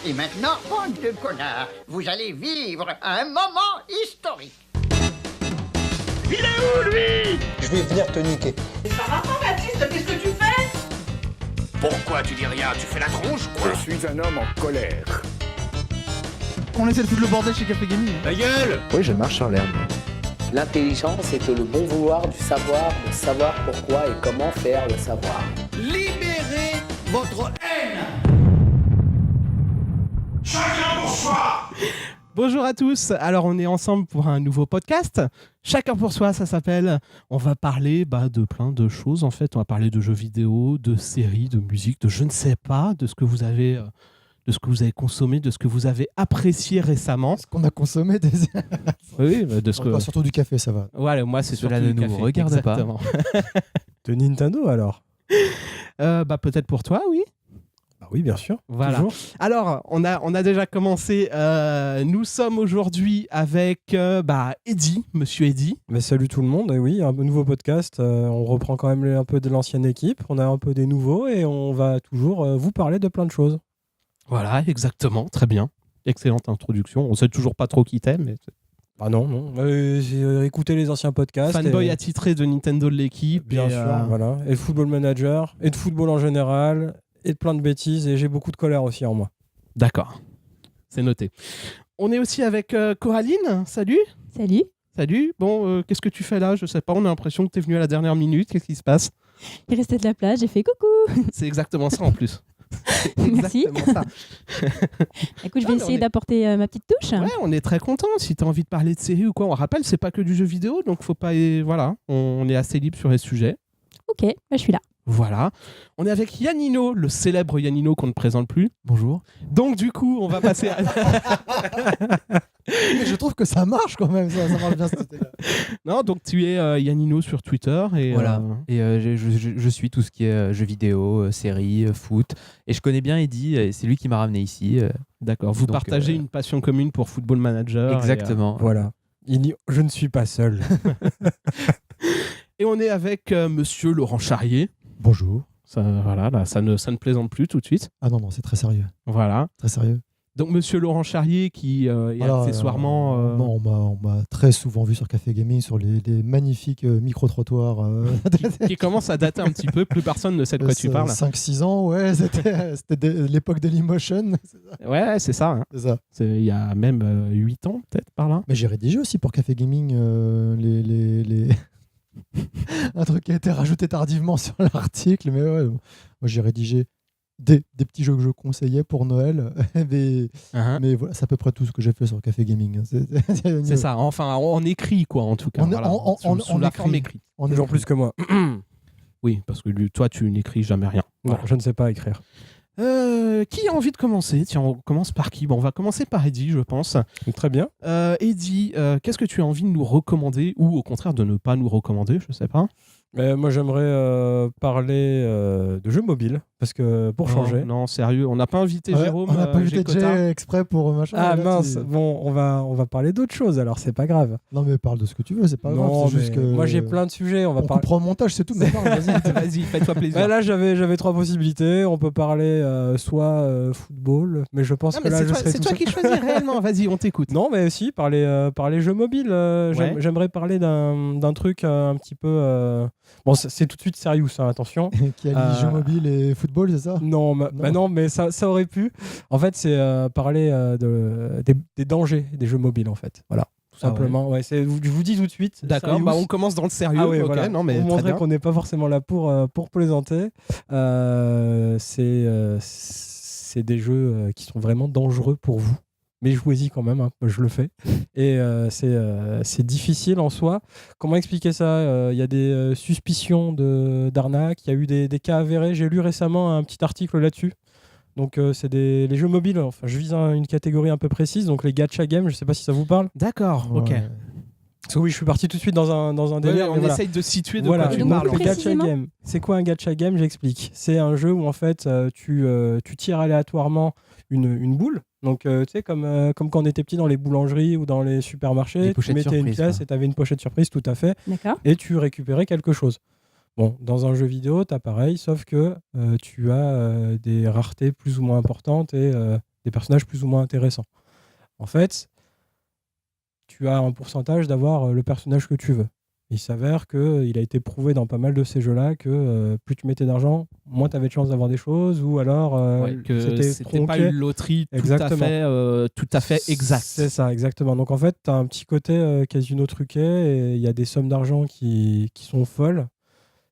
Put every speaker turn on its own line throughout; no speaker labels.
Et maintenant, bande de connards, vous allez vivre un moment historique.
Il est où, lui?
Je vais venir te niquer.
Ça va pas, Baptiste? Qu'est-ce que tu fais?
Pourquoi tu dis rien? Tu fais la tronche, quoi?
Je suis un homme en colère.
On essaie de foutre le bordel chez Café Gaming.
Ta gueule!
Oui, je marche sur l'herbe.
L'intelligence, c'est que le bon vouloir du savoir, de savoir pourquoi et comment faire le savoir.
Libérez votre haine.
Chacun pour soi!
Bonjour à tous, alors on est ensemble pour un nouveau podcast. Chacun pour soi, ça s'appelle. On va parler de plein de choses en fait. On va parler de jeux vidéo, de séries, de musique, de je ne sais pas, de ce que vous avez consommé, de ce que vous avez apprécié récemment.
Ce qu'on a consommé des...
Oui, de ce que...
Surtout du café, ça va.
Ouais, moi c'est surtout
Cela ne
du
nous
café.
regarde
Exactement.
De Nintendo alors?
Peut-être pour toi, oui.
Bah oui, bien sûr.
Voilà.
Toujours.
Alors, on a déjà commencé. Nous sommes aujourd'hui avec Eddy, Monsieur Eddy.
Mais salut tout le monde, et oui, un nouveau podcast. On reprend quand même un peu de l'ancienne équipe, on a un peu des nouveaux et on va toujours vous parler de plein de choses.
Voilà, exactement, très bien. Excellente introduction. On sait toujours pas trop qui t'aime, mais
Ah non. J'ai écouté les anciens podcasts.
fanboy
et...
attitré de Nintendo de l'équipe.
Bien sûr, voilà. Et de Football Manager, et de football en général, et de plein de bêtises, et j'ai beaucoup de colère aussi en moi.
D'accord, c'est noté. On est aussi avec Coraline. Salut.
Salut.
Salut. Bon, qu'est-ce que tu fais là? Je sais pas, on a l'impression que tu es venu à la dernière minute. Qu'est-ce qui se passe?
Il est resté de la plage, j'ai fait coucou.
C'est exactement ça en plus.
Merci.
Exactement ça.
Écoute, je vais essayer d'apporter ma petite touche.
Ouais, on est très content. Si tu as envie de parler de série ou quoi, on rappelle, c'est pas que du jeu vidéo, donc faut pas. Voilà, on est assez libre sur les sujets.
Ok, je suis là.
Voilà. On est avec Yannino, le célèbre Yannino qu'on ne présente plus.
Bonjour.
Donc du coup, on va passer à...
Mais je trouve que ça marche quand même, ça marche bien cette idée-là.
Non, donc tu es Yannino sur Twitter. Et,
Voilà. Et je suis tout ce qui est jeux vidéo, séries, foot. Et je connais bien Eddy, et c'est lui qui m'a ramené ici.
D'accord, vous
Donc,
partagez une passion commune pour Football Manager.
Exactement.
Voilà. Je ne suis pas seul.
Et on est avec Monsieur Laurent Charrier.
Bonjour.
Ça, voilà, là, ça ne plaisante plus tout de suite.
Ah non, c'est très sérieux.
Voilà.
Très sérieux.
Donc Monsieur Laurent Charrier qui est accessoirement...
Non, on m'a très souvent vu sur Café Gaming, sur les magnifiques micro-trottoirs.
qui commence à dater un petit peu, plus personne ne sait de quoi tu parles.
5-6 ans, ouais, c'était l'époque Dailymotion.
Ouais, c'est ça. Hein.
C'est ça.
Il y a même 8 ans, peut-être, par là.
Mais j'ai rédigé aussi pour Café Gaming les... un truc qui a été rajouté tardivement sur l'article, mais ouais, moi j'ai rédigé des petits jeux que je conseillais pour Noël, mais voilà, c'est à peu près tout ce que j'ai fait sur Café Gaming.
C'est ça, enfin en écrit quoi, en tout cas. Sous la forme écrite.
Toujours plus que moi.
Oui, parce que toi tu n'écris jamais rien.
Non, je ne sais pas écrire.
Qui a envie de commencer? Tiens, on commence par qui? Bon, on va commencer par Eddy, je pense.
Très bien.
Eddy, qu'est-ce que tu as envie de nous recommander ou au contraire de ne pas nous recommander? Je sais pas.
Moi, j'aimerais parler de jeux mobiles, parce que pour changer...
Non, sérieux, on n'a pas invité Jérôme.
On n'a pas invité Jay exprès pour machin.
Ah
là,
mince, bon, on va parler d'autre chose, alors c'est pas grave.
Non mais parle de ce que tu veux, c'est pas grave. C'est juste que...
Moi j'ai plein de sujets, on
coupera au montage, c'est tout. Mais parle,
vas-y, fais-toi plaisir.
Là j'avais 3 possibilités, on peut parler soit football, mais je pense que là je serai
c'est toi qui choisis réellement, vas-y, on t'écoute.
Non mais si, parler jeux mobiles, j'aimerais parler d'un truc un petit peu... Bon, c'est tout de suite sérieux, ça, attention.
Qui allie jeux mobiles et football, c'est ça?
Non, non, mais ça aurait pu. En fait, c'est parler des dangers des jeux mobiles, en fait. Voilà, tout simplement. Ouais, je vous dis tout de suite.
D'accord, on commence dans le sérieux.
Ah ouais,
okay,
voilà.
Non, mais
pour montrer qu'on n'est pas forcément là pour plaisanter. C'est des jeux qui sont vraiment dangereux pour vous. Mais jouez-y quand même, hein, je le fais. Et c'est difficile en soi. Comment expliquer ça? Il y a des suspicions d'arnaque, il y a eu des cas avérés. J'ai lu récemment un petit article là-dessus. Donc c'est les jeux mobiles, enfin je vise une catégorie un peu précise, donc les gacha games, je sais pas si ça vous parle.
D'accord, ok.
Parce que oui, je suis parti tout de suite dans un délire.
On essaye de situer de quoi tu
donc,
parles.
Le gacha game. C'est quoi un gacha game? J'explique. C'est un jeu où en fait tu tires aléatoirement une boule. Donc, tu sais, comme quand on était petit dans les boulangeries ou dans les supermarchés, tu mettais une pièce et tu avais une pochette surprise, tout à fait.
D'accord.
Et tu récupérais quelque chose. Bon, dans un jeu vidéo, tu as pareil, sauf que tu as des raretés plus ou moins importantes et des personnages plus ou moins intéressants. En fait, tu as un pourcentage d'avoir le personnage que tu veux. Il s'avère qu'il a été prouvé dans pas mal de ces jeux-là que plus tu mettais d'argent, moins tu avais de chances d'avoir des choses, ou alors
que c'était pas une loterie tout à fait exacte.
C'est ça, exactement. Donc en fait, tu as un petit côté casino truqué, et il y a des sommes d'argent qui sont folles.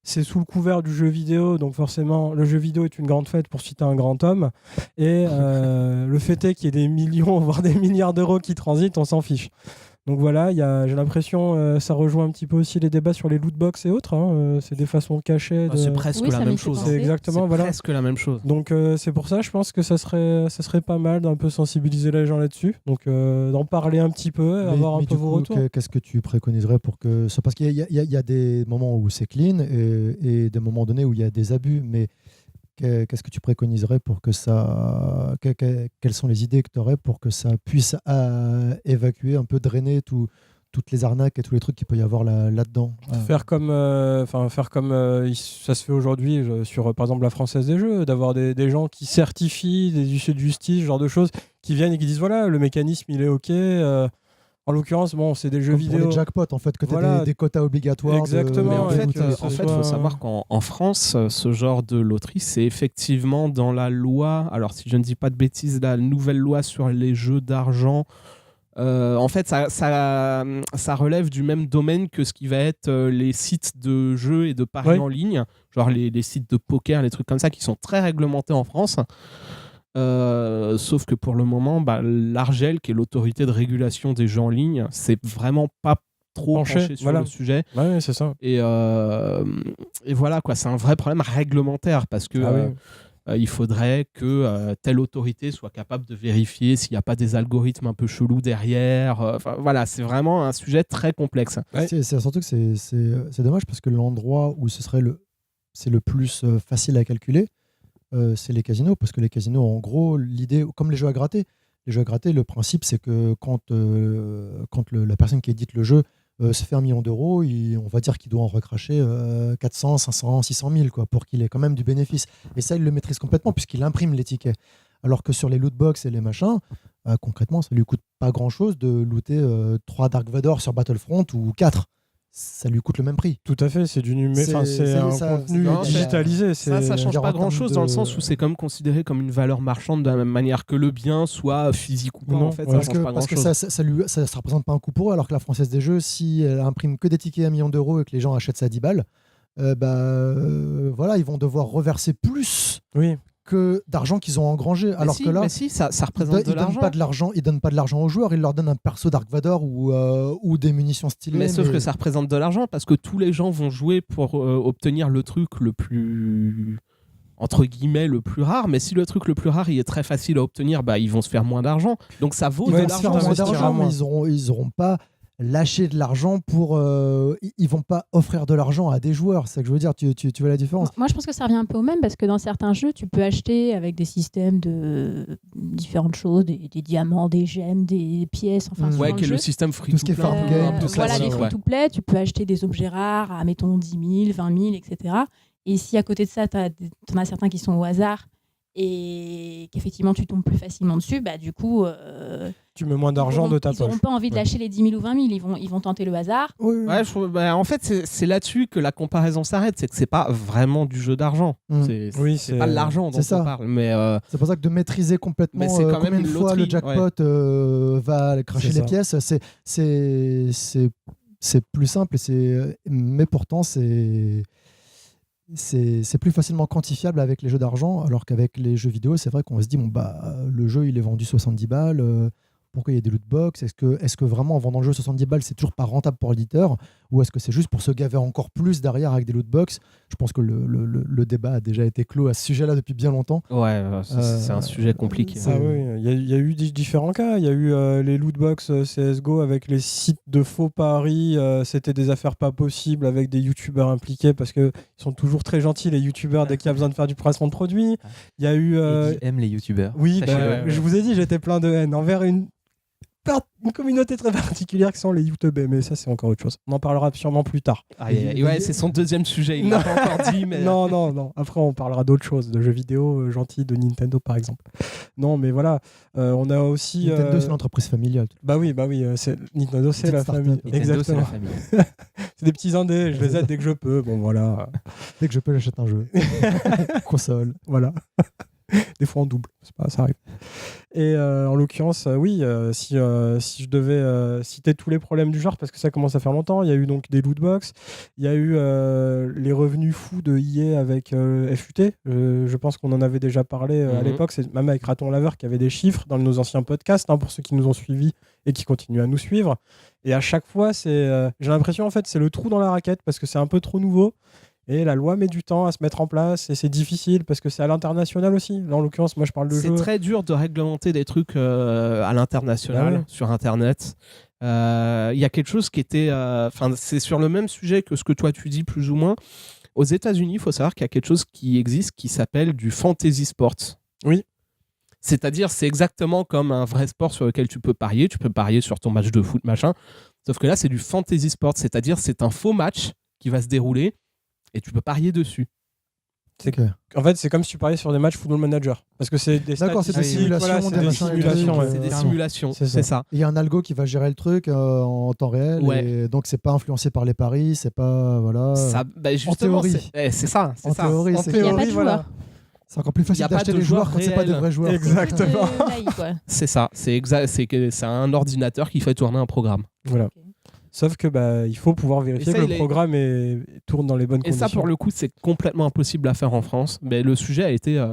C'est sous le couvert du jeu vidéo, donc forcément, le jeu vidéo est une grande fête pour citer un grand homme. Et le fait est qu'il y ait des millions, voire des milliards d'euros qui transitent, on s'en fiche. Donc voilà, j'ai l'impression ça rejoint un petit peu aussi les débats sur les lootbox et autres. C'est des façons cachées.
C'est presque la même chose.
C'est exactement, voilà.
Presque la même chose.
Donc c'est pour ça, je pense que ça serait pas mal d'un peu sensibiliser les gens là-dessus. Donc d'en parler un petit peu, avoir un peu vos retours.
Qu'est-ce que tu préconiserais pour que ça... Parce qu'il y a des moments où c'est clean et des moments donnés où il y a des abus, mais qu'est-ce que tu préconiserais pour que ça... Quelles sont les idées que tu aurais pour que ça puisse évacuer, un peu drainer toutes les arnaques et tous les trucs qu'il peut y avoir là-dedans?
Faire comme ça se fait aujourd'hui sur, par exemple, la Française des Jeux, d'avoir des gens qui certifient des huissiers de justice, ce genre de choses, qui viennent et qui disent voilà, le mécanisme il est OK. En l'occurrence, bon, c'est des jeux
comme
vidéo.
Pour les jackpots, en fait, que tu as des quotas obligatoires.
Exactement.
En fait, il faut savoir qu'en France, ce genre de loterie, c'est effectivement dans la loi. Alors, si je ne dis pas de bêtises, la nouvelle loi sur les jeux d'argent. En fait, ça relève du même domaine que ce qui va être les sites de jeux et de paris en ligne, genre les sites de poker, les trucs comme ça, qui sont très réglementés en France. Sauf que pour le moment, l'ARJEL, qui est l'autorité de régulation des jeux en ligne, c'est vraiment pas trop penché sur le sujet.
Ouais, c'est ça.
Et voilà, quoi, c'est un vrai problème réglementaire parce que il faudrait que telle autorité soit capable de vérifier s'il n'y a pas des algorithmes un peu chelous derrière. Voilà, c'est vraiment un sujet très complexe.
C'est surtout que c'est dommage parce que l'endroit où c'est le plus facile à calculer, c'est les casinos, parce que les casinos, en gros, l'idée, comme les jeux à gratter, le principe, c'est que quand la personne qui édite le jeu se fait 1 million d'euros, on va dire qu'il doit en recracher 400, 500, 600 000 quoi, pour qu'il ait quand même du bénéfice. Et ça, il le maîtrise complètement, puisqu'il imprime les tickets. Alors que sur les lootbox et les machins, concrètement, ça lui coûte pas grand-chose de looter 3 Dark Vador sur Battlefront ou 4. Ça lui coûte le même prix.
Tout à fait, c'est du numérique, c'est un contenu digitalisé.
Ça change pas grand-chose dans le sens où c'est comme considéré comme une valeur marchande de la même manière que le bien, soit physique ou pas. En fait,
parce que ça représente pas un coût pour eux, alors que la Française des Jeux, si elle imprime que des tickets à 1 million d'euros et que les gens achètent ça à 10 balles, voilà, ils vont devoir reverser plus.
Oui.
Que d'argent qu'ils ont engrangé. Alors que là,
ça représente de l'argent.
Ils donnent pas de l'argent aux joueurs, ils leur donnent un perso Dark Vador ou des munitions stylées.
Mais sauf que ça représente de l'argent parce que tous les gens vont jouer pour obtenir le truc le plus, entre guillemets, le plus rare. Mais si le truc le plus rare il est très facile à obtenir, ils vont se faire moins d'argent. Donc ça vaut de l'argent.
Mais ils auront pas lâcher de l'argent pour... ils vont pas offrir de l'argent à des joueurs, c'est ça que je veux dire, tu vois la différence?
Moi je pense que ça revient un peu au même parce que dans certains jeux tu peux acheter avec des systèmes de différentes choses, des diamants, des gemmes, des pièces, enfin
qui est le système free
tout ce qui est farm game,
voilà, les free to play, tu peux acheter des objets rares à mettons 10 000, 20 000, etc. Et si à côté de ça t'en as certains qui sont au hasard et qu'effectivement tu tombes plus facilement dessus, du coup
tu mets moins d'argent de ta poche.
Ils n'auront pas envie de lâcher les 10 000 ou 20 000, ils vont tenter le hasard.
Ouais, en fait c'est là-dessus que la comparaison s'arrête, c'est que c'est pas vraiment du jeu d'argent. C'est pas de l'argent dont on parle. Mais
c'est pour ça que de maîtriser complètement combien de fois le jackpot va cracher les pièces, c'est plus simple, mais pourtant c'est plus facilement quantifiable avec les jeux d'argent, alors qu'avec les jeux vidéo, c'est vrai qu'on se dit le jeu il est vendu 70 balles, pourquoi il y a des lootbox? Est-ce que vraiment en vendant le jeu 70 balles, c'est toujours pas rentable pour l'éditeur? Ou est-ce que c'est juste pour se gaver encore plus derrière avec des lootbox? Je pense que le débat a déjà été clos à ce sujet-là depuis bien longtemps.
Ouais, c'est un sujet compliqué.
Il y a eu différents cas. Il y a eu les lootbox CSGO avec les sites de faux paris. C'était des affaires pas possibles avec des youtubeurs impliqués parce qu'ils sont toujours très gentils, les youtubeurs, dès qu'il y a besoin de faire du placement de produits. Il y a eu...
Eddie aime les youtubeurs.
Oui, je vous ai dit, j'étais plein de haine envers une une communauté très particulière qui sont les YouTubers, mais ça c'est encore autre chose. On en parlera sûrement plus tard.
Ouais, c'est son deuxième sujet, il l'a pas encore dit. Mais...
Non. Après, on parlera d'autres choses, de jeux vidéo gentils, de Nintendo par exemple. Non, mais voilà, on a aussi.
Nintendo, c'est une entreprise familiale.
Bah oui, Nintendo, c'est la famille.
Nintendo,
Exactement.
c'est la famille.
C'est des petits indés, je les aide dès que je peux. Bon, voilà.
Dès que je peux, j'achète un jeu. Console.
Voilà. Des fois en double, ça arrive. Et en l'occurrence, si je devais citer tous les problèmes du genre, parce que ça commence à faire longtemps, il y a eu donc des lootbox, il y a eu les revenus fous de EA avec FUT. Je pense qu'on en avait déjà parlé à l'époque, c'est même avec Raton Laveur qui avait des chiffres dans nos anciens podcasts, pour ceux qui nous ont suivis et qui continuent à nous suivre. Et à chaque fois, j'ai l'impression en fait c'est le trou dans la raquette parce que c'est un peu trop nouveau. Et la loi met du temps à se mettre en place et c'est difficile parce que c'est à l'international aussi. Là, en l'occurrence, moi, je parle de jeux.
C'est très dur de réglementer des trucs à l'international, sur Internet. Il y a quelque chose qui était... c'est sur le même sujet que ce que toi, tu dis, plus ou moins. Aux États-Unis, il faut savoir qu'il y a quelque chose qui existe qui s'appelle du fantasy sport.
Oui.
C'est-à-dire, c'est exactement comme un vrai sport sur lequel tu peux parier. Tu peux parier sur ton match de foot, machin. Sauf que là, c'est du fantasy sport. C'est-à-dire, c'est un faux match qui va se dérouler et tu peux parier dessus.
En fait, c'est comme si tu pariais sur des matchs Football Manager. Parce que c'est des
c'est des simulations.
C'est des simulations, c'est ça.
Il y a un algo qui va gérer le truc en temps réel.
Ouais.
Et donc, c'est pas influencé par les paris. C'est pas. Voilà.
Ça,
en théorie.
C'est ça.
En théorie,
il n'y a pas de joueurs.
C'est encore plus facile d'acheter les joueurs quand c'est pas des vrais joueurs.
Exactement.
C'est ça. C'est un ordinateur qui fait tourner un programme.
Voilà. Okay. Sauf que il faut pouvoir vérifier que le programme tourne dans les bonnes conditions.
Et ça, pour le coup, c'est complètement impossible à faire en France. Mais le sujet a été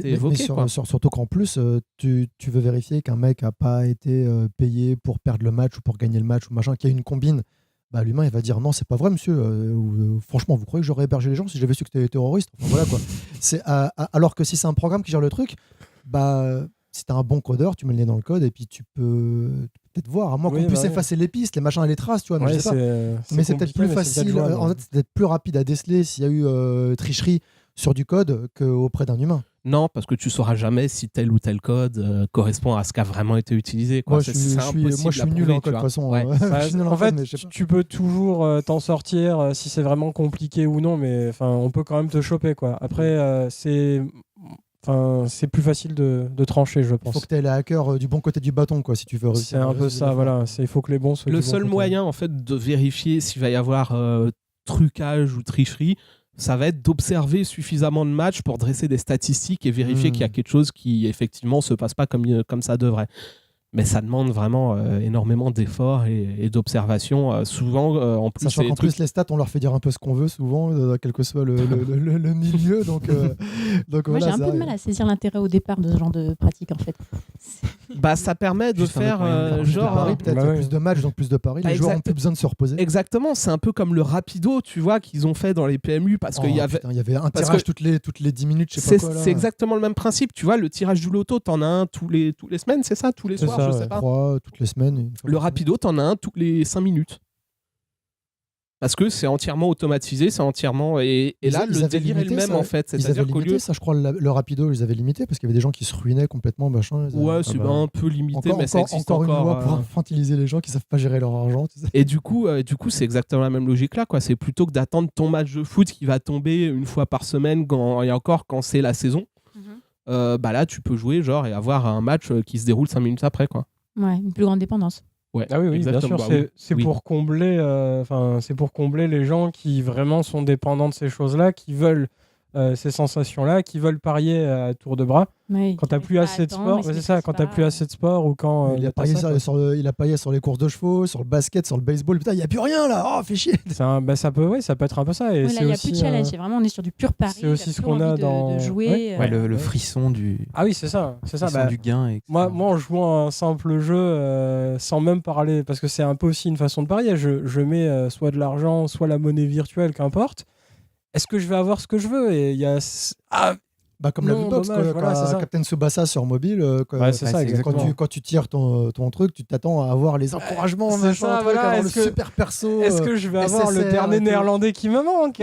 évoqué.
Surtout qu'en plus, tu veux vérifier qu'un mec n'a pas été payé pour perdre le match ou pour gagner le match ou machin, qu'il y a une combine. L'humain, il va dire non, c'est pas vrai, monsieur. Franchement, vous croyez que j'aurais hébergé les gens si j'avais su que tu étais terroriste? Voilà, quoi. Alors que si c'est un programme qui gère le truc, si tu as un bon codeur, tu mets le nez dans le code et puis tu peux peut-être voir, à moins qu'on puisse effacer les pistes, les machins et les traces, tu vois. Mais, mais c'est peut-être plus facile, en fait, c'est peut-être plus rapide à déceler s'il y a eu tricherie sur du code qu'auprès d'un humain.
Non, parce que tu sauras jamais si tel ou tel code correspond à ce qui a vraiment été utilisé. Quoi.
Moi, je suis nul en code, de toute façon.
Ouais. En fait, tu peux toujours t'en sortir si c'est vraiment compliqué ou non, mais on peut quand même te choper, quoi. Après, c'est plus facile de trancher, je pense.
Il faut que tu aies les hackers du bon côté du bâton, quoi, si tu veux réussir.
C'est un peu ça, voilà. Il faut que les bons soient
le seul moyen, en fait, de vérifier s'il va y avoir trucage ou tricherie, ça va être d'observer suffisamment de matchs pour dresser des statistiques et vérifier qu'il y a quelque chose qui, effectivement, se passe pas comme ça devrait. Mais ça demande vraiment énormément d'efforts et d'observation. Souvent, en plus,
sachant qu'en plus, les stats, on leur fait dire un peu ce qu'on veut, souvent, quel que soit le milieu. Donc
moi,
voilà,
j'ai un peu de mal à saisir l'intérêt au départ de ce genre de pratique, en fait.
Ça permet de faire
plus de matchs, donc plus de paris. Les joueurs n'ont plus besoin de se reposer.
Exactement, c'est un peu comme le rapido, tu vois, qu'ils ont fait dans les PMU. Parce qu'il y avait
un tirage toutes les 10 minutes, je sais pas quoi.
C'est exactement le même principe. Tu vois, le tirage du loto, t'en as un tous les semaines, c'est ça? Tous les soirs, je sais pas.
3 toutes les semaines.
Le rapido, t'en as un tous les 5 minutes. Parce que c'est entièrement automatisé, c'est entièrement... Et là, le délire est le même, en fait.
C'est-à-dire qu'au lieu... ça, je crois, le rapido, ils avaient limité, parce qu'il y avait des gens qui se ruinaient complètement, machin.
Ouais, c'est un peu limité, mais ça existe
encore. Une loi pour infantiliser les gens qui savent pas gérer leur argent. Tu sais.
Et du coup, c'est exactement la même logique là, quoi. C'est plutôt que d'attendre ton match de foot qui va tomber une fois par semaine, et encore quand c'est la saison. Là, tu peux jouer et avoir un match qui se déroule 5 minutes après, quoi.
Ouais, une plus grande dépendance.
Ouais,
ah oui, bien sûr. C'est pour combler, les gens qui vraiment sont dépendants de ces choses-là, qui veulent ces sensations-là, qui veulent parier à tour de bras.
Oui,
quand t'as plus assez de sport, c'est ça. Quand t'as plus assez de sport ou quand
il a parié sur les courses de chevaux, sur le basket, sur le baseball. Putain, il y a plus rien là. Oh, fait chier.
Ça peut être un peu ça. Et
là, il y a plus de challenge. C'est vraiment, on est sur du pur pari.
C'est aussi ce qu'on a dans
de jouer.
Le frisson du.
Ah oui, c'est ça.
Du gain. Etc.
Moi, en jouant un simple jeu, sans même parler, parce que c'est un peu aussi une façon de parier. Je mets soit de l'argent, soit la monnaie virtuelle, qu'importe. Est-ce que je vais avoir ce que je veux? Et il y a
Bah, comme la
Non,
Lootbox,
dommage,
quoi,
voilà, c'est ça.
Captain Tsubasa sur mobile,
Ouais, c'est ça, exactement.
quand tu tires ton truc, tu t'attends à avoir les encouragements,
c'est
machin,
ça,
truc,
voilà,
avoir le
est-ce que-
super perso.
Est-ce que je vais avoir le
SSR
dernier
et tout.
néerlandais qui me manque?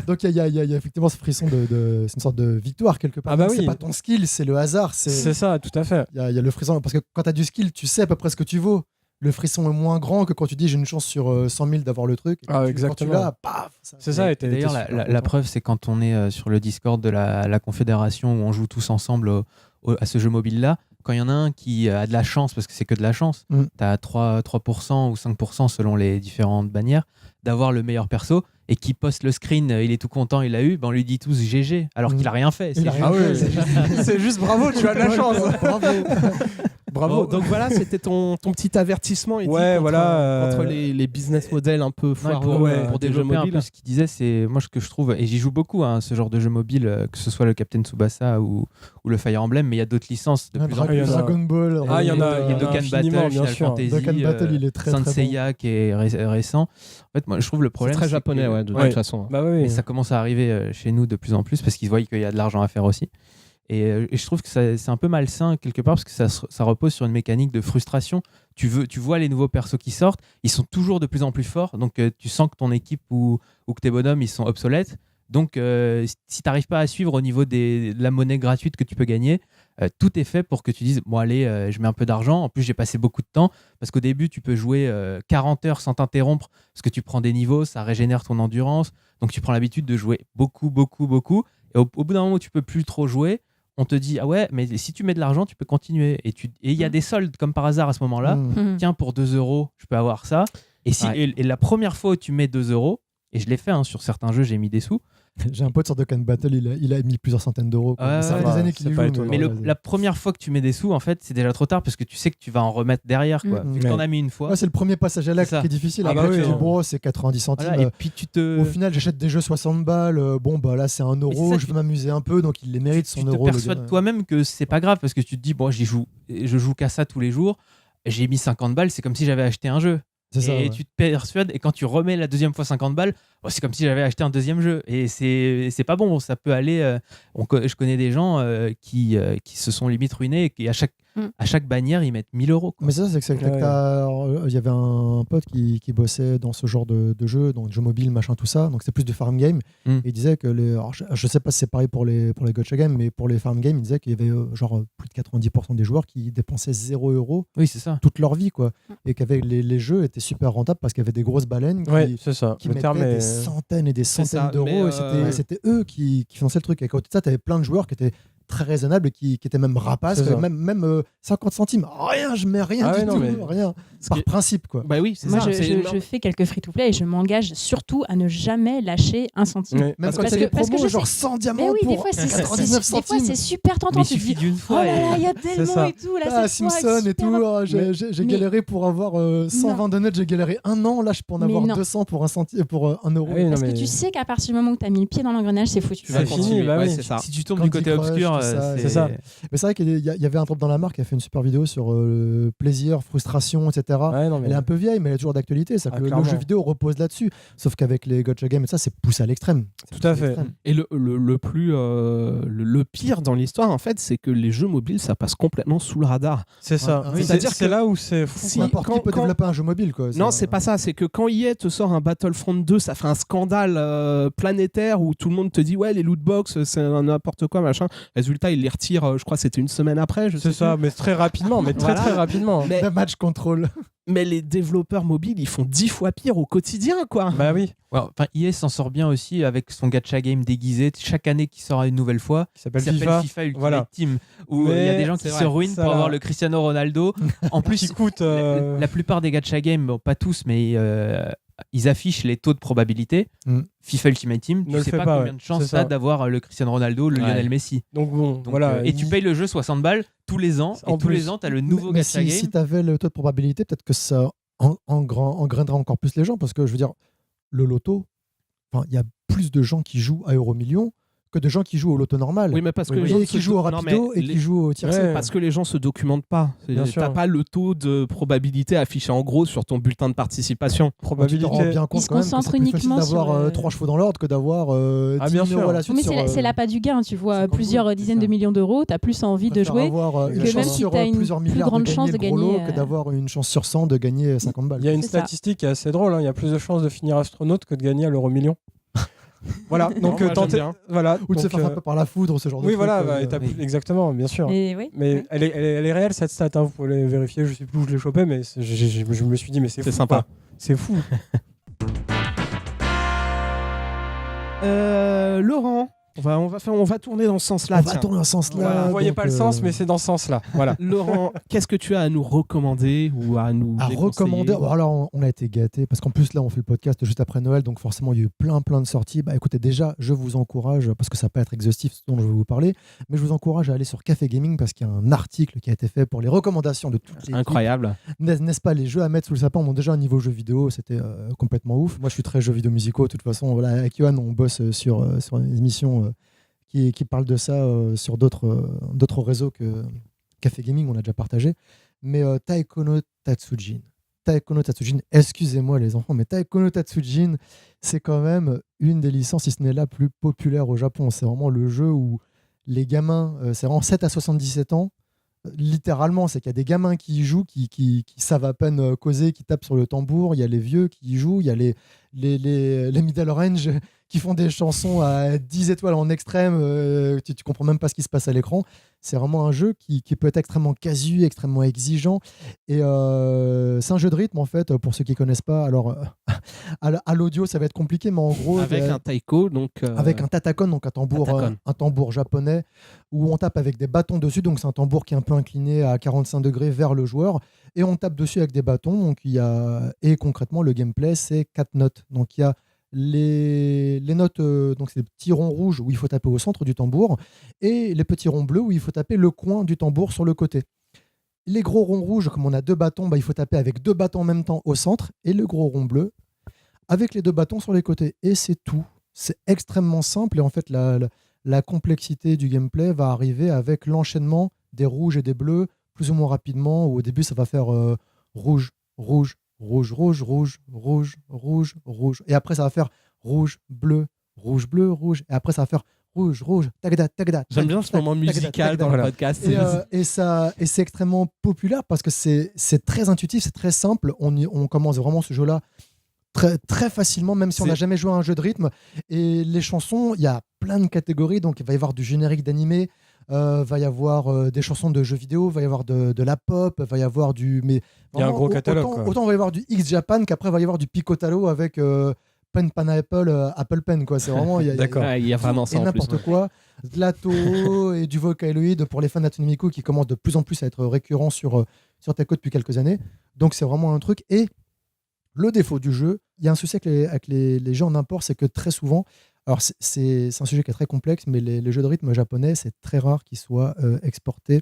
Donc il y a effectivement ce frisson c'est une sorte de victoire quelque part.
Ah bah
C'est
oui.
pas ton skill, c'est le hasard.
C'est ça, tout à fait.
Il y a le frisson parce que quand tu as du skill, tu sais à peu près ce que tu vaux. Le frisson est moins grand que quand tu dis j'ai une chance sur 100 000 d'avoir le truc. Et
Ah,
quand
exactement.
tu l'as, paf.
C'est ça. et t'es
D'ailleurs,
super
la
content.
preuve, c'est quand on est sur le Discord de la Confédération où on joue tous ensemble à ce jeu mobile-là. Quand il y en a un qui a de la chance, parce que c'est que de la chance,
Mm.
tu as 3% ou 5% selon les différentes bannières, d'avoir le meilleur perso et qui poste le screen, il est tout content, il l'a eu, ben on lui dit tous GG, alors qu'il a rien fait.
Il a rien fait, c'est juste-
C'est juste bravo, tu as de la chance.
Bravo.
Bravo.
Bon, donc voilà, c'était ton petit avertissement Eddy,
Ouais,
contre,
voilà,
contre les business models un peu
Ouais,
foireux
pour
des jeux
développer un
mobiles.
peu ce qu'il disait, c'est moi ce que je trouve, et j'y joue beaucoup, hein, ce genre de jeu mobile, que ce soit le Captain Tsubasa ou le Fire Emblem, mais il y a d'autres licences de plus en
il y
plus.
en a-
Dragon Ball.
Ah, il y en a-
Il y a Dokkan
infiniment,
Battle,
bien
Final
sûr.
Fantasy,
Dokkan Battle, il est très,
Saint
très bon.
Seiya qui est récent. En fait, moi, je trouve le
C'est
problème.
très
c'est
japonais,
que-
ouais, de
Ouais.
toute façon.
Bah oui.
Et ça commence à arriver chez nous de plus en plus parce qu'ils voient qu'il y a de l'argent à faire aussi. Et je trouve que c'est un peu malsain quelque part parce que ça repose sur une mécanique de frustration. Tu vois les nouveaux persos qui sortent, ils sont toujours de plus en plus forts. Donc tu sens que ton équipe ou que tes bonhommes ils sont obsolètes. Donc si tu n'arrives pas à suivre au niveau de la monnaie gratuite que tu peux gagner, tout est fait pour que tu dises bon allez, je mets un peu d'argent. En plus j'ai passé beaucoup de temps parce qu'au début tu peux jouer 40 heures sans t'interrompre parce que tu prends des niveaux, ça régénère ton endurance. Donc tu prends l'habitude de jouer beaucoup. Et au bout d'un moment où tu peux plus trop jouer, on te dit ah ouais mais si tu mets de l'argent tu peux continuer et il y a des soldes comme par hasard à ce moment-là.
Mm.
Tiens, pour 2 € je peux avoir ça. Et et la première fois où tu mets 2 €, et je l'ai fait hein, sur certains jeux, j'ai mis des sous.
J'ai un pote sur Dokkan Battle, il a mis plusieurs centaines d'euros. quoi.
Ouais,
Ça fait
ouais,
des années qu'il
c'est
y
pas
joue.
étonnant.
Mais
ouais,
la première fois que tu mets des sous, en fait, c'est déjà trop tard parce que tu sais que tu vas en remettre derrière. Quoi.
Mm.
Vu que t'en as mis une fois.
ouais, c'est le premier passage à l'acte
C'est ça.
qui est difficile.
Ah
Après,
bah
tu
oui,
dis,
hein.
bon, c'est 90 centimes.
Voilà, et puis tu te.
Au final, j'achète des jeux 60 balles. Bon, bah là, c'est 1
Mais c'est
euro.
ça,
Je vais m'amuser un peu, donc il les mérite son
tu te
euro.
persuades
le gars.
toi-même que c'est pas grave parce que tu te dis, bon, je joue qu'à ça tous les jours. J'ai mis 50 balles, c'est comme si j'avais acheté un jeu.
C'est ça.
Et
ouais.
tu te persuades, et quand tu remets la deuxième fois 50 balles, bon, c'est comme si j'avais acheté un deuxième jeu. Et c'est pas bon, ça peut aller. Je connais des gens qui se sont limite ruinés et qui, à chaque bannière, ils mettent 1 000 €. quoi.
Mais ça, c'est que il y avait un pote qui bossait dans ce genre de jeu, donc jeux mobiles, machin, tout ça. Donc c'est plus du farm game.
Mm.
Et il disait que alors, je sais pas si c'est pareil pour les gacha games, mais pour les farm games, il disait qu'il y avait genre plus de 90% des joueurs qui dépensaient 0 €
Oui, c'est ça.
toute leur vie, quoi. Et qu'avec les jeux étaient super rentables parce qu'il y avait des grosses baleines
Ouais, c'est ça.
qui
Le
mettaient
terme est.
des centaines et des
C'est
centaines
ça,
d'euros.
mais,
Et c'était eux qui finançaient le truc. Et à côté de ça, tu avais plein de joueurs qui étaient très raisonnables et qui étaient même rapaces,
C'est ça.
même 50 centimes. Rien, je mets rien
Ah
du
ouais, non,
tout,
mais-
rien.
Ce
Par
qui est-
principe, quoi.
Bah oui, c'est
Moi,
ça.
je,
c'est
je-
énorme.
je fais quelques free-to-play et je m'engage surtout à ne jamais lâcher un centime.
Ouais.
Même
Parce
quand
que-
il y a des
parce que
promos,
je
genre
sais-
100 diamants
Mais oui, des
pour
fois, c'est
99
des fois,
centimes.
c'est super tentant.
Mais il
Tu te
suffit
dis,
d'une
oh
fois.
là là, il y a
C'est
Delmo
ça.
et tout. Là,
Ah,
cette fois,
Simpson et
super
tout,
important.
ah, j'ai
Mais-
galéré pour avoir 120 donuts, j'ai galéré 1 an, là je peux en
Mais
avoir
non.
200 pour 1 euro.
Ah oui, non,
Parce
mais-
que tu sais qu'à partir du moment où tu as mis le pied dans l'engrenage, c'est foutu.
Tu vas
C'est
continuer,
fini, bah
ouais,
oui.
c'est ça.
Si tu tombes
Candy
du côté
Crush,
obscur,
tout ça,
c'est ça.
Mais c'est vrai qu'il y avait un truc dans la marque qui a fait une super vidéo sur plaisir, frustration, etc.
Ouais, non, mais-
Elle est un peu vieille, mais elle est toujours d'actualité. C'est
Ah,
que le
clairement.
jeu vidéo repose là-dessus. Sauf qu'avec les gacha games et ça, c'est poussé à l'extrême. C'est
Tout à
poussé
fait.
l'extrême.
Et le pire dans l'histoire, en fait, c'est que les jeux mobiles, ça passe complètement sous le radar.
C'est ça.
Ouais,
Mais
c'est-à-dire
c'est
que-
là où c'est fou.
Si,
N'importe qui peut
quand-
développer un jeu mobile, quoi.
Non, c'est pas ça. C'est que quand EA te sort un Battlefront 2, ça fait un scandale planétaire où tout le monde te dit ouais, les lootbox, c'est n'importe quoi, machin. Résultat, ils les retirent, je crois que c'était une semaine après. Je sais
C'est ça,
plus.
mais très rapidement, mais très
Voilà.
très rapidement.
Mais,
Le match control.
mais les développeurs mobiles, ils font 10 fois pire au quotidien, quoi.
Bah oui,
Ouais, enfin, EA s'en sort bien aussi avec son gacha game déguisé. Chaque année qui sort une nouvelle fois,
qui s'appelle
il s'appelle
FIFA.
FIFA Ultimate
Voilà.
Team, où il y a
Mais
des gens qui
c'est
se
vrai,
ruinent
ça
pour
va.
avoir le Cristiano Ronaldo. En
Qui
plus,
coûte.
la plupart des gacha games, bon, pas tous, mais ils affichent les taux de probabilité.
Mm.
FIFA Ultimate Team,
Ne
tu
le
sais
fais
pas
pas,
combien
ouais.
de chances
C'est
t'as
ça.
d'avoir le Cristiano Ronaldo, le
Ouais.
Lionel Messi.
Donc bon,
Donc,
voilà.
et tu payes le jeu 60 balles tous les ans,
En
et tous
plus.
les ans, tu as le nouveau
Mais
gacha game.
si tu avais le taux de probabilité, peut-être que ça engrainerait encore plus les gens parce que je veux dire, le loto, il y a plus de gens qui jouent à Euromillions que de gens qui jouent au loto normal.
Oui, mais parce que
Et
les gens
qui jouent au rapido et qui jouent au tiercé.
Ouais.
Parce que les gens se documentent pas.
Bien sûr.
T'as pas le taux de probabilité affiché en gros sur ton bulletin de participation.
Tu te rends
Probabilité.
bien compte
se
quand même que c'est
concentrent
plus facile
uniquement
d'avoir
sur,
3 chevaux dans l'ordre que d'avoir 10
bien
000
sûr.
euros à la suite.
Mais
sur,
c'est l'appât du gain, tu vois,
50
plusieurs
euros,
dizaines
c'est
de
ça.
millions d'euros, t'as plus envie de jouer.
avoir une
que
chance
même si
sur
t'as une
plusieurs
plus
milliards
grande
de
chance
gagner
de
le gros lot
gagner,
que d'avoir une chance sur 100 de gagner 50 balles.
Il y a une
C'est ça.
statistique qui est assez drôle. Il y a plus de chances de finir astronaute que de gagner à l'euro-million. Voilà. Donc,
moi, j'aime
tentez.
bien.
Voilà.
Ou de se
donc,
faire frapper par la foudre, ce genre de
Oui,
truc.
voilà. Bah, et t'as plus- Exactement, bien sûr.
Et oui.
Mais
oui.
elle est réelle cette stat, hein, vous pouvez les vérifier, je sais plus où je l'ai chopé, mais je me suis dit, mais c'est fou,
sympa.
quoi. C'est fou.
Laurent, on va tourner dans ce sens-là.
On va
tiens.
tourner dans ce sens-là.
Voilà.
Vous voyez
donc,
pas le sens, mais c'est dans ce sens-là. Voilà.
Laurent, qu'est-ce que tu as à nous recommander ou à nous
à
déconseiller
recommander. Bon, alors, on a été gâtés parce qu'en plus, là, on fait le podcast juste après Noël, donc forcément, il y a eu plein de sorties. Bah, écoutez, déjà, je vous encourage, parce que ça peut être exhaustif, ce dont je vais vous parler, mais je vous encourage à aller sur Café Gaming parce qu'il y a un article qui a été fait pour les recommandations de toutes les
Incroyable.
N'est-ce pas, les jeux à mettre sous le sapin ont déjà un niveau jeu vidéo, c'était complètement ouf. Moi, je suis très jeux vidéo musicaux. De toute façon, voilà, avec Yohan, on bosse sur une émission qui parle de ça sur d'autres réseaux que Café Gaming, on a déjà partagé. Mais Taiko Tatsujin, excusez-moi les enfants, mais Taiko Tatsujin, c'est quand même une des licences, si ce n'est la plus populaire au Japon. C'est vraiment le jeu où les gamins, c'est vraiment 7 à 77 ans, littéralement, c'est qu'il y a des gamins qui y jouent, qui savent à peine causer, qui tapent sur le tambour, il y a les vieux qui y jouent, il y a les middle range qui font des chansons à 10 étoiles en extrême, tu comprends même pas ce qui se passe à l'écran. C'est vraiment un jeu qui peut être extrêmement casu, extrêmement exigeant, et c'est un jeu de rythme en fait, pour ceux qui connaissent pas. Alors à l'audio ça va être compliqué, mais en gros
Avec un taiko, donc.
avec un tatakon, donc un tambour japonais où on tape avec des bâtons dessus, donc c'est un tambour qui est un peu incliné à 45 degrés vers le joueur, et on tape dessus avec des bâtons. Donc et concrètement le gameplay c'est 4 notes. Donc il y a les notes, donc c'est des petits ronds rouges où il faut taper au centre du tambour, et les petits ronds bleus où il faut taper le coin du tambour sur le côté. Les gros ronds rouges, comme on a 2 bâtons, il faut taper avec 2 bâtons en même temps au centre, et le gros rond bleu avec les 2 bâtons sur les côtés. Et c'est tout. C'est extrêmement simple, et en fait la complexité du gameplay va arriver avec l'enchaînement des rouges et des bleus plus ou moins rapidement, où au début ça va faire rouge, rouge, rouge, rouge, rouge, rouge, rouge, rouge. Et après, ça va faire rouge, bleu, rouge, bleu, rouge. Et après, ça va faire rouge, rouge, tagada, tagada.
J'aime bien ce moment musical dans le podcast.
Et c'est extrêmement populaire parce que c'est très intuitif, c'est très simple. On commence vraiment ce jeu-là très, très facilement, même si on n'a jamais joué à un jeu de rythme. Et les chansons, il y a plein de catégories. Donc, il va y avoir du générique d'animé, va y avoir des chansons de jeux vidéo, va y avoir de la pop, va y avoir du... Mais
il y a un gros catalogue.
Autant va y avoir du X-Japan qu'après va y avoir du Picotalo avec Pen Pineapple, Apple Pen. Quoi. C'est vraiment...
D'accord. Il y a vraiment ça
et
en
n'importe
plus,
quoi. De l'Ato et du Vocaloid pour les fans d'Hatsune Miku qui commencent de plus en plus à être récurrents sur Taiko depuis quelques années. Donc c'est vraiment un truc. Et le défaut du jeu, il y a un souci avec les jeux en import, c'est que très souvent... Alors, c'est un sujet qui est très complexe, mais les jeux de rythme japonais, c'est très rare qu'ils soient exportés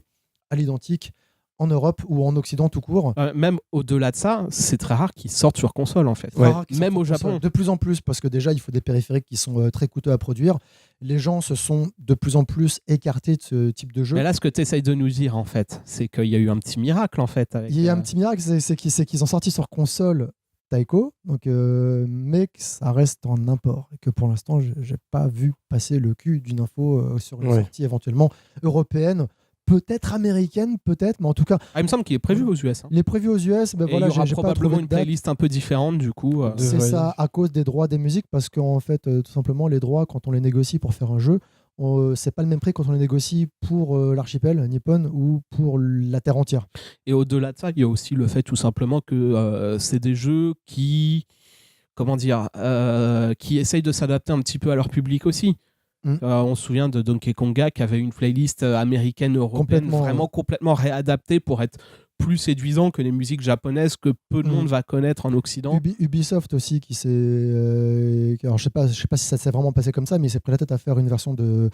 à l'identique en Europe ou en Occident tout court.
Même au-delà de ça, c'est très rare qu'ils sortent sur console, en fait. Même au Japon.
De plus en plus, parce que déjà, il faut des périphériques qui sont très coûteux à produire. Les gens se sont de plus en plus écartés de ce type de jeu.
Mais là, ce que tu essayes de nous dire, en fait, c'est qu'il y a eu un petit miracle, en fait.
Il y a un petit miracle, c'est qu'ils ont sorti sur console Taiko, donc, mais que ça reste en import et que pour l'instant j'ai pas vu passer le cul d'une info sur une sortie éventuellement européenne, peut-être américaine, peut-être, mais en tout cas
il me semble qu'il est prévu aux US.
Il est prévu aux US, ben voilà,
il y aura
j'ai
probablement
pas
une playlist un peu différente du coup.
C'est ça, à cause des droits des musiques, parce qu'en fait tout simplement les droits, quand on les négocie pour faire un jeu, c'est pas le même prix quand on les négocie pour l'archipel nippon ou pour la terre entière. Et
au-delà de ça, il y a aussi le fait tout simplement que c'est des jeux qui essayent de s'adapter un petit peu à leur public aussi. On se souvient de Donkey Konga qui avait une playlist américaine, européenne complètement réadaptée pour être plus séduisant que les musiques japonaises que peu de monde va connaître en Occident.
Ubisoft aussi qui s'est alors je sais pas si ça s'est vraiment passé comme ça, mais il s'est pris la tête à faire une version de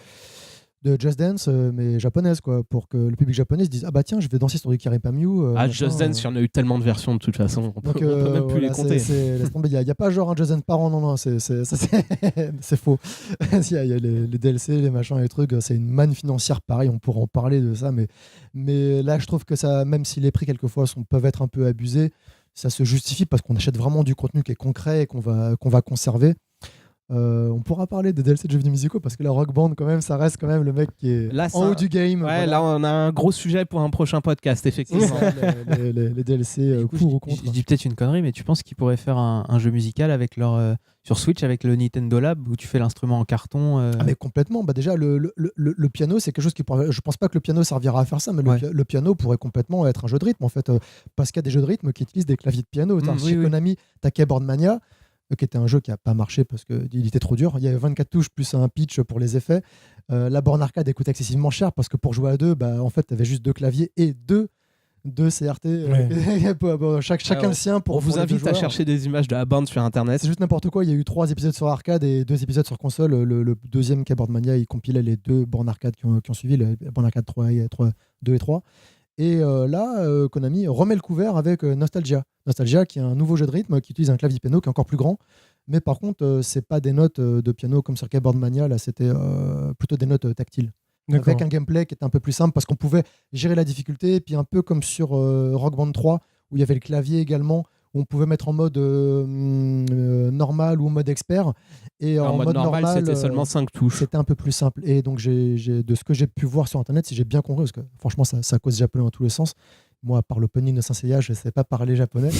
de Just Dance, mais japonaise, quoi, pour que le public japonais se dise ah bah tiens, je vais danser sur du Kiripamyu.
Just Dance, il y en a eu tellement de versions de toute façon, on peut même plus les compter.
Laisse tomber, il n'y a pas genre un Just Dance par an, non, c'est faux. Il y a les DLC, les machins, les trucs, c'est une manne financière, pareil, on pourra en parler de ça, mais là, je trouve que ça, même si les prix quelquefois peuvent être un peu abusés, ça se justifie parce qu'on achète vraiment du contenu qui est concret et qu'on va conserver. On pourra parler des DLC de jeux vidéo musicaux parce que la Rock Band, quand même, ça reste quand même le mec qui est
là,
en haut du game.
Ouais, voilà. Là, on a un gros sujet pour un prochain podcast, effectivement.
les DLC pour ou contre.
Je dis peut-être une connerie, mais tu penses qu'ils pourraient faire un jeu musical avec leur sur Switch avec le Nintendo Lab où tu fais l'instrument en carton
Ah mais complètement. Bah déjà le piano, c'est quelque chose qui pourrait... Je pense pas que le piano servira à faire ça, mais le piano pourrait complètement être un jeu de rythme en fait, parce qu'il y a des jeux de rythme qui utilisent des claviers de piano. Chez Konami, t'as Keyboard Mania, qui était un jeu qui n'a pas marché parce qu'il était trop dur. Il y avait 24 touches plus un pitch pour les effets. La borne arcade coûte excessivement cher parce que pour jouer à deux, en fait, tu avais juste 2 claviers et deux CRT. Chacun le sien.
On vous invite à chercher des images de la bande sur Internet.
C'est juste n'importe quoi. Il y a eu 3 épisodes sur arcade et 2 épisodes sur console. Le deuxième Keyboard Mania, il compilait les 2 bornes arcade qui ont suivi, la borne arcade 2 et 3. Et là, Konami remet le couvert avec Nostalgia. Nostalgia, qui est un nouveau jeu de rythme qui utilise un clavier piano qui est encore plus grand. Mais par contre, c'est pas des notes de piano comme sur Keyboard Mania. Là, c'était plutôt des notes tactiles.
D'accord.
Avec un gameplay qui était un peu plus simple parce qu'on pouvait gérer la difficulté. Et puis un peu comme sur Rock Band 3, où il y avait le clavier également, où on pouvait mettre en mode normal ou en mode expert. Et en mode normal,
c'était seulement 5 touches.
C'était un peu plus simple. Et donc, de ce que j'ai pu voir sur Internet, si j'ai bien compris, parce que franchement, ça cause japonais dans tous les sens. Moi, à part l'opening de Saint Seiya, je ne sais pas parler japonais.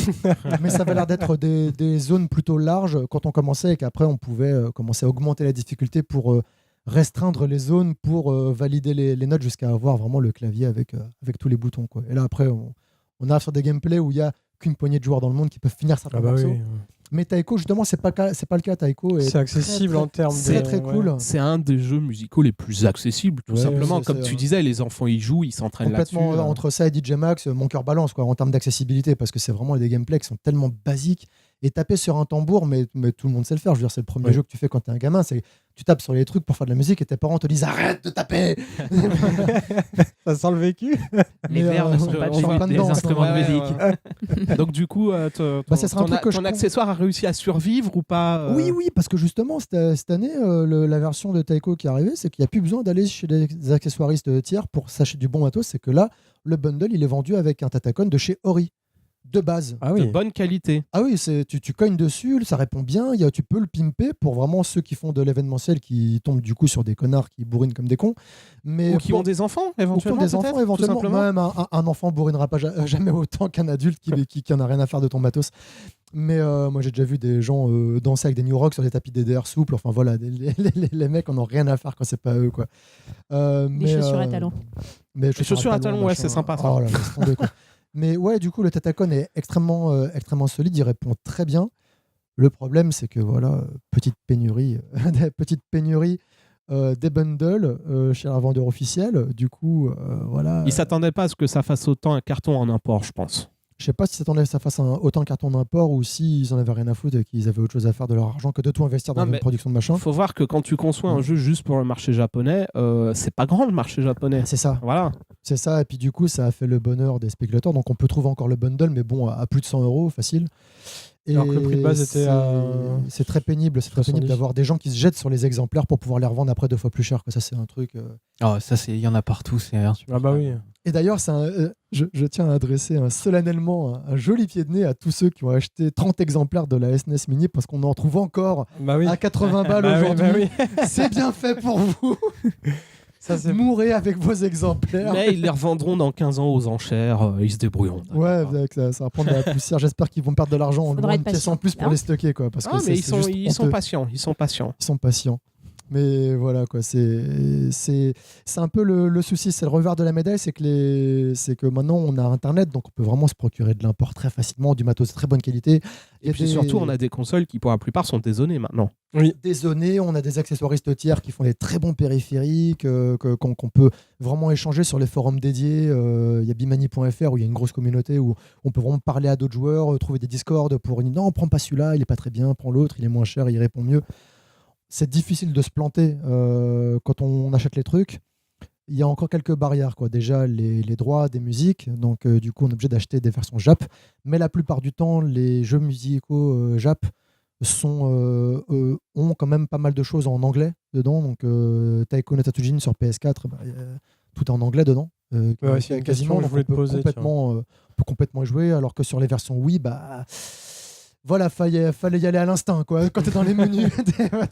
Mais ça avait l'air d'être des zones plutôt larges quand on commençait et qu'après, on pouvait commencer à augmenter la difficulté pour restreindre les zones, pour valider les notes jusqu'à avoir vraiment le clavier avec tous les boutons, quoi. Et là, après, on arrive sur des gameplays où il n'y a qu'une poignée de joueurs dans le monde qui peuvent finir certains morceaux. Oui. Mais Taiko, justement, c'est pas le cas. Taiko est
c'est accessible
très,
en termes
de... très cool.
C'est un des jeux musicaux les plus accessibles, tout simplement. Comme tu disais, les enfants y jouent, ils s'entraînent là-dessus.
Complètement, entre ça et DJ Max, mon cœur balance, quoi, en termes d'accessibilité, parce que c'est vraiment des gameplays qui sont tellement basiques. Et taper sur un tambour, mais tout le monde sait le faire. Je veux dire, c'est le premier jeu que tu fais quand t'es un gamin. C'est tu tapes sur les trucs pour faire de la musique et tes parents te disent arrête de taper.
Ça sent le vécu.
Les verres ne sont pas des instruments de musique.
Donc du coup, ton accessoire a réussi à survivre ou pas
Oui, parce que justement, cette année, la version de Taiko qui est arrivée, c'est qu'il n'y a plus besoin d'aller chez des accessoiristes tiers pour s'acheter du bon matos. C'est que là, le bundle, il est vendu avec un Tatacon de chez Ori. De base.
De bonne qualité.
Ah oui, tu cognes dessus, ça répond bien, tu peux le pimper pour vraiment ceux qui font de l'événementiel qui tombent du coup sur des connards qui bourrinent comme des cons.
Ou qui ont des enfants, éventuellement.
Même un enfant bourrinera pas jamais autant qu'un adulte qui en a rien à faire de ton matos. Mais moi j'ai déjà vu des gens danser avec des New Rock sur des tapis DDR souples. Enfin voilà, les mecs en ont rien à faire quand c'est pas eux, quoi.
Des chaussures à talons.
Les chaussures à talons, ouais, c'est sympa ça.
Oh là, laisse tomber, quoi. Mais ouais, du coup, le Tatacon est extrêmement solide, il répond très bien. Le problème, c'est que voilà, petite pénurie des bundles chez un vendeur officiel. Du coup, voilà.
Ils s'attendaient pas à ce que ça fasse autant un carton en import, je pense.
Je sais pas si s'attendaient à ce que ça fasse autant de carton d'import ou s'ils en avaient rien à foutre et qu'ils avaient autre chose à faire de leur argent que de tout investir dans une production de machin.
Il faut voir que quand tu conçois un jeu juste pour le marché japonais, c'est pas grand le marché japonais.
C'est ça.
Voilà.
C'est ça, et puis du coup, ça a fait le bonheur des spéculateurs. Donc on peut trouver encore le bundle, mais bon, à plus de 100 €, facile. Et
alors que le prix de base était
c'est très pénible, d'avoir des gens qui se jettent sur les exemplaires pour pouvoir les revendre après 2 fois plus cher. Ça, c'est un truc.
Oh, ça, il y en a partout, c'est
Ah bah oui.
Et d'ailleurs, je tiens à adresser solennellement un joli pied de nez à tous ceux qui ont acheté 30 exemplaires de la SNES Mini parce qu'on en trouve encore à 80 balles aujourd'hui. C'est bien fait pour vous. Mourrez avec vos exemplaires.
Mais ils les revendront dans 15 ans aux enchères, ils se débrouilleront.
Ouais, ça va prendre de la poussière. J'espère qu'ils vont perdre de l'argent en louant une pièce en plus pour les stocker, quoi. Parce que
mais ils sont patients. Ils sont patients.
Mais voilà, quoi, c'est un peu le souci, c'est le revers de la médaille, c'est que maintenant on a Internet, donc on peut vraiment se procurer de l'import très facilement, du matos de très bonne qualité.
Et puis surtout, on a des consoles qui pour la plupart sont dézonées maintenant.
Oui, dézonées, on a des accessoiristes tiers qui font des très bons périphériques, qu'on peut vraiment échanger sur les forums dédiés. Il y a bimani.fr où il y a une grosse communauté où on peut vraiment parler à d'autres joueurs, trouver des discords pour une non, prends pas celui-là, il est pas très bien, prends l'autre, il est moins cher, il répond mieux. C'est difficile de se planter quand on achète les trucs. il y a encore quelques barrières, quoi. Déjà, les droits des musiques, donc du coup, on est obligé d'acheter des versions Jap. Mais la plupart du temps, les jeux musicaux Jap ont quand même pas mal de choses en anglais dedans. Donc, Taiko no Tatsujin sur PS4, tout est en anglais dedans.
Ouais, c'est une question que je voulais te poser.
On peut complètement y jouer, alors que sur les versions Wii, voilà, fallait y aller à l'instinct, quoi. Quand tu es dans les menus,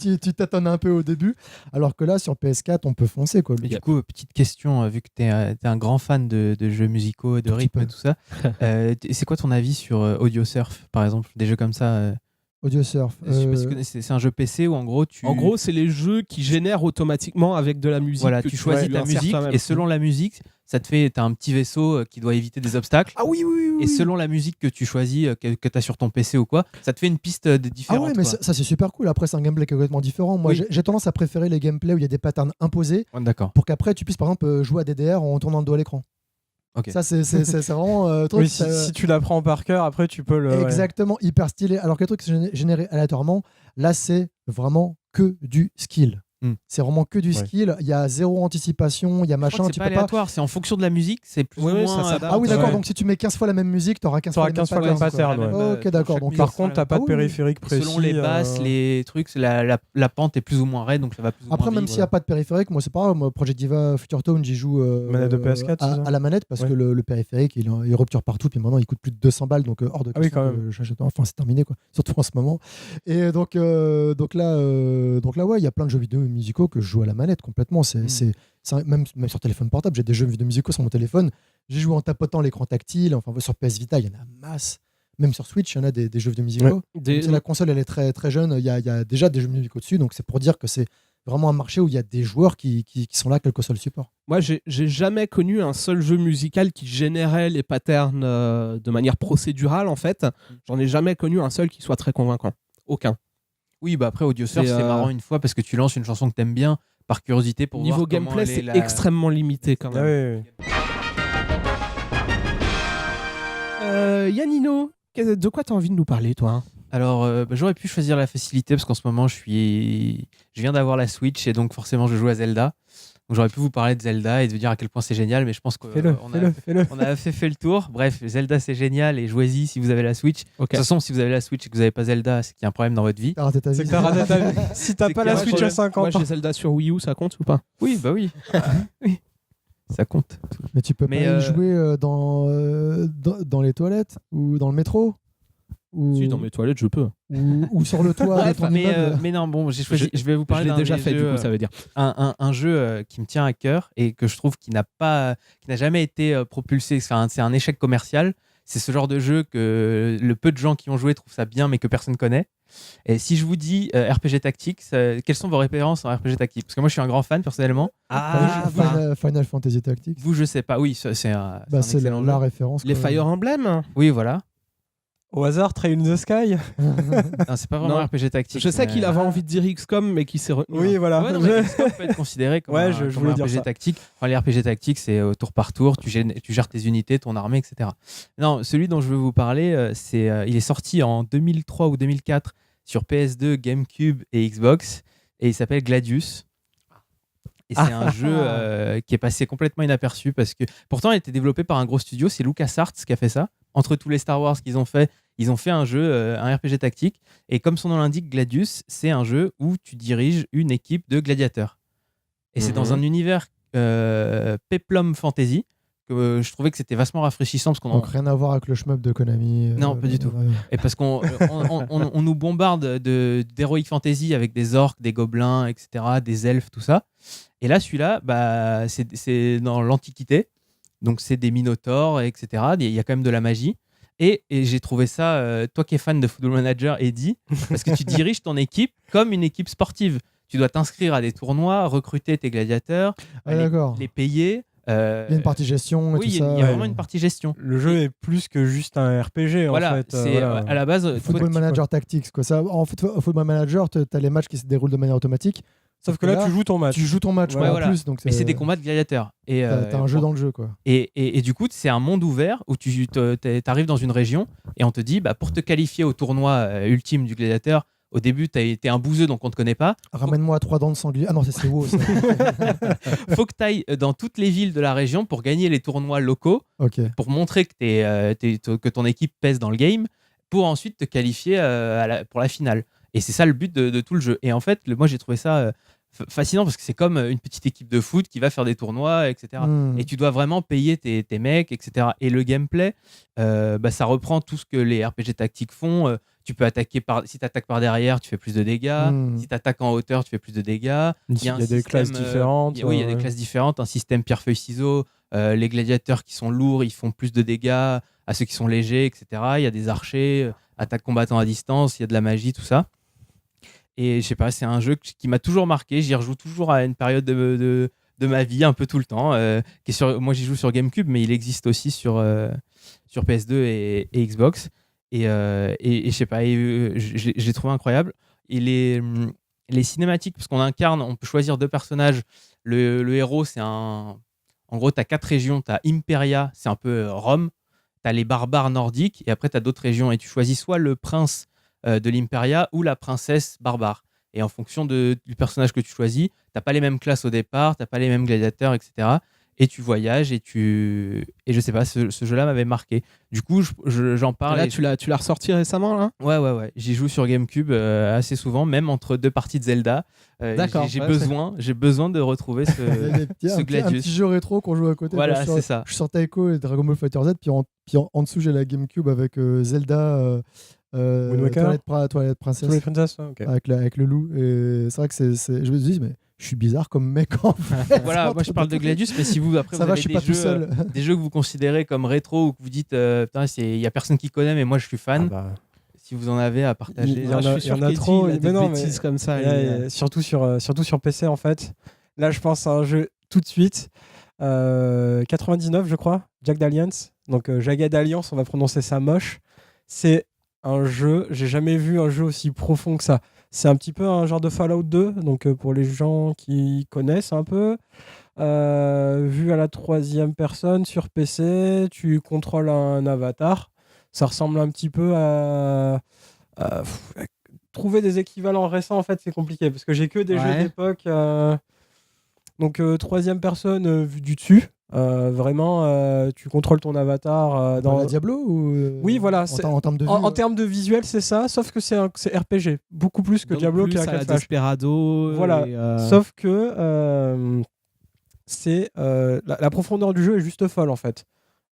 tu tâtonnes un peu au début, alors que là, sur PS4, on peut foncer, quoi.
Mais du coup, petite question, vu que tu es un grand fan de jeux musicaux, de rythme et tout ça, c'est quoi ton avis sur AudioSurf, par exemple, des jeux comme ça
AudioSurf.
Je sais pas si tu connais, c'est un jeu PC où en gros
En gros, c'est les jeux qui génèrent automatiquement avec de la musique.
Voilà,
que
tu choisis ta
insères
musique
toi-même.
et selon la musique, ça te fait. T'as un petit vaisseau qui doit éviter des obstacles.
Ah oui, oui, oui.
Et selon la musique que tu choisis, que tu as sur ton PC ou quoi, ça te fait une piste différente.
Ah ouais, mais
quoi.
ça c'est super cool. Après, c'est un gameplay complètement différent. Moi,
Oui.
j'ai tendance à préférer les gameplays où il y a des patterns imposés
Ouais, d'accord.
pour qu'après tu puisses par exemple jouer à DDR en tournant le dos à l'écran.
Ok.
Ça, c'est vraiment truc.
Oui, si tu l'apprends par cœur, après tu peux le.
Exactement, hyper stylé. Alors que les trucs générés aléatoirement, là, c'est vraiment que du skill. C'est vraiment que du skill. Il y a zéro anticipation, il y a machin.
C'est pas aléatoire, c'est en fonction de la musique, c'est plus ou moins.
ça s'adapte.
Ah oui, d'accord.
Ouais.
Donc si tu mets 15 fois la même musique, tu auras 15 fois
le même pattern.
quoi.
Ok, d'accord. Donc
Par contre, t'as pas de périphérique précis.
Selon les basses, les trucs, la pente est plus ou moins raide, donc ça va plus ou
après,
moins
même
vite.
s'il n'y a pas de périphérique, moi c'est pas grave. Moi, Project Diva Future Tone, j'y joue
Manette de PS4, c'est ça
à la manette parce que le périphérique il rupture partout. Puis maintenant il coûte plus de 200 balles, donc hors de question.
Ah oui, quand même.
Enfin, c'est terminé, quoi. Surtout en ce moment. Et donc là, ouais, il y a plein de jeux vidéo musicaux que je joue à la manette complètement. Même sur téléphone portable, j'ai des jeux vidéo musicaux sur mon téléphone. J'ai joué en tapotant l'écran tactile. Enfin, sur PS Vita, il y en a masse. Même sur Switch, il y en a des jeux vidéo musicaux. La console, elle est très, très jeune. Il y a déjà des jeux musicaux dessus. Donc, c'est pour dire que c'est vraiment un marché où il y a des joueurs qui sont là, quel que soit le support.
Moi, j'ai jamais connu un seul jeu musical qui générait les patterns de manière procédurale, en fait. J'en ai jamais connu un seul qui soit très convaincant. Aucun.
Oui, bah après, AudioSurf, c'est marrant une fois parce que tu lances une chanson que t'aimes bien par curiosité pour
Niveau
voir comment
gameplay,
elle est
c'est extrêmement limité quand même. Yannino, de quoi t'as envie de nous parler, toi?
Alors, j'aurais pu choisir la facilité parce qu'en ce moment, je viens d'avoir la Switch et donc forcément, je joue à Zelda. Donc, j'aurais pu vous parler de Zelda et de vous dire à quel point c'est génial, mais je pense qu'on a fait le tour. Bref, Zelda, c'est génial et jouez-y si vous avez la Switch. De toute façon, si vous avez la Switch et que vous n'avez pas Zelda, c'est qu'il y a un problème dans votre vie.
T'as raté ta vie.
C'est que t'as raté ta vie. Si t'as pas la Switch à 50
Moi, j'ai Zelda sur Wii U, ça compte ou pas?
Oui, bah oui. Oui. Ça compte.
Mais tu peux pas y jouer dans les toilettes ou dans le métro ou...
Si, dans mes toilettes, je peux.
Ou sur le toit de ton immeuble.
Mais non, bon, j'ai choisi. Je vais vous parler
Je l'ai
d'un
déjà
des
fait,
jeux,
du coup, ça veut dire.
Un jeu qui me tient à cœur et que je trouve qui n'a jamais été propulsé. Enfin, c'est un échec commercial. C'est ce genre de jeu que le peu de gens qui ont joué trouvent ça bien, mais que personne connaît. Et si je vous dis RPG Tactics, quelles sont vos références en RPG Tactics? Parce que moi, je suis un grand fan personnellement.
Final Fantasy Tactics.
Vous, je sais pas. Oui, c'est un excellent
la
jeu.
référence.
Les Fire Emblem.
Oui, voilà.
Au hasard, Trail in the Sky.
Non, c'est pas vraiment
Non.
RPG Tactics.
Je sais qu'il avait envie de dire XCOM, mais qu'il s'est retenu.
Oui, voilà.
Ouais, non, mais XCOM peut être considéré comme
Ouais,
un,
je
comme
voulais
un
dire
RPG
ça.
tactique. Enfin, les RPG tactiques, c'est tour par tour, tu gères tes unités, ton armée, etc. Non, celui dont je veux vous parler, il est sorti en 2003 ou 2004 sur PS2, GameCube et Xbox, et il s'appelle Gladius. Et c'est un jeu qui est passé complètement inaperçu parce que pourtant il a été développé par un gros studio, c'est LucasArts qui a fait ça. Entre tous les Star Wars qu'ils ont fait, ils ont fait un jeu, un RPG tactique. Et comme son nom l'indique, Gladius, c'est un jeu où tu diriges une équipe de gladiateurs. Et c'est dans un univers Peplum Fantasy que je trouvais que c'était vachement rafraîchissant. Parce qu'on
Donc rien à voir avec le shmup de Konami.
Non, pas du tout. Et parce qu'on on nous bombarde d'Heroic Fantasy avec des orques, des gobelins, etc., des elfes, tout ça. Et là, celui-là, bah, c'est dans l'Antiquité. Donc, c'est des minotaures, etc. Il y a quand même de la magie. Et j'ai trouvé ça, toi qui es fan de Football Manager, Eddie, parce que tu diriges ton équipe comme une équipe sportive. Tu dois t'inscrire à des tournois, recruter tes gladiateurs, les payer. Il y
a une partie gestion et
oui,
tout ça.
Il y a vraiment une partie gestion.
Le jeu est plus que juste un RPG
voilà,
en fait.
C'est à la base
Football Manager Tactics quoi. Ça, en fait, Football Manager, tu as les matchs qui se déroulent de manière automatique.
Sauf que là, tu joues ton match.
Tu joues ton match
ouais,
en
voilà.
plus. Donc
mais c'est des combats de gladiateurs.
T'as un jeu dans le jeu quoi.
Et du coup, c'est un monde ouvert où tu arrives dans une région et on te dit, bah, pour te qualifier au tournoi ultime du gladiateur, Au début, t'es un bouseux, donc on te connaît pas.
Ramène-moi à 3 dents de sanglier. Ah non, c'est WoW. Ça.
Faut que tu ailles dans toutes les villes de la région pour gagner les tournois locaux,
Ok.
pour montrer que ton équipe pèse dans le game, pour ensuite te qualifier pour la finale. Et c'est ça le but de tout le jeu. Et en fait, moi j'ai trouvé ça fascinant parce que c'est comme une petite équipe de foot qui va faire des tournois, etc. Et tu dois vraiment payer tes mecs, etc. Et le gameplay, ça reprend tout ce que les RPG tactiques font. Tu peux attaquer si tu attaques par derrière, tu fais plus de dégâts. Si tu attaques en hauteur, tu fais plus de dégâts.
Il y a des classes différentes.
Oui, il y a des classes différentes. Un système pierre-feuille-ciseaux. Les gladiateurs qui sont lourds, ils font plus de dégâts à ceux qui sont légers, etc. Il y a des archers, attaques combattants à distance, il y a de la magie, tout ça. Et je sais pas, c'est un jeu qui m'a toujours marqué. J'y rejoue toujours à une période de ma vie, un peu tout le temps. Moi, j'y joue sur GameCube, mais il existe aussi sur PS2 et Xbox. Et je sais pas, je l'ai trouvé incroyable. Et les cinématiques, parce on peut choisir 2 personnages. Le héros, en gros, tu as 4 régions. Tu as Imperia, c'est un peu Rome. Tu as les barbares nordiques. Et après, tu as d'autres régions. Et tu choisis soit le prince de l'Imperia ou la princesse barbare. Et en fonction du personnage que tu choisis, t'as pas les mêmes classes au départ, t'as pas les mêmes gladiateurs, etc. Et tu voyages et je sais pas, ce jeu-là m'avait marqué. Du coup, j'en parle.
Et là, tu l'as ressorti récemment, là ?
Ouais. J'y joue sur GameCube assez souvent, même entre 2 parties de Zelda.
D'accord.
J'ai besoin de retrouver ce Gladius.
Un petit jeu rétro qu'on joue à côté.
Voilà, c'est ça.
Je suis sur Taiko et Dragon Ball FighterZ, puis en dessous, j'ai la GameCube avec Zelda. Toilette Princesse.
Okay.
Avec le loup. Et c'est vrai que je me dis, mais je suis bizarre comme mec en fait.
Voilà, moi je parle de Gladius, mais si vous après
ça
vous
va,
avez
je suis pas tout seul.
des jeux que vous considérez comme rétro ou que vous dites il y a personne qui connaît, mais moi je suis fan. Si vous en avez à partager,
il y en a trop.
Des bêtises comme ça.
Surtout sur PC en fait. Là, je pense à un jeu tout de suite. 99, je crois. Jagged Alliance. Donc Jagged Alliance, on va prononcer ça moche. C'est un jeu, j'ai jamais vu un jeu aussi profond que ça. C'est un petit peu un genre de Fallout 2, donc pour les gens qui connaissent un peu. Vu à la 3e personne sur PC, tu contrôles un avatar. Ça ressemble un petit peu à trouver des équivalents récents, en fait, c'est compliqué parce que j'ai que des jeux d'époque. Donc 3e personne vue du dessus. Vraiment, tu contrôles ton avatar
dans la Diablo ou
oui, voilà.
En termes de vue,
en termes de visuel, c'est ça, sauf que c'est RPG, beaucoup plus que
donc
Diablo qui
a
la
Desperado.
Voilà. Sauf que c'est la profondeur du jeu est juste folle en fait.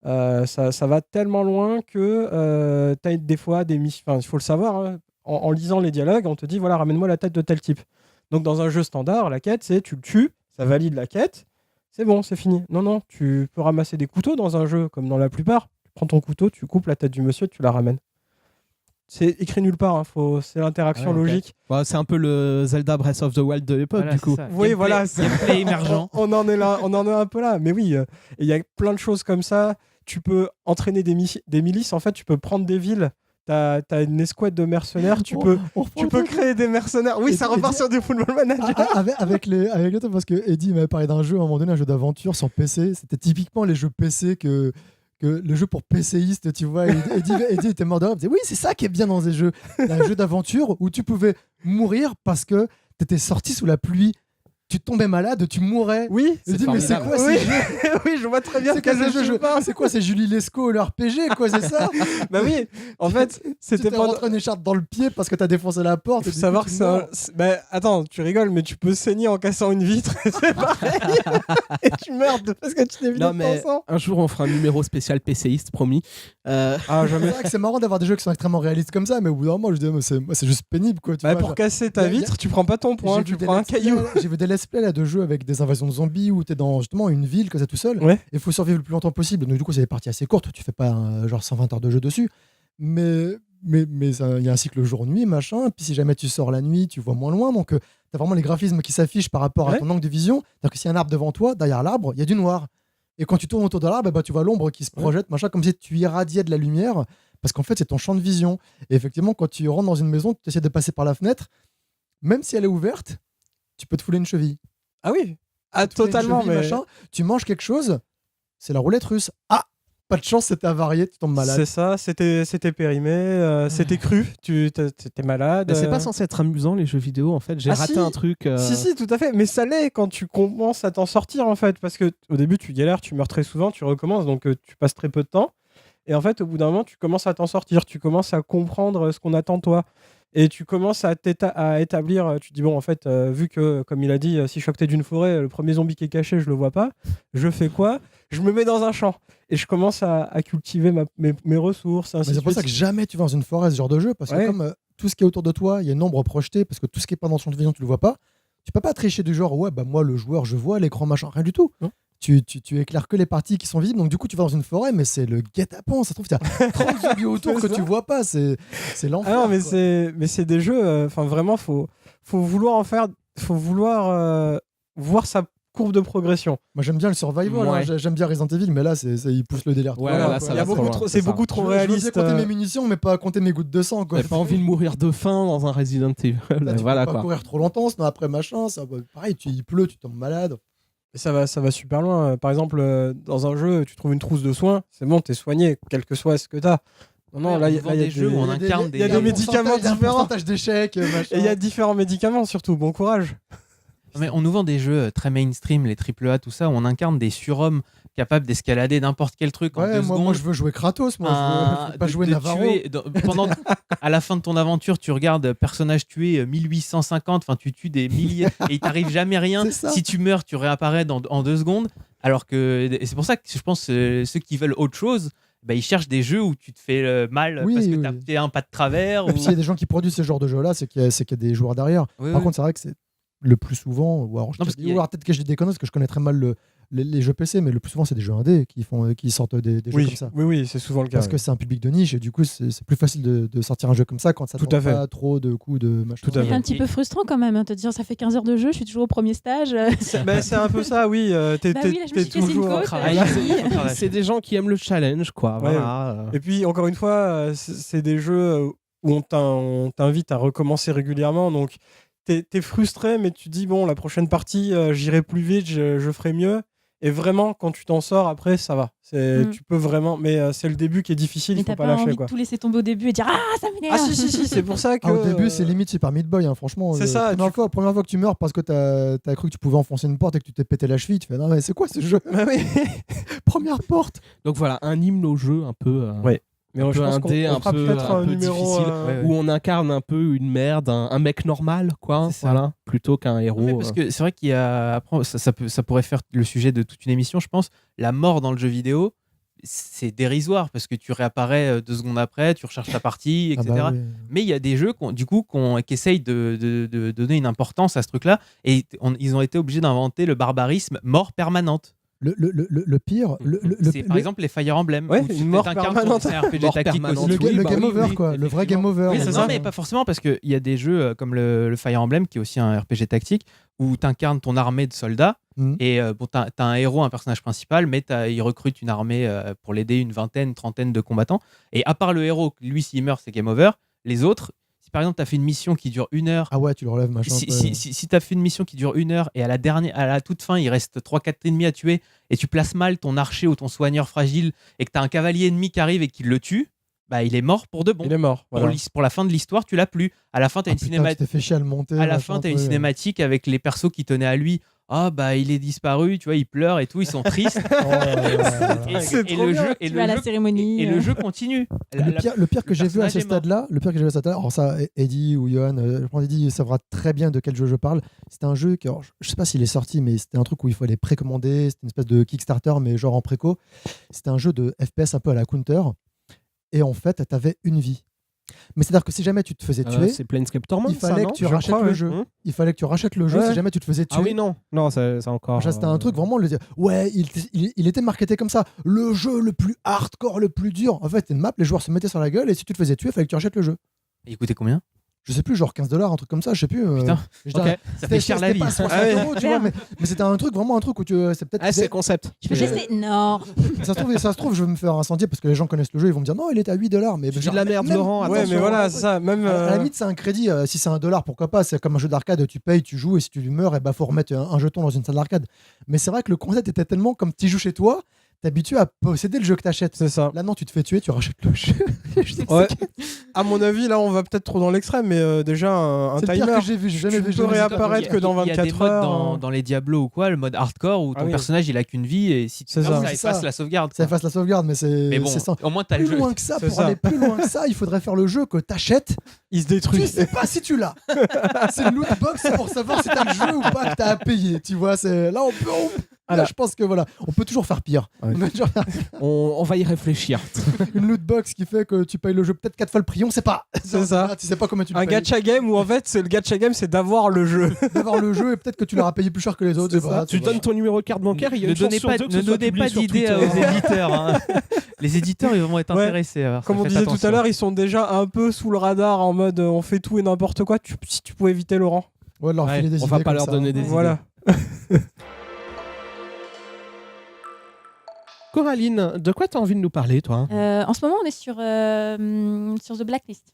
Ça va tellement loin que t'as des fois des missions. Enfin, il faut le savoir. Hein, en lisant les dialogues, on te dit voilà, ramène-moi la tête de tel type. Donc dans un jeu standard, la quête, c'est tu le tues, ça valide la quête. C'est bon, c'est fini. Non, tu peux ramasser des couteaux dans un jeu, comme dans la plupart. Tu prends ton couteau, tu coupes la tête du monsieur, tu la ramènes. C'est écrit nulle part, hein. C'est l'interaction logique.
Ouais, c'est un peu le Zelda Breath of the Wild de l'époque,
voilà,
du coup.
Oui, voilà.
Gameplay émergent.
On en est là, on en est un peu là. Mais oui, il y a plein de choses comme ça. Tu peux entraîner des milices. En fait, tu peux prendre des villes. T'as une escouade de mercenaires, tu peux créer des mercenaires. Oui, ça repart sur du Football Manager.
Avec le temps, parce que Eddie m'avait parlé d'un jeu à un moment donné, un jeu d'aventure sur PC. C'était typiquement les jeux PC que le jeu pour PCiste, tu vois. Eddie était mort de rire. Il disait oui, c'est ça qui est bien dans ces jeux. Un jeu d'aventure où tu pouvais mourir parce que t'étais sorti sous la pluie. Tu tombais malade, tu mourais.
Oui,
je dis mais c'est quoi ces jeux?
Oui, je vois très bien
c'est quoi, c'est Julie Lescaut, le RPG, quoi, c'est ça?
Bah oui, en fait, c'était
pas rentré une écharpe dans le pied parce que t'as défoncé la porte.
Faut savoir que bah attends, tu rigoles, mais tu peux saigner en cassant une vitre, c'est pareil. Et tu meurs parce que tu t'es vidé de ton sang.
Un jour, on fera un numéro spécial PCiste, promis.
C'est vrai que c'est marrant d'avoir des jeux qui sont extrêmement réalistes comme ça, mais au bout d'un moment, je dis, c'est juste pénible, quoi.
Pour casser ta vitre, tu prends pas ton poing, tu prends un caillou.
J'ai vu des let's play là de jeux avec des invasions de zombies où t'es dans justement une ville comme ça tout seul.
Ouais.
Il faut survivre le plus longtemps possible. Donc du coup, c'est des parties assez courtes. Tu fais pas genre 120 heures de jeu dessus. Mais il y a un cycle jour-nuit, machin. Puis si jamais tu sors la nuit, tu vois moins loin. Donc t'as vraiment les graphismes qui s'affichent par rapport à ton angle de vision. C'est-à-dire que s'il y a un arbre devant toi, derrière l'arbre, il y a du noir. Et quand tu tournes autour de l'arbre, tu vois l'ombre qui se projette, machin, comme si tu irradiais de la lumière. Parce qu'en fait, c'est ton champ de vision. Et effectivement, quand tu rentres dans une maison, tu essaies de passer par la fenêtre, même si elle est ouverte, tu peux te fouler une cheville.
Ah oui, totalement.
Cheville, machin, tu manges quelque chose, c'est la roulette russe. Ah, pas de chance, c'était avarié, tu tombes malade.
C'est ça, c'était périmé, c'était cru, tu étais malade.
Mais c'est pas censé être amusant les jeux vidéo en fait. J'ai raté un truc.
Si, tout à fait. Mais ça l'est quand tu commences à t'en sortir en fait. Parce que au début, tu galères, tu meurs très souvent, tu recommences, donc tu passes très peu de temps. Et en fait, au bout d'un moment, tu commences à t'en sortir, tu commences à comprendre ce qu'on attend de toi. Et tu commences à établir, tu te dis, bon, en fait, vu que, comme il a dit, si je suis à côté d'une forêt, le premier zombie qui est caché, je le vois pas, je fais quoi ? Je me mets dans un champ. Et je commence à cultiver mes ressources.
Mais c'est pour ça que jamais tu vas dans une forêt, ce genre de jeu, parce que comme tout ce qui est autour de toi, il y a une ombre projetée, parce que tout ce qui est pas dans son vision, tu le vois pas. Tu peux pas tricher du genre, ouais, bah moi, le joueur, je vois l'écran machin, rien du tout. Tu éclaires que les parties qui sont visibles, donc du coup tu vas dans une forêt, mais c'est le guet-apens, ça se trouve il y a 30 zombies autour que tu vois pas, c'est l'enfer.
Ah non, mais c'est des jeux, enfin vraiment, faut vouloir en faire, faut vouloir voir sa courbe de progression.
Moi j'aime bien le survival, hein, j'aime bien Resident Evil, mais là il pousse le délire.
Ouais, là, ça va trop loin,
c'est beaucoup trop réaliste.
Je veux compter mes munitions, mais pas compter mes gouttes de sang.
J'ai pas envie de mourir de faim dans un Resident Evil.
Là, tu
voilà
peux pas courir trop longtemps, sinon après machin, pareil, il pleut, tu tombes malade.
Et ça va super loin. Par exemple, dans un jeu, tu trouves une trousse de soins, c'est bon, t'es soigné, quel que soit ce que t'as.
Non, là, il y a des jeux où on incarne
Il y a des médicaments différents.
Il y a un pourcentage d'échecs,
et il y a différents médicaments surtout. Bon courage.
Mais on nous vend des jeux très mainstream, les AAA, tout ça, où on incarne des surhommes capables d'escalader n'importe quel truc en 2 secondes.
Moi, je veux jouer Kratos, je veux pas jouer Navarro.
À la fin de ton aventure, tu regardes personnage tué 1850, enfin tu tues des milliers et il t'arrive jamais rien. Si tu meurs, tu réapparais en 2 secondes. Alors que, et c'est pour ça que je pense ceux qui veulent autre chose, bah, ils cherchent des jeux où tu te fais mal parce que t'as fait un pas de travers.
Et puis il y a des gens qui produisent ce genre de jeux-là, c'est qu'il y a des joueurs derrière. Par contre, c'est vrai que c'est le plus souvent, ou alors peut-être que j'ai des conneries parce que je connais très mal les jeux PC, mais le plus souvent c'est des jeux indés qui sortent des jeux comme ça.
Oui, c'est souvent le cas.
Parce que c'est un public de niche et du coup c'est plus facile de sortir un jeu comme ça quand ça ne pas trop de coups de machin.
C'est un petit peu frustrant quand même, te dire ça fait 15 heures de jeu, je suis toujours au premier stage.
C'est un peu ça, oui. T'es toujours
c'est des gens qui aiment le challenge, quoi.
Ouais.
Voilà.
Et puis encore une fois, c'est des jeux où on t'invite à recommencer régulièrement, donc t'es frustré, mais tu dis bon, la prochaine partie, j'irai plus vite, je ferai mieux. Et vraiment, quand tu t'en sors, après, ça va. Tu peux vraiment... Mais c'est le début qui est difficile, il faut pas lâcher.
Mais t'as pas envie de tout laisser tomber au début et dire « Ah, ça m'énerve !»
Ah si, c'est pour ça que...
au début, c'est limite Super Meat Boy, hein, franchement.
C'est ça.
Première fois que tu meurs parce que t'as cru que tu pouvais enfoncer une porte et que tu t'es pété la cheville, tu fais « Non, mais c'est quoi ce jeu ?» Première porte.
Donc voilà, un hymne au jeu un peu...
Mais je pense
indé, un peu difficile, où on incarne un peu une merde, un mec normal, quoi, voilà, plutôt qu'un héros.
Oui, parce que c'est vrai qu'il y a, après, ça pourrait faire le sujet de toute une émission, je pense. La mort dans le jeu vidéo, c'est dérisoire parce que tu réapparais 2 secondes après, tu recharges ta partie, etc.
Ah bah oui.
Mais il y a des jeux qui essayent de donner une importance à ce truc-là et ils ont été obligés d'inventer le barbarisme mort permanente.
Le pire,
c'est par exemple les Fire Emblem.
Ouais, une mort permanente.
C'est un RPG tactique aussi.
Le game over, quoi. Le vrai game over.
Oui, c'est ça, mais pas forcément parce qu'il y a des jeux comme le Fire Emblem qui est aussi un RPG tactique où tu incarnes ton armée de soldats et bon, tu as un héros, un personnage principal, mais il recrute une armée pour l'aider, une vingtaine, trentaine de combattants. Et à part le héros, lui, s'il meurt, c'est game over. Les autres, par exemple, tu as fait une mission qui dure 1 heure.
Ah ouais, tu le relèves, machin.
Si tu as fait une mission qui dure 1 heure et à la toute fin, il reste 3-4 ennemis à tuer et tu places mal ton archer ou ton soigneur fragile et que tu as un cavalier ennemi qui arrive et qui le tue, bah, il est mort pour de bon.
Il est mort. Voilà.
Pour la fin de l'histoire, tu l'as plus. À la fin, tu as une cinématique.
Tu t'es fait chier à le monter.
À la fin, tu as une cinématique avec les persos qui tenaient à lui. Ah bah il est disparu, tu vois, ils pleurent et tout, ils sont tristes. Et
la cérémonie.
Et le jeu continue.
Le pire que j'ai vu à ce stade-là, alors ça, Eddie ou Johan, je pense Eddie saura très bien de quel jeu je parle. C'était un jeu qui, alors, je sais pas s'il est sorti, mais c'était un truc où il fallait précommander. C'était une espèce de Kickstarter, mais genre en préco. C'était un jeu de FPS un peu à la Counter. Et en fait, t'avais une vie. Mais c'est-à-dire que si jamais tu te faisais tuer,
c'est Planescape Torment,
il fallait que tu rachètes le jeu. Il fallait que tu rachètes le jeu si jamais tu te faisais tuer.
Ah oui, non, c'est encore.
C'était un truc vraiment. Il était marketé comme ça. Le jeu le plus hardcore, le plus dur. En fait, c'était une map, les joueurs se mettaient sur la gueule et si tu te faisais tuer, il fallait que tu rachètes le jeu.
Et il coûtait combien ?
Je sais plus, genre $15, un truc comme ça, je sais plus.
Putain, ça fait cher la vie.
Pas 60 €, tu vois, mais c'était un truc, vraiment un truc où c'est peut-être.
C'est le concept.
Je peux tester. Non.
Ça se trouve, je vais me faire incendier parce que les gens connaissent le jeu, ils vont me dire non, il est à $8. Mais
de la merde, Laurent.
Ouais, mais voilà, c'est ça. Même
à la limite, c'est un crédit. Si c'est $1, pourquoi pas ? C'est comme un jeu d'arcade, tu payes, tu joues et si tu meurs, faut remettre un jeton dans une salle d'arcade. Mais c'est vrai que le concept était tellement comme tu joues chez toi. t'es habitué à posséder le jeu que t'achètes.
C'est ça.
Là, non, tu te fais tuer, tu rachètes le jeu. Je sais que
Ouais.
c'est-
À mon avis, là, on va peut-être trop dans l'extrême, mais déjà, un
c'est le pire
timer.
que j'ai vu. J'ai jamais vu.
peux
jamais vu.
réapparaître que dans
Il y a des
24
modes
heures.
dans les Diablo ou quoi, le mode hardcore où ton
Ah oui.
personnage il a qu'une vie et si tu
C'est
meurs,
ça.
ça efface
Ça.
la sauvegarde.
Ça
quoi.
efface la sauvegarde, mais c'est.
Mais bon,
c'est ça.
au moins t'as le
Plus
jeu.
loin que ça,
C'est
pour
ça.
aller plus loin que ça, il faudrait faire le jeu que t'achètes.
Il se
Tu
détruit.
sais pas si tu l'as. C'est le loot box pour savoir si t'as le jeu ou pas que t'as à payer. Tu vois, c'est là
Voilà.
là, je pense que voilà, on peut toujours faire pire.
Ouais.
On peut toujours faire
On va y réfléchir.
une loot box qui fait que tu payes le jeu peut-être 4 fois le prix, on sait pas.
C'est ça.
Tu sais pas comment tu le
Un
payes.
gacha game où en fait, le gacha game, c'est d'avoir le jeu.
D'avoir le jeu et peut-être que tu l'auras payé plus cher que les autres.
C'est
c'est pas-
ça.
Tu donnes ton numéro de carte bancaire, il y a
Ne
une chance
donnez
sur
pas,
deux que
ne
ce soit
donnez
publié
pas
sur
d'idées
Twitter.
aux éditeurs. Hein. Les éditeurs, ils vont être
Ouais.
intéressés. Alors,
Comme on
faites
disait tout
attention.
à l'heure, ils sont déjà un peu sous le radar en mode on fait tout et n'importe quoi. Si tu pouvais éviter, Laurent.
Ouais, de leur
Ouais,
filer des
on va
idées
pas
comme
leur
ça.
donner des idées.
Voilà.
Coraline, de quoi tu as envie de nous parler, toi
En ce moment, on est sur The Blacklist.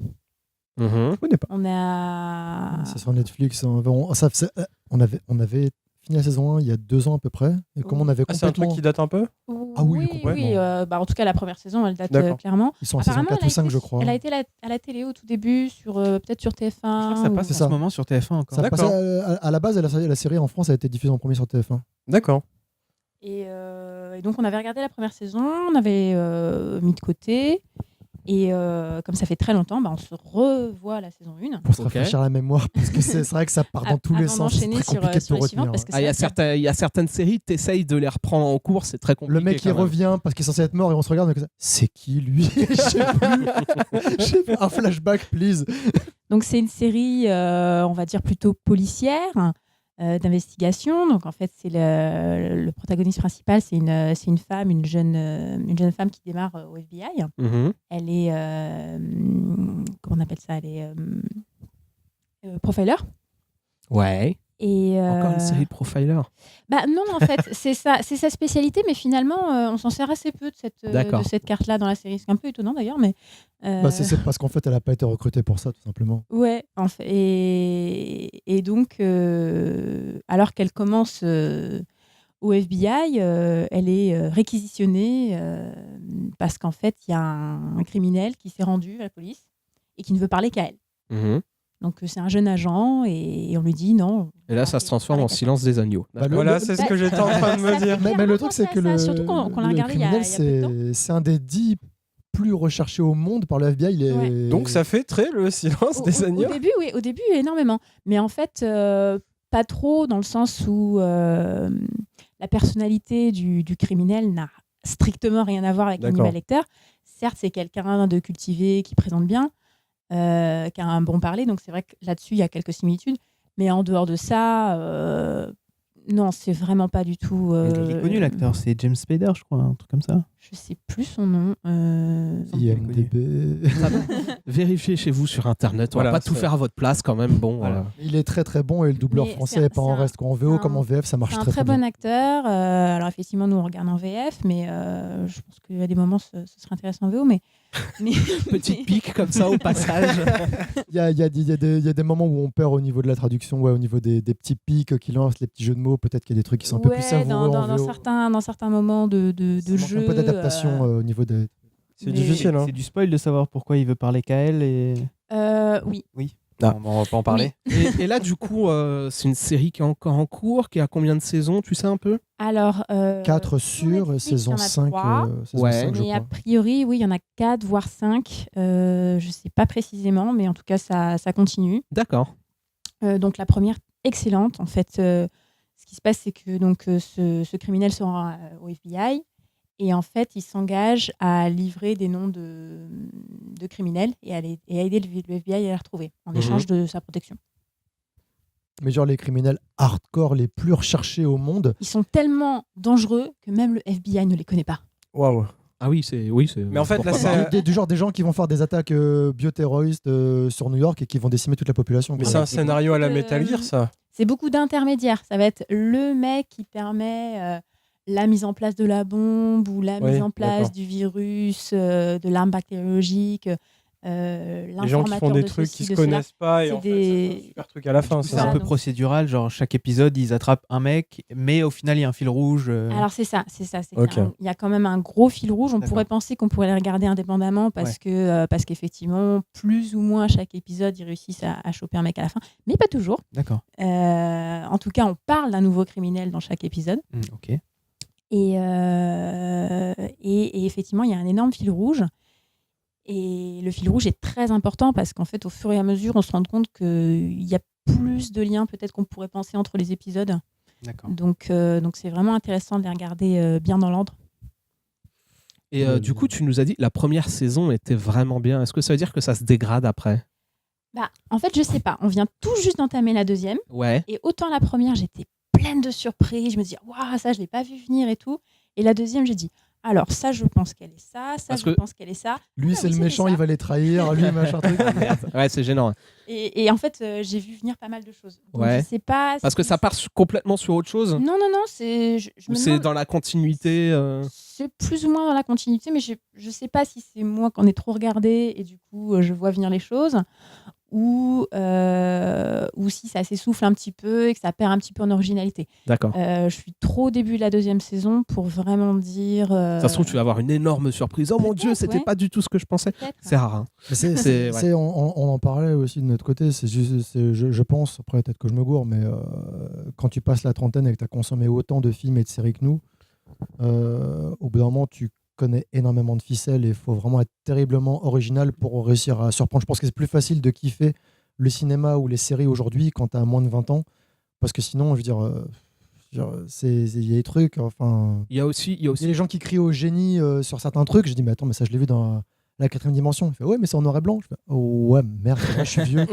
Je connais pas.
On a.
C'est sur Netflix. On avait fini la saison 1 il y a 2 ans à peu près. Et comme on avait
Ah, c'est un
complètement.
truc qui date un peu.
Ah oui,
oui,
complètement.
bah, en tout cas, la première saison, elle date
D'accord.
clairement.
Ils sont à saison
Apparemment,
4
elle a
ou 5,
été-
je crois.
Elle a été à la télé au tout début, peut-être sur TF1.
Je crois que ça
ou-
passe
C'est
en
ça.
ce moment sur TF1 encore.
Ça
D'accord.
passait à la base, la série en France a été diffusée en premier sur TF1.
D'accord.
Et donc, on avait regardé la première saison, on avait mis de côté. Et comme ça fait très longtemps, bah, on se revoit la saison 1.
Pour se
Ok.
rafraîchir la mémoire, parce que c'est vrai que ça part dans tous les
Avant
sens. C'est
d'enchaîner
très
sur,
compliqué de
sur
tout
les suivantes,
retenir.
parce que
Il y,
c'est
a certaines séries, tu essayes de les reprendre en cours, c'est très compliqué.
Le mec qui
quand même.
revient parce qu'il est censé être mort et on se regarde, c'est qui lui? Je sais plus. Je sais plus. Un flashback, please.
Donc c'est une série, on va dire plutôt policière, d'investigation. Donc en fait, c'est le protagoniste principal, c'est une femme, une jeune femme qui démarre au FBI.
Mhm.
Elle est, comment on appelle ça? Elle est profiler.
Ouais.
Et
Encore une série de profilers.
bah non, en fait, c'est sa spécialité, mais finalement, on s'en sert assez peu
D'accord.
de cette carte-là dans la série. C'est un peu étonnant d'ailleurs, mais.
Bah, c'est parce qu'en fait, elle a pas été recrutée pour ça, tout simplement.
Ouais, en fait, et donc, alors qu'elle commence au FBI, elle est réquisitionnée parce qu'en fait, il y a un criminel qui s'est rendu à la police et qui ne veut parler qu'à elle.
Mhm.
Donc, c'est un jeune agent et on lui dit non.
Et là, ça se transforme en Silence des agneaux.
Bah,
Voilà, c'est ce que j'étais en train de me dire.
Mais le truc, c'est que le
Surtout qu'on l'a regardé il y a peu de temps.
c'est un des 10 plus recherchés au monde par le FBI. Il est...
Ouais.
Donc ça fait très le silence des agneaux.
Au début, énormément. Mais en fait, pas trop dans le sens où la personnalité du criminel n'a strictement rien à voir avec
D'accord.
Hannibal Lecter. Certes, c'est quelqu'un de cultivé qui présente bien, qui a un bon parler. Donc c'est vrai que là-dessus, il y a quelques similitudes. Mais en dehors de ça, non, c'est vraiment pas du tout...
Il est connu l'acteur, c'est James Spader, je crois, un truc comme ça.
Je sais plus son nom.
IMDb.
Vérifiez chez vous sur Internet. On
Voilà,
va pas tout
c'est-
faire à votre place quand même. Bon,
Voilà.
Il est très très bon et le doubleur
Mais
français
c'est un-
n'est pas en
c'est un-
reste. Quoi. En VO
c'est
comme en VF, ça marche
C'est un
très
très
très
bon
bien.
acteur. Alors effectivement, nous on regarde en VF, mais je pense qu'il y a des moments ce serait intéressant en VO. Mais
petite pique comme ça au passage.
Il y a des moments où on perd au niveau de la traduction, ouais, au niveau des petits pics qui lancent, les petits jeux de mots. Peut-être qu'il y a des trucs qui sont un peu plus savoureux en VO.
dans certains moments de
Ça manque
jeu.
un peu d'adaptation au niveau des...
C'est
Mais-
difficile. Hein.
C'est du spoil de savoir pourquoi il veut parler qu'à elle et.
Oui.
Ah.
On va pas en parler.
Et là, du coup, c'est une série qui est encore en cours, qui a combien de saisons, tu sais un peu?
Alors
4
sur
sur
Netflix,
saison
il y en a
5.
3.
Saison
Ouais.
5, je
Mais a
crois.
priori, oui, il y en a 4, voire 5. Je sais pas précisément, mais en tout cas, ça continue.
D'accord.
Donc la première, excellente. En fait, ce qui se passe, c'est que donc, ce criminel se rend au FBI et en fait, il s'engage à livrer des noms de criminels et à aider le FBI à les retrouver en échange de sa protection.
Mais genre les criminels hardcore les plus recherchés au monde.
Ils sont tellement dangereux que même le FBI ne les connaît pas.
Waouh.
Ah oui, c'est.
Mais en fait, là,
pourquoi
c'est-
pas.
Du genre des gens qui vont faire des attaques bioterroristes sur New York et qui vont décimer toute la population.
Mais
quoi.
c'est un scénario à la
Euh,
Metal Gear, ça.
C'est beaucoup d'intermédiaires. Ça va être le mec qui permet la mise en place de la bombe ou la
Oui,
mise en place
d'accord.
du virus, de l'arme bactériologique.
Les gens qui font des trucs qui se connaissent pas et en fait, c'est un super truc à la fin.
C'est un peu procédural, genre chaque épisode, ils attrapent un mec, mais au final, il y a un fil rouge.
Alors c'est ça.
Ok.
Il y a quand même un gros fil rouge. On
D'accord.
pourrait penser qu'on pourrait les regarder indépendamment parce qu'effectivement, plus ou moins chaque épisode, ils réussissent à choper un mec à la fin, mais pas toujours.
D'accord.
En tout cas, on parle d'un nouveau criminel dans chaque épisode.
Ok.
Et effectivement, il y a un énorme fil rouge. Et le fil rouge est très important parce qu'en fait, au fur et à mesure, on se rend compte qu'il y a plus de liens peut-être qu'on pourrait penser entre les épisodes.
D'accord.
Donc c'est vraiment intéressant de les regarder bien dans l'ordre.
Et du coup, tu nous as dit la première saison était vraiment bien. Est-ce que ça veut dire que ça se dégrade après ?
En fait, je sais pas. On vient tout juste d'entamer la deuxième.
Ouais.
Et autant la première, j'étais pleine de surprises. Je me dis, waouh, ça, je l'ai pas vu venir et tout. Et la deuxième, j'ai dit, alors ça, je pense qu'elle est ça. Je pense qu'elle est ça.
Lui, c'est le méchant, il va les trahir. Lui, machin truc.
Ouais, c'est gênant.
Et en fait, j'ai vu venir pas mal de choses. Donc,
Ouais.
je sais pas.
Parce que ça part complètement sur autre chose.
Non, c'est. Je
Ou
me
c'est
demande-
dans la continuité.
C'est plus ou moins dans la continuité, mais je sais pas si c'est moi qui en ai trop regardé et du coup je vois venir les choses, ou si ça s'essouffle un petit peu et que ça perd un petit peu en originalité.
D'accord.
Je suis trop au début de la deuxième saison pour vraiment dire.
Ça se trouve, tu vas avoir une énorme surprise. Oh mon Dieu, c'était pas du tout ce que je pensais. C'est rare. Hein.
Ouais. On en parlait aussi de notre côté. Je pense, après peut-être que je me gourre, mais quand tu passes la trentaine et que tu as consommé autant de films et de séries que nous, au bout d'un moment, tu connais énormément de ficelles et il faut vraiment être terriblement original pour réussir à surprendre. Je pense que c'est plus facile de kiffer le cinéma ou les séries aujourd'hui quand tu as moins de 20 ans, parce que sinon, je veux dire, il y a des trucs, enfin...
Il y a aussi
les gens qui crient au génie sur certains trucs. Je dis, mais attends, mais ça, je l'ai vu dans la 4e dimension. Il fait, ouais, mais c'est en noir et blanc. Je fais, oh, ouais, merde, moi, je suis vieux.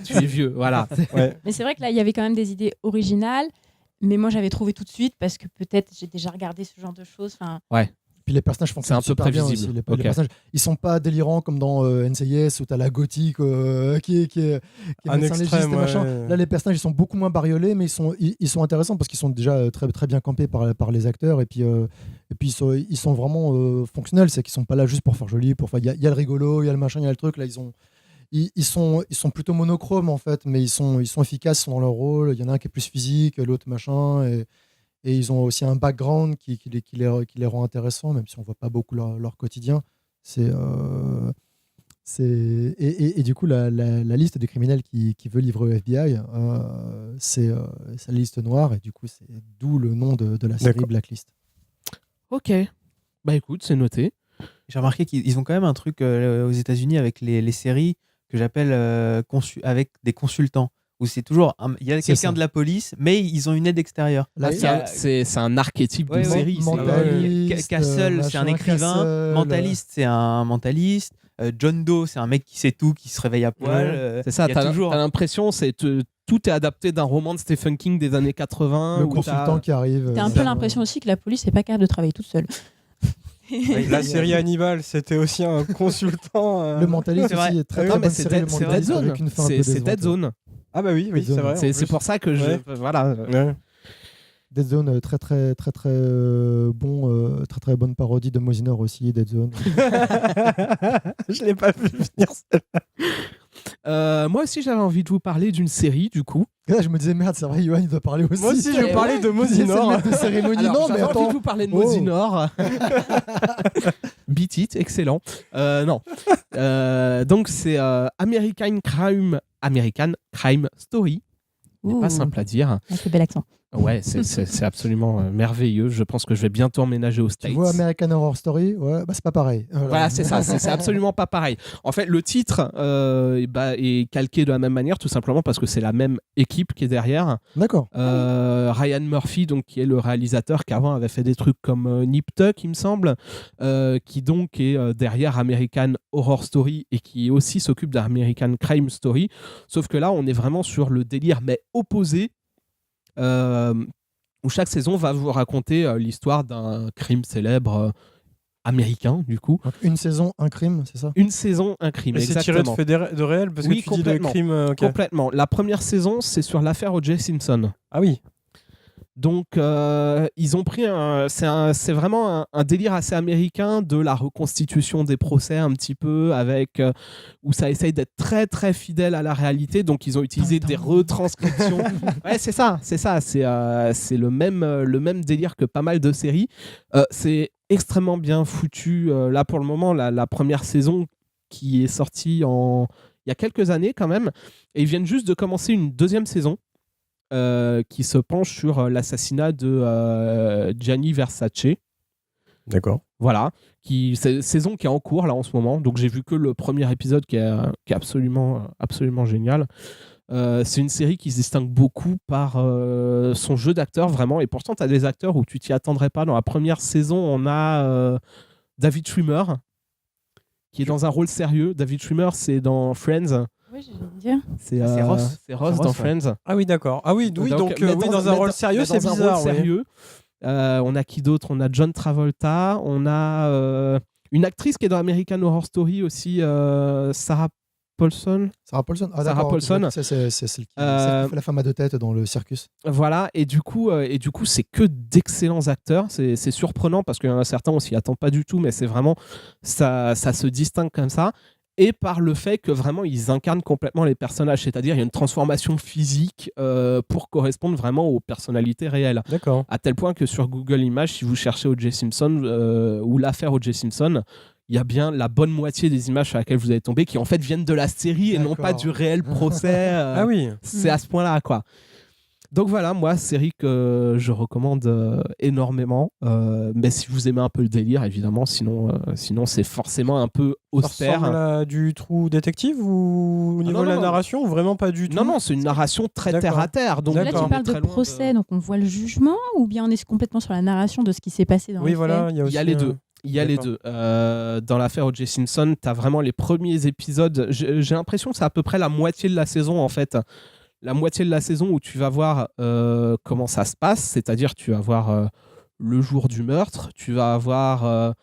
Tu es vieux, voilà.
Ouais.
Mais c'est vrai que là, il y avait quand même des idées originales, mais moi, j'avais trouvé tout de suite parce que peut-être j'ai déjà regardé ce genre de choses. Enfin,
Ouais.
Puis les personnages fonctionnent
C'est un peu
super bien
prévisible.
aussi.
Ok.
Les personnages, ils sont pas délirants comme dans NCIS où t'as la gothique qui est
Un
médecin
extrême,
légiste et machin.
ouais.
Là, les personnages, ils sont beaucoup moins bariolés, mais ils sont intéressants parce qu'ils sont déjà très, très bien campés par les acteurs. Et puis ils sont vraiment fonctionnels. C'est qu'ils sont pas là juste pour faire joli. Il y a le rigolo, il y a le machin, il y a le truc. Là, ils sont plutôt monochromes en fait, mais ils sont efficaces, ils sont dans leur rôle. Il y en a un qui est plus physique, l'autre machin. Et ils ont aussi un background qui les rend intéressants, même si on ne voit pas beaucoup leur quotidien. Et du coup, la liste des criminels qui veut livrer au FBI, c'est la liste noire. Et du coup, c'est d'où le nom de la série
D'accord.
Blacklist.
Ok. Bah écoute, c'est noté.
J'ai remarqué qu'ils ont quand même un truc aux États-Unis avec les séries que j'appelle avec des consultants. Où c'est toujours il y a quelqu'un de la police, mais ils ont une aide extérieure.
Là,
C'est un archétype de série.
Mentaliste,
Castle, c'est un
machin,
écrivain.
Castle,
Mentaliste, c'est un mentaliste. John Doe, c'est un mec qui sait tout, qui se réveille à poil.
C'est ça,
il y a
t'as
toujours...
l'impression tout est adapté d'un roman de Stephen King des années 80.
le
où
consultant qui arrive.
t'as un peu l'impression aussi que la police n'est pas capable de travailler toute seule.
La série Hannibal, c'était aussi un consultant.
Le mentaliste
C'est vrai.
aussi est très
Non,
très
mais
bonne
c'est
série. Le
Dead
mentaliste
Zone.
avec une fin un peu
C'est Dead
décevante.
Zone.
Ah bah oui,
Dead
c'est
Zone.
vrai.
C'est pour ça que
Ouais.
voilà.
Ouais.
Dead Zone, très très très très bon, très très bonne parodie de Mosinor aussi, Dead Zone.
Je l'ai pas vu venir.
Moi aussi, j'avais envie de vous parler d'une série, du coup.
Et là, je me disais merde, c'est vrai, Yoann il doit parler aussi.
Moi aussi, je vais parler de Mosinor.
C'est le maître de cérémonie.
Alors,
Non, mais
j'avais envie
attends.
de vous parler de
Oh.
Mosinor. Beat it, excellent. Non. Donc, c'est American Crime Story. C'est pas simple à dire.
Avec le bel accent.
Ouais, c'est absolument merveilleux. Je pense que je vais bientôt emménager aux States.
Tu vois American Horror Story, ouais, bah c'est pas pareil.
Voilà, c'est ça, c'est absolument pas pareil. En fait, le titre est calqué de la même manière, tout simplement parce que c'est la même équipe qui est derrière.
D'accord.
Ryan Murphy, donc, qui est le réalisateur qui avant avait fait des trucs comme Nip Tuck, il me semble, qui donc est derrière American Horror Story et qui aussi s'occupe d'American Crime Story. Sauf que là, on est vraiment sur le délire, mais opposé. Où chaque saison va vous raconter l'histoire d'un crime célèbre américain, du coup.
Donc, une saison, un crime, c'est ça?
Une saison, un crime,
Et c'est tiré
exactement.
de réel parce
Oui,
que tu dis de
complètement.
crime. Ok.
Complètement. La première saison, c'est sur l'affaire O.J. Simpson.
Ah oui.
Donc, ils ont pris c'est vraiment un délire assez américain de la reconstitution des procès un petit peu avec où ça essaye d'être très très fidèle à la réalité. Donc, ils ont utilisé des retranscriptions. Ouais, c'est ça. C'est le même délire que pas mal de séries. C'est extrêmement bien foutu. Là, pour le moment, la première saison qui est sortie il y a quelques années quand même, et ils viennent juste de commencer une deuxième saison. Qui se penche sur l'assassinat de Gianni Versace.
D'accord.
Voilà, c'est saison qui est en cours là en ce moment. Donc j'ai vu que le premier épisode qui est absolument génial. C'est une série qui se distingue beaucoup par son jeu d'acteur vraiment. Et pourtant, tu as des acteurs où tu t'y attendrais pas. Dans la première saison, on a David Schwimmer qui est dans un rôle sérieux. David Schwimmer, c'est dans Friends.
Oui, je vais dire.
C'est Ross. C'est Ross dans Friends.
Ah oui, d'accord. Ah oui, donc dans un rôle sérieux, c'est bizarre.
Dans un rôle sérieux. On a qui d'autre ? On a John Travolta. On a une actrice qui est dans American Horror Story aussi, Sarah Paulson.
Sarah Paulson. Ah,
Sarah
d'accord.
Paulson.
C'est celle qui fait la femme à deux têtes dans le circus.
Voilà. Et du coup, c'est que d'excellents acteurs. C'est surprenant parce qu'il y en a certains, on s'y attend pas du tout, mais c'est vraiment ça se distingue comme ça. Et par le fait que vraiment ils incarnent complètement les personnages, c'est-à-dire il y a une transformation physique pour correspondre vraiment aux personnalités réelles.
D'accord.
À tel point que sur Google Images, si vous cherchez O.J. Simpson ou l'affaire O.J. Simpson, il y a bien la bonne moitié des images sur lesquelles vous allez tomber qui en fait viennent de la série et non pas du réel procès.
Ah oui.
C'est à ce point-là, quoi. Donc voilà, moi, série que je recommande énormément. Mais si vous aimez un peu le délire, évidemment, sinon c'est forcément un peu austère.
Ça ressemble à du True Detective ou au niveau de la narration ou vraiment pas du tout ?
Non, c'est une narration très terre à terre. Donc
là, tu parles de procès, donc on voit le jugement ou bien on est complètement sur la narration de ce qui s'est passé dans les faits ?
Oui, voilà,
il y a les deux. Il y a les deux. Dans l'affaire O.J. Simpson, tu as vraiment les premiers épisodes. J'ai l'impression que c'est à peu près la moitié de la saison, en fait. La moitié de la saison où tu vas voir comment ça se passe, c'est-à-dire tu vas voir le jour du meurtre, tu vas avoir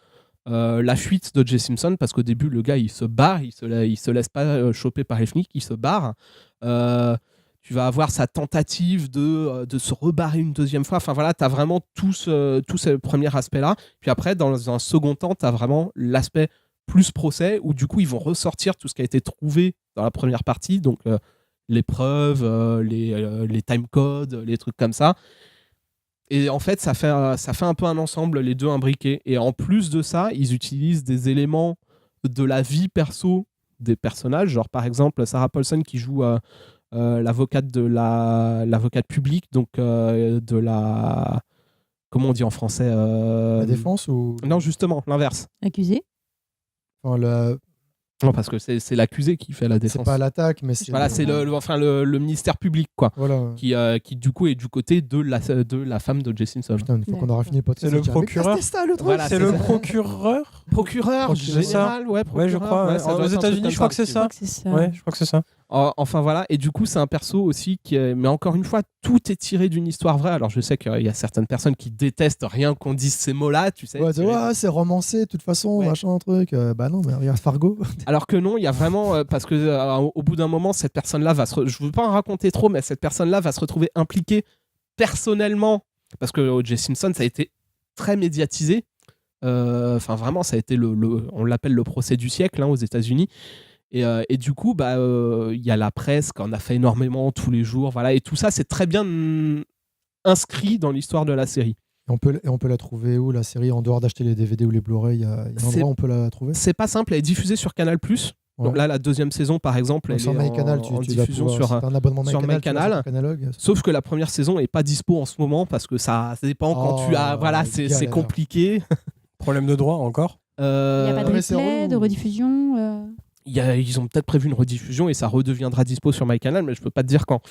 la fuite d'O.J. Simpson, parce qu'au début, le gars, il se barre, il se laisse pas choper par les flics, il se barre. Tu vas avoir sa tentative de se rebarrer une deuxième fois. Enfin voilà, tu as vraiment tout ce premier aspect-là. Puis après, dans un second temps, tu as vraiment l'aspect plus procès, où du coup, ils vont ressortir tout ce qui a été trouvé dans la première partie, donc les preuves, les timecodes, les trucs comme ça. Et en fait, ça fait un peu un ensemble, les deux imbriqués. Et en plus de ça, ils utilisent des éléments de la vie perso des personnages. Genre, par exemple, Sarah Paulson qui joue l'avocate l'avocate publique, donc de la... Comment on dit en français
La défense ou...
Non, justement, l'inverse.
Accusé.
Enfin,
Non, parce que c'est l'accusé qui fait la défense.
C'est pas l'attaque, mais c'est...
Voilà, c'est le ministère public, quoi.
Voilà.
Qui du coup est du côté de la femme de O.J. Simpson.
Putain, une fois qu'on aura fini le podcast,
c'est le procureur.
C'était ça, le truc.
Voilà,
c'est le procureur.
Procureur général, ouais, procureur.
Ouais, je crois.
Ouais,
Ouais.
ça doit
Aux
être un truc
États-Unis,
comme
je crois que c'est ça. Ouais, je crois que c'est ça.
Enfin voilà, et du coup c'est un perso aussi mais encore une fois, tout est tiré d'une histoire vraie. Alors je sais qu'il y a certaines personnes qui détestent rien qu'on dise ces mots-là, tu sais.
Ouais, c'est romancé de toute façon, machin, truc. Bah non, mais regarde Fargo.
Alors que non, il y a vraiment parce que au bout d'un moment, cette personne-là je veux pas en raconter trop, mais cette personne-là va se retrouver impliquée personnellement, parce que O.J. Simpson, ça a été très médiatisé. Enfin vraiment, ça a été on l'appelle le procès du siècle, hein, aux États-Unis. Et du coup, y a la presse qui en a fait énormément tous les jours, voilà, et tout ça, c'est très bien inscrit dans l'histoire de la série.
Et on peut la trouver où, la série, en dehors d'acheter les DVD ou les Blu-ray, il y a un endroit où on peut la trouver ?
C'est pas simple, elle est diffusée sur Canal+. Ouais. Donc là, la deuxième saison, par exemple, elle est en diffusion sur
un abonnement
sur MyCanal. Sauf que la première saison est pas dispo en ce moment parce que ça dépend quand tu as... Voilà, c'est compliqué.
Problème de droit encore.
Il n'y a pas de replay, de rediffusion
Ils ont peut-être prévu une rediffusion et ça redeviendra dispo sur MyCanal, mais je peux pas te dire quand.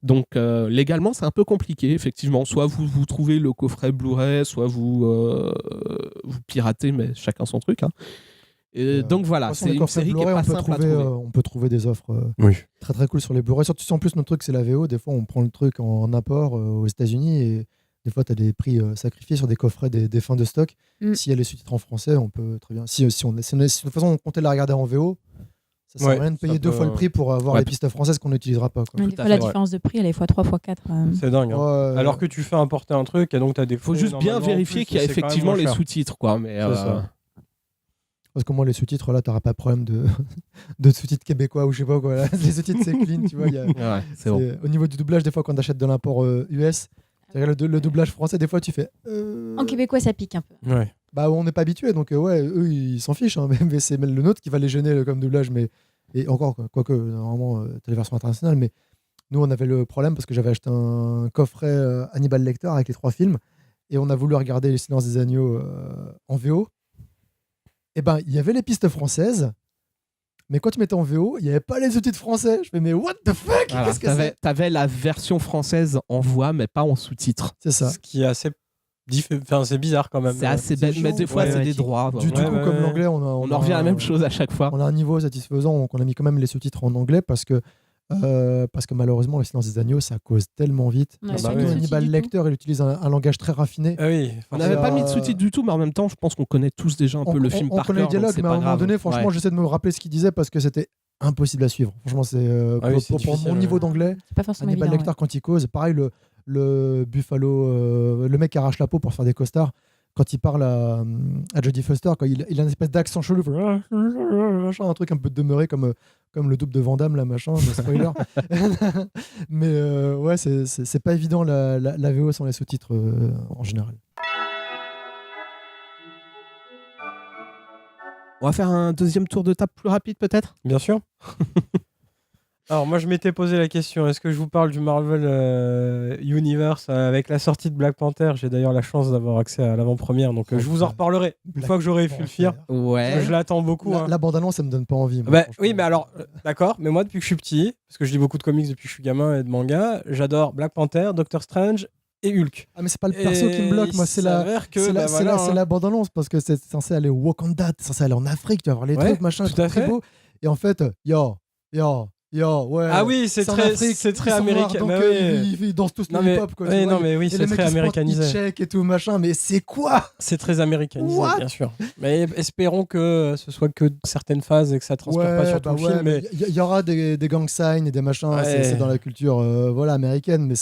Donc légalement, c'est un peu compliqué, effectivement. Soit vous trouvez le coffret Blu-ray, soit vous piratez, mais chacun son truc. Hein. Et donc voilà, c'est une série qui est pas simple à trouver.
On peut trouver des offres très très cool sur les Blu-ray. Surtout si en plus notre truc c'est la VO, des fois on prend le truc en import aux États-Unis et des fois tu as des prix sacrifiés sur des coffrets des fins de stock. Si elle est sous-titrée en français, on peut très bien. De toute façon on comptait la regarder en VO, Ça sert à rien de payer 2 fois le prix pour avoir les pistes françaises qu'on n'utilisera pas. Quoi.
Ouais, des fois, la différence de prix, elle est x3, x4.
C'est dingue. Hein. Alors que tu fais importer un truc et donc tu as des
faut juste bien vérifier qu'il y a effectivement les sous-titres. Quoi. Mais
parce que moi, les sous-titres, là, t'auras pas de problème de sous-titres québécois ou je sais pas quoi. Là. Les sous-titres, c'est clean, tu vois.
C'est bon.
Au niveau du doublage, des fois, quand on achète de l'import US, le doublage français, des fois, tu fais.
En québécois, ça pique un peu.
Ouais.
Bah, on n'est pas habitué, donc ouais, eux, ils s'en fichent. Hein, mais c'est le nôtre qui va les gêner comme doublage. Et encore, quoique, normalement, t'as les versions internationales, mais nous, on avait le problème parce que j'avais acheté un coffret Hannibal Lecter avec les 3 films et on a voulu regarder Les Silences des Agneaux en VO. Et ben, il y avait les pistes françaises, mais quand tu mettais en VO, il n'y avait pas les sous-titres français. Je fais, mais what the fuck? Qu'est-ce que c'est?
T'avais la version française en voix, mais pas en sous-titres.
C'est ça.
Ce qui est assez c'est bizarre quand même.
C'est assez bête, mais des fois, c'est des droits.
Du coup, comme l'anglais, on
en revient à la même chose à chaque fois.
On a un niveau satisfaisant, donc on a mis quand même les sous-titres en anglais parce que malheureusement, Le Silence des Agneaux, ça cause tellement vite. Hannibal Lecter, il utilise un langage très raffiné.
Ah oui,
on n'avait pas mis de sous-titres du tout, mais en même temps, je pense qu'on connaît tous déjà un peu le film par cœur.
On connaît le dialogue, mais à un moment donné, franchement, j'essaie de me rappeler ce qu'il disait parce que c'était impossible à suivre. Franchement, c'est pour mon niveau d'anglais. Hannibal Lecter, quand il cause, pareil, le Buffalo, le mec qui arrache la peau pour faire des costards. Quand il parle à Jodie Foster, quand il a une espèce d'accent chelou, un truc un peu demeuré comme le double de Van Damme, là, machin, spoiler. Mais ouais, c'est pas évident la VO sans les sous-titres en général.
On va faire un deuxième tour de table plus rapide, peut-être ?
Bien sûr. Alors moi je m'étais posé la question, est-ce que je vous parle du Marvel Universe avec la sortie de Black Panther? J'ai d'ailleurs la chance d'avoir accès à l'avant-première, donc je vous en reparlerai une fois que j'aurai pu le faire.
Ouais.
Je l'attends beaucoup.
La bande-annonce, ça me donne pas envie. Moi,
bah, oui, mais alors, d'accord, mais moi depuis que je suis petit, parce que je lis beaucoup de comics depuis que je suis gamin et de manga, j'adore Black Panther, Doctor Strange et Hulk.
Ah mais c'est pas le perso qui me bloque, moi c'est la bande-annonce, parce que c'est censé aller au Wakanda, c'est censé aller en Afrique, tu vas voir les trucs, machin,
tout à fait.
Très beau. Et en fait, ouais.
Ah oui, c'est très américain.
Donc ils dansent tous le hip-hop.
Non mais oui, c'est très américanisé.
Check et tout machin, mais c'est quoi?
C'est très américanisé, bien sûr. Mais espérons que ce soit que certaines phases et que ça transpire pas sur tout le film. Mais
il y aura des gang signs et des machins. C'est dans la culture américaine, mais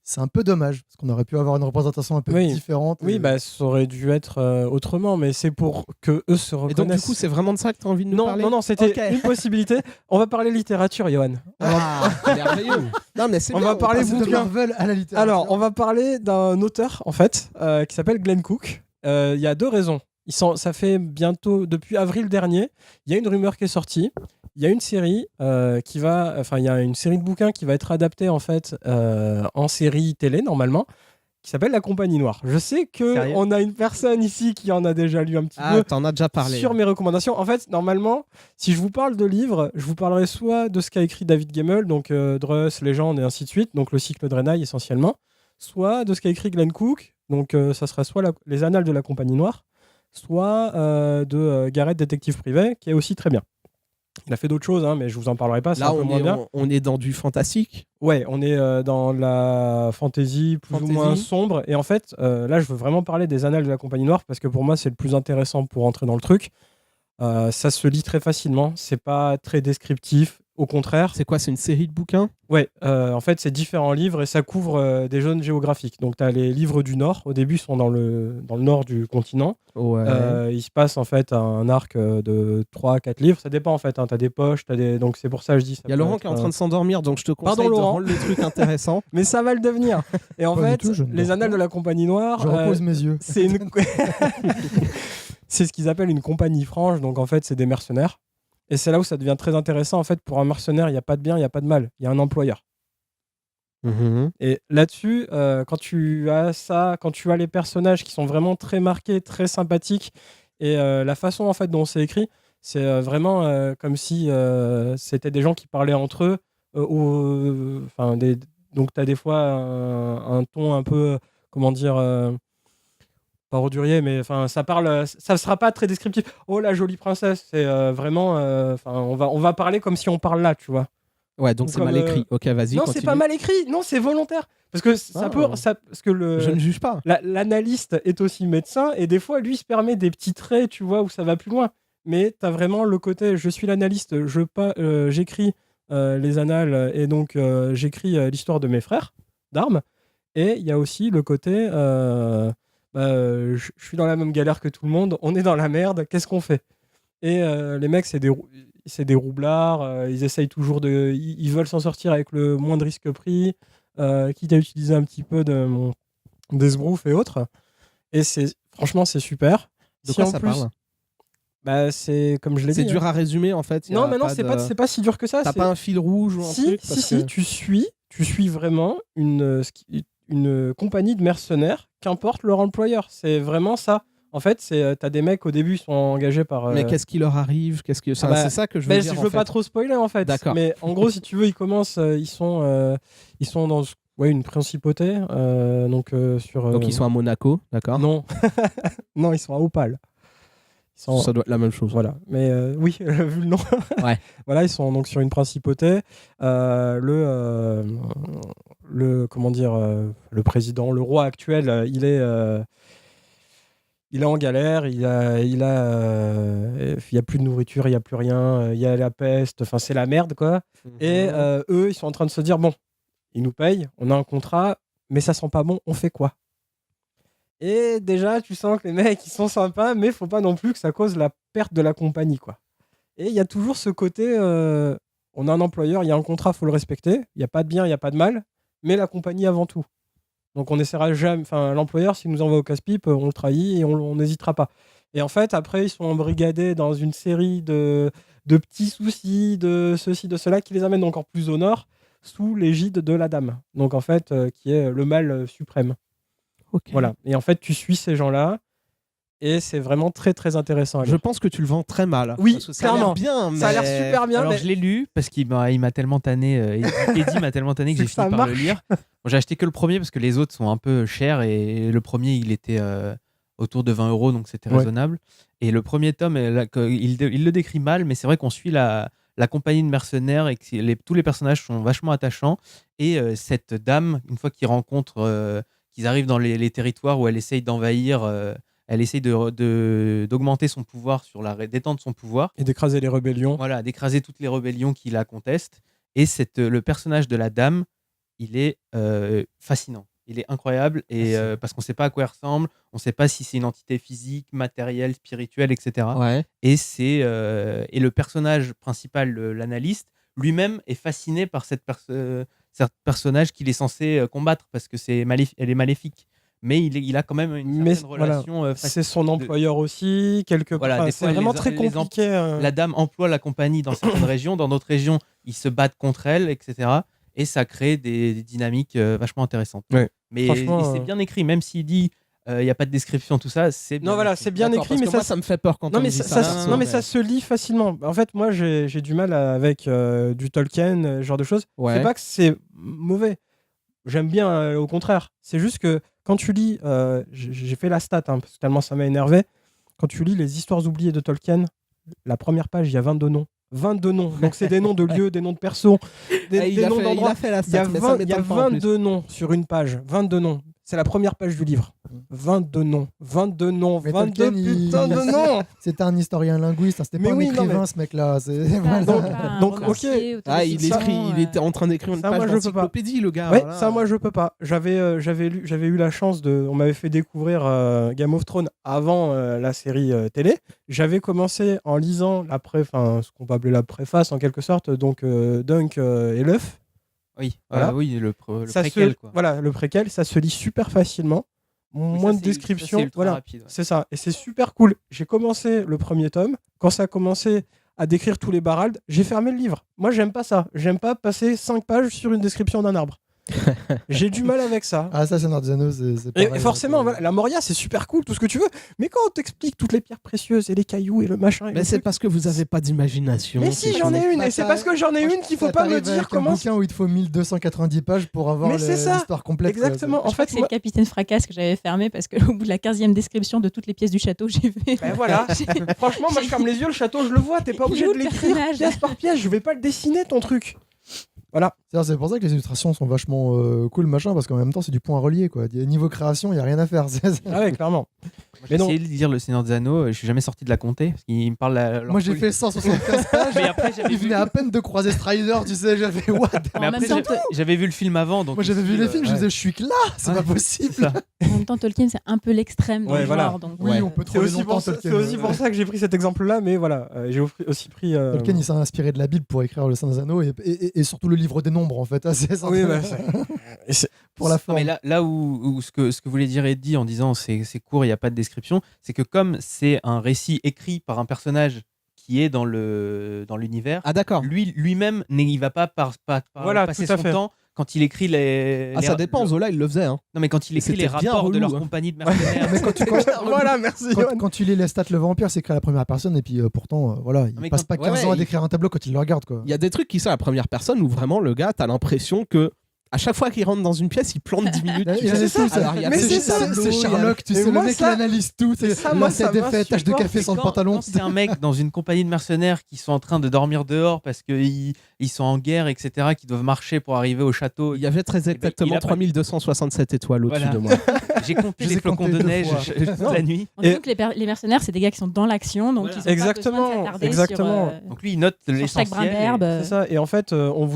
c'est un peu dommage parce qu'on aurait pu avoir une représentation un peu différente.
Oui, bah ça aurait dû être autrement, mais c'est pour que eux se reconnaissent.
Et donc du coup, c'est vraiment de ça que tu as envie de nous parler?
Non, c'était une possibilité. On va parler littérature, Johan.
Merveilleux. Non, mais c'est
on va parler
de Marvel à la littérature.
Alors, on va parler d'un auteur en fait qui s'appelle Glenn Cook. Il y a 2 raisons. Ça fait bientôt, depuis avril dernier, il y a une rumeur qui est sortie. Il y a une série il y a une série de bouquins qui va être adaptée en fait en série télé normalement, qui s'appelle La Compagnie Noire. Je sais que on a une personne ici qui en a déjà lu un petit peu.
T'en as déjà parlé.
Sur mes recommandations. En fait, normalement, si je vous parle de livres, je vous parlerai soit de ce qu'a écrit David Gemmell, donc Druss, Légende et ainsi de suite, donc le cycle Draenei essentiellement, soit de ce qu'a écrit Glenn Cook, donc ça sera soit les Annales de la Compagnie Noire, soit de Garrett, détective privé, qui est aussi très bien. Il a fait d'autres choses, mais je vous en parlerai pas.
Là, on est dans du fantastique.
Ouais, on est dans la fantasy plus ou moins sombre. Et en fait, là, je veux vraiment parler des Annales de la Compagnie Noire parce que pour moi, c'est le plus intéressant pour entrer dans le truc. Ça se lit très facilement. C'est pas très descriptif. Au contraire.
C'est quoi? C'est une série de bouquins?
Ouais, en fait, c'est différents livres et ça couvre des zones géographiques. Donc, tu as les livres du Nord. Au début, ils sont dans le nord du continent.
Ouais.
Il se passe en fait un arc de 3 à 4 livres. Ça dépend en fait. Tu as des poches, donc c'est pour ça que je dis.
Il y a Laurent qui est en train de s'endormir, donc je te conseille de rendre le truc intéressant.
Mais ça va le devenir. Et en fait, les Annales de la Compagnie Noire.
Je repose mes yeux.
C'est c'est ce qu'ils appellent une compagnie franche. Donc en fait, c'est des mercenaires. Et c'est là où ça devient très intéressant. En fait, pour un mercenaire, il n'y a pas de bien, il n'y a pas de mal. Il y a un employeur. Et là-dessus, quand tu as les personnages qui sont vraiment très marqués, très sympathiques, et la façon en fait dont c'est écrit, c'est vraiment comme si c'était des gens qui parlaient entre eux. Donc tu as des fois un ton un peu, comment dire... pas ordurier, mais ça sera pas très descriptif. Oh la jolie princesse, c'est vraiment, on va parler comme si on parle là, tu vois.
Ouais, donc c'est mal écrit. Ok, vas-y.
Non,
continue.
c'est pas mal écrit. Non, c'est volontaire. Parce que parce que
je ne juge pas.
L'analyste est aussi médecin et des fois lui il se permet des petits traits, tu vois, où ça va plus loin. mais tu as vraiment le côté je suis l'analyste, j'écris les annales et donc j'écris l'histoire de mes frères d'armes. Et il y a aussi le côté je suis dans la même galère que tout le monde, on est dans la merde, qu'est-ce qu'on fait? Et les mecs, c'est des roublards, ils essayent toujours ils veulent s'en sortir avec le moins de risque pris, quitte à utiliser un petit peu d'esbrouf et autres. Et franchement, c'est super.
De quoi ça parle?
C'est comme je l'ai dit.
C'est dur à résumer en fait.
Non, mais non, c'est pas si dur que ça.
T'as pas un fil rouge ou un truc
Si, tu suis vraiment une compagnie de mercenaires, qu'importe leur employeur. C'est vraiment ça. En fait, t'as des mecs au début, ils sont engagés par.
Mais qu'est-ce qui leur arrive? C'est ça que je veux dire.
Je veux pas trop spoiler en fait.
D'accord.
Mais en gros, si tu veux, ils commencent, ils sont dans une principauté, donc
ils sont à Monaco, d'accord?
Non, non, ils sont à Opale.
Ça doit être la même chose.
Voilà, mais oui, vu le nom.
Ouais.
Voilà, ils sont donc sur une principauté. Le président, le roi actuel, il est en galère. Il y a plus de nourriture, il y a plus rien. Il y a la peste. Enfin, c'est la merde, quoi. Et eux, ils sont en train de se dire bon, ils nous payent, on a un contrat, mais ça sent pas bon. On fait quoi? Et déjà, tu sens que les mecs, ils sont sympas, mais faut pas non plus que ça cause la perte de la compagnie, quoi. Et il y a toujours ce côté, on a un employeur, il y a un contrat, faut le respecter. Il n'y a pas de bien, il n'y a pas de mal, mais la compagnie avant tout. Donc on essaiera jamais, l'employeur, s'il nous envoie au casse-pipe, on le trahit et on n'hésitera pas. Et en fait, après, ils sont embrigadés dans une série de petits soucis, de ceci, de cela, qui les amènent encore plus au nord, sous l'égide de la Dame. Donc en fait, qui est le mal suprême.
Okay.
Voilà. Et en fait, tu suis ces gens-là et c'est vraiment très très intéressant.
Je pense que tu le vends très mal.
Oui,
parce que ça
clairement.
a l'air bien, mais...
Ça a l'air super bien.
Alors
mais...
je l'ai lu parce qu'il m'a tellement tanné. Eddie m'a tellement tanné que j'ai fini par le lire. Bon, j'ai acheté que le premier parce que les autres sont un peu chers et le premier il était autour de 20 €, donc c'était raisonnable. Et le premier tome, il le décrit mal, mais c'est vrai qu'on suit la compagnie de mercenaires et que tous les personnages sont vachement attachants. Et cette dame, une fois qu'ils arrivent dans les territoires où elle essaye d'envahir, elle essaye d'augmenter son pouvoir, d'étendre son pouvoir.
Et d'écraser les rébellions.
Voilà, d'écraser toutes les rébellions qui la contestent. Et le personnage de la dame, il est fascinant. Il est incroyable parce qu'on ne sait pas à quoi elle ressemble, on ne sait pas si c'est une entité physique, matérielle, spirituelle, etc.
Ouais.
Et le personnage principal, l'analyste, lui-même est fasciné par ce personnage qu'il est censé combattre parce que elle est maléfique. Mais il a quand même une certaine relation.
C'est son employeur aussi, quelque part.
Voilà,
c'est vraiment très compliqué.
La dame emploie la compagnie dans certaines régions, dans d'autres régions, ils se battent contre elle, etc. Et ça crée des dynamiques vachement intéressantes.
Ouais.
Mais c'est bien écrit, même s'il dit il n'y a pas de description, tout ça, c'est bien.
Non, voilà, c'est bien écrit, mais
ça me fait peur quand on dit ça.
Non, mais ça se lit facilement. En fait, moi, j'ai du mal avec du Tolkien, ce genre de choses.
Ouais.
C'est pas que c'est mauvais. J'aime bien, au contraire. C'est juste que quand tu lis, j'ai fait la stat, parce que tellement ça m'a énervé. Quand tu lis les histoires oubliées de Tolkien, la première page, il y a 22 noms. 22 noms. Donc, c'est des noms de lieux, des noms de persos, des noms d'endroits.
Il a fait la stat,
il y a 22 noms sur une page. 22 noms. C'est la première page du livre. 22 noms. 22 noms.
Mais
22 putain de noms.
C'était un historien linguiste, c'était pas un écrivain, ce mec-là.
Donc, ok.
Il était en train d'écrire une page d'encyclopédie, le gars.
Ouais,
voilà.
ça, moi, je peux pas. J'avais eu la chance on m'avait fait découvrir Game of Thrones avant la série télé. J'avais commencé en lisant ce qu'on peut appeler la préface, en quelque sorte, donc Dunk et l'œuf.
Oui,
voilà.
Oui, le préquel.
Voilà, le préquel, ça se lit super facilement. Moins de description. Voilà,
rapide,
c'est ça. Et c'est super cool. J'ai commencé le premier tome. Quand ça a commencé à décrire tous les baralds, j'ai fermé le livre. Moi, j'aime pas ça. J'aime pas passer 5 pages sur une description d'un arbre. J'ai du mal avec ça.
Assassin's Creed, c'est pareil.
Et forcément, voilà, la Moria, c'est super cool, tout ce que tu veux. Mais quand on t'explique toutes les pierres précieuses et les cailloux et le machin.
Mais c'est parce que vous avez pas d'imagination.
Mais si, j'en ai une. Et c'est parce que j'en ai une qu'il faut pas me dire comment.
C'est un bouquin où il te faut 1290 pages pour avoir l'histoire complète.
Exactement.
En fait, c'est le Capitaine Fracasse que j'avais fermé parce qu'au bout de la 15e description de toutes les pièces du château, j'ai fait.
Ben voilà. Franchement, moi, je ferme les yeux, le château, je le vois. T'es pas obligé de l'écrire pièce par pièce. Je vais pas le dessiner, ton truc. Voilà.
C'est pour ça que les illustrations sont vachement cool, machin, parce qu'en même temps, c'est du point relié, quoi. Niveau création, il n'y a rien à faire.
Ah ouais, clairement.
J'ai essayé de lire Le Seigneur des Anneaux, je suis jamais sorti de la comté, parce qu'il me parle.
Moi, j'ai fait 175 pages.
Mais après,
il venait à peine de croiser Strider, tu sais, j'avais what.
Mais après, j'avais vu le film avant. Donc
moi, j'avais vu les films, je me disais, je suis que là, c'est pas possible.
En même temps, Tolkien, c'est un peu l'extrême dans le genre. Donc,
oui, on peut trouver longtemps Tolkien.
C'est aussi pour ça que j'ai pris cet exemple-là, mais voilà, j'ai aussi pris.
Tolkien, il s'est inspiré de la Bible pour écrire Le Seigneur des Anneaux et surtout le livre des nombres, en fait.
Oui,
pour la forme.
Mais là où ce que voulait dire Eddie en disant c'est court, il n'y a pas de description, c'est que comme c'est un récit écrit par un personnage qui est dans l'univers, lui-même il va pas passer son temps quand il écrit les.
Ça dépend, Zola il le faisait. Hein.
Non mais quand il écrit les rapports de leur compagnie de mercenaires.
Voilà, merci.
Quand tu lis les stats Le Vampire, c'est écrit à la première personne et puis pourtant voilà, il passe pas 15 ans à décrire un tableau quand il le regarde, quoi.
Il y a des trucs qui sont à la première personne où vraiment le gars, t'as l'impression que à chaque fois qu'il rentre dans une pièce, il plante 10 minutes.
C'est Sherlock, tu sais, le mec il analyse tout. C'est des faits, tache de café sur le pantalon.
C'est un mec dans une compagnie de mercenaires qui sont en train de dormir dehors parce qu'ils sont en guerre, etc., qui doivent marcher pour arriver au château.
Il y avait très exactement 3267 étoiles au-dessus de moi.
J'ai compté les flocons de neige toute la nuit.
On dit que les mercenaires, c'est des gars qui sont dans l'action, donc ils ont pas besoin de s'attarder sur...
Donc lui, il note l'essentiel.
C'est ça. Et en fait, on